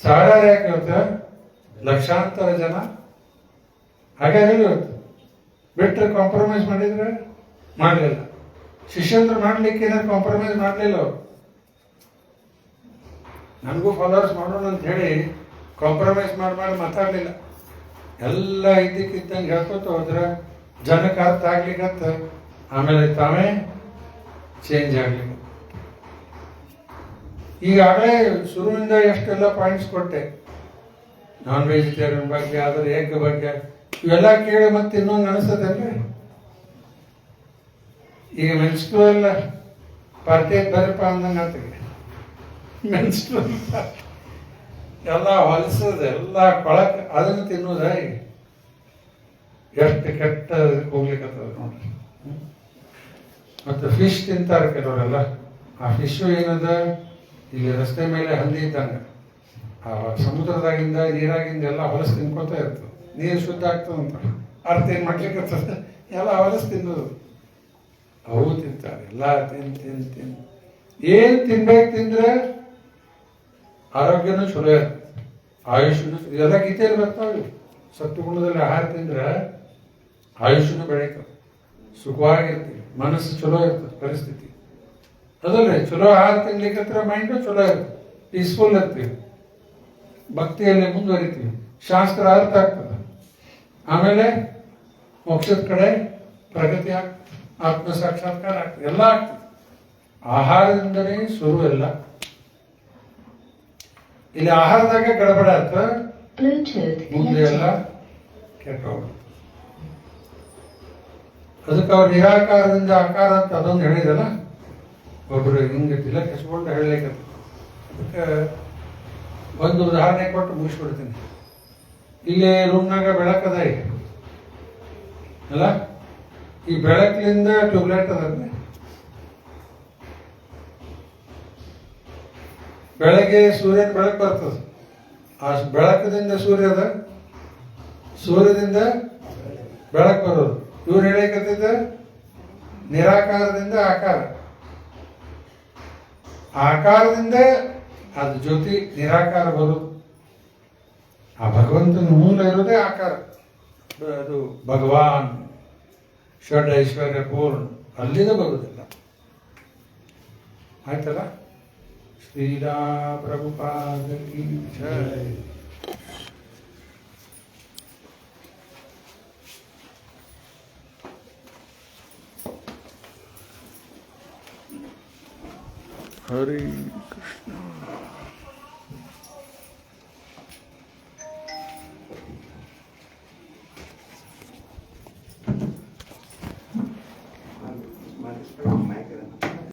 Speaker 1: 1000 ಯಾಕೆ ಹೇಳ್ತಾರೆ, ಲಕ್ಷಾಂತರ ಜನ ಹಾಗಾಗಿ ಇವತ್ತು ಬಿಟ್ಟರೆ ಕಾಂಪ್ರಮೈಸ್ ಮಾಡಿದ್ರೆ ಮಾಡಲಿಲ್ಲ. ಶಿಷ್ಯಂದ್ರು ಮಾಡ್ಲಿಕ್ಕೆ ಏನಾದ್ರು ಕಾಂಪ್ರಮೈಸ್ ಮಾಡಲಿಲ್ಲ ಅವರು. ನನಗೂ ಫಾಲೋವರ್ಸ್ ಮಾಡೋಣ ಅಂತ ಹೇಳಿ ಕಾಂಪ್ರಮೈಸ್ ಮಾಡಿ ಮಾತಾಡಲಿಲ್ಲ. ಎಲ್ಲ ಇದ್ದಕ್ಕಿದ್ದಂಗೆ ಹೇಳ್ಕೊತ ಹೋದ್ರೆ ಜನಕ್ಕೆ ಅರ್ಥ ಆಗ್ಲಿಕ್ಕತ್ತ, ಆಮೇಲೆ ತಾವೇ ಚೇಂಜ್ ಆಗ್ಲಿಕ್ಕೆ. ಈಗಾಗಲೇ ಶುರುವಿಂದ ಎಷ್ಟೆಲ್ಲ ಪಾಯಿಂಟ್ಸ್ ಕೊಟ್ಟೆ, ನಾನ್ ವೆಜಿಟೇರಿಯನ್ ಬಗ್ಗೆ, ಅದರ ಎಗ್ ಬಗ್ಗೆ, ಇವೆಲ್ಲ ಕೇಳಿ ಮತ್ತೆ ಇನ್ನೊಂದು ಅನಿಸ್ತದಲ್ರಿ. ಈಗ ಮೆನ್ಸ್ಟ್ರುವಲ್ ಪಾರ್ಟಿ ಬರಪ್ಪ ಅಂದಂಗೆ ಆಗ್ತದೆ. ಮೆನ್ಸ್ಟ್ರುವಲ್ ಎಲ್ಲ ಹೊಲಸದ ಎಲ್ಲ ಕೊಳಕ್ ಅದನ್ನು ತಿನ್ನೋದ ಈಗ ಎಷ್ಟು ಕೆಟ್ಟ ಹೋಗ್ಲಿಕ್ಕತ್ತದ ನೋಡ್ರಿ. ಮತ್ತು ಫಿಶ್ ತಿಂತಾರೆ ಕೆಲವರೆಲ್ಲ. ಆ ಫಿಶು ಏನದ, ಇಲ್ಲಿ ರಸ್ತೆ ಮೇಲೆ ಹಂದಿ ಇದ್ದಂಗೆ ಆ ಸಮುದ್ರದಾಗಿಂದ ನೀರಾಗಿಂದ ಎಲ್ಲ ಹೊಲಸು ತಿನ್ಕೋತ ಇರ್ತದೆ. ನೀರು ಶುದ್ಧ ಆಗ್ತದಂತ ಅರ್ಥ ಏನು ಮಾಡ್ಲಿಕ್ಕತ್ತದ, ಎಲ್ಲ ಹೊಲಸು ತಿನ್ನೋದು. ಅವು ತಿಂತಾರೆ ಎಲ್ಲ. ತಿನ್ ಏನು ತಿನ್ಬೇಕು ತಿಂದ್ರೆ ಆರೋಗ್ಯನೂ ಚಲೋ ಇರ್ತದೆ, ಆಯುಷ್ಯನೂ. ಇದೆಲ್ಲ ಗೀತೆಯಲ್ಲಿ ಬರ್ತಾವೆ. ಸತ್ತುಗುಣದಲ್ಲಿ ಆಹಾರ ತಿಂದ್ರೆ ಆಯುಷ್ಯನೂ ಬೆಳೀತದೆ, ಸುಖವಾಗಿರ್ತೀವಿ, ಮನಸ್ಸು ಚಲೋ ಇರ್ತದೆ, ಪರಿಸ್ಥಿತಿ ಅದಲ್ಲೇ ಚಲೋ ಆಹಾರ ತಿನ್ಲಿಕ್ಕೆ ಮೈಂಡು ಚಲೋ ಇರ್ತದೆ, ಪೀಸ್ಫುಲ್ ಇರ್ತೀವಿ, ಭಕ್ತಿಯಲ್ಲಿ ಮುಂದುವರಿತೀವಿ, ಶಾಸ್ತ್ರ ಅರ್ಥ ಆಗ್ತದೆ, ಆಮೇಲೆ ಮೋಕ್ಷದ ಕಡೆ ಪ್ರಗತಿ ಆಗ್ತದೆ, ಆತ್ಮ ಸಾಕ್ಷಾತ್ಕಾರ ಆಗ್ತದೆ, ಎಲ್ಲ ಆಗ್ತದೆ. ಆಹಾರದಿಂದಲೇ ಶುರು ಎಲ್ಲ. ಇಲ್ಲಿ ಆಹಾರದಾಗ ಗಡಬಡ ಆಯ್ತು, ಮುಂದೆ ಎಲ್ಲ ಕೆಟ್ಟ ಹೋಗ್ತದೆ. ಅದಕ್ಕೆ ಅವ್ರು ನಿರಾಕಾರದಿಂದ ಆಕಾರ ಅಂತ ಅದೊಂದು ಹೇಳಿದಲ್ಲ, ಒಬ್ರು ಹಿಂಗೆ ತಿಲ್ಲ ಕೆಸ್ಕೊಂಡು ಹೇಳಲಿಕ್ಕೆ. ಅದಕ್ಕೆ ಒಂದು ಉದಾಹರಣೆ ಕೊಟ್ಟು ಮುಗಿಸ್ಬಿಡ್ತೀನಿ. ಇಲ್ಲಿ ರೂಮ್ನಾಗ ಬೆಳಕದ ಈಗ ಅಲ್ಲ, ಈ ಬೆಳಕಿನಿಂದ ಟ್ಯೂಬ್ಲೈಟ್ ಅದ. ಬೆಳಗ್ಗೆ ಸೂರ್ಯನ ಬೆಳಕು ಬರ್ತದೆ, ಆ ಬೆಳಕದಿಂದ ಸೂರ್ಯದ, ಸೂರ್ಯದಿಂದ ಬೆಳಕು ಬರೋದು. ಇವ್ರು ಹೇಳಿಕತ್ತಿದ್ದ ನಿರಾಕಾರದಿಂದ ಆಕಾರ, ಆಕಾರದಿಂದ ಅದು ಜ್ಯೋತಿ ನಿರಾಕಾರ ಬರೋದು. ಆ ಭಗವಂತನ ಮೂಲ ಇರೋದೇ ಆಕಾರ. ಅದು ಭಗವಾನ್ ಷಡ್ ಐಶ್ವರ್ಯ ಪೂರ್ಣ, ಅಲ್ಲಿಂದ ಬರುವುದಿಲ್ಲ. ಆಯ್ತಲ್ಲ. ಶ್ರೀರಾ ಪ್ರಭುಪಾದ ಕೀ ಜೈ. ಹರಿ ಕೃಷ್ಣ.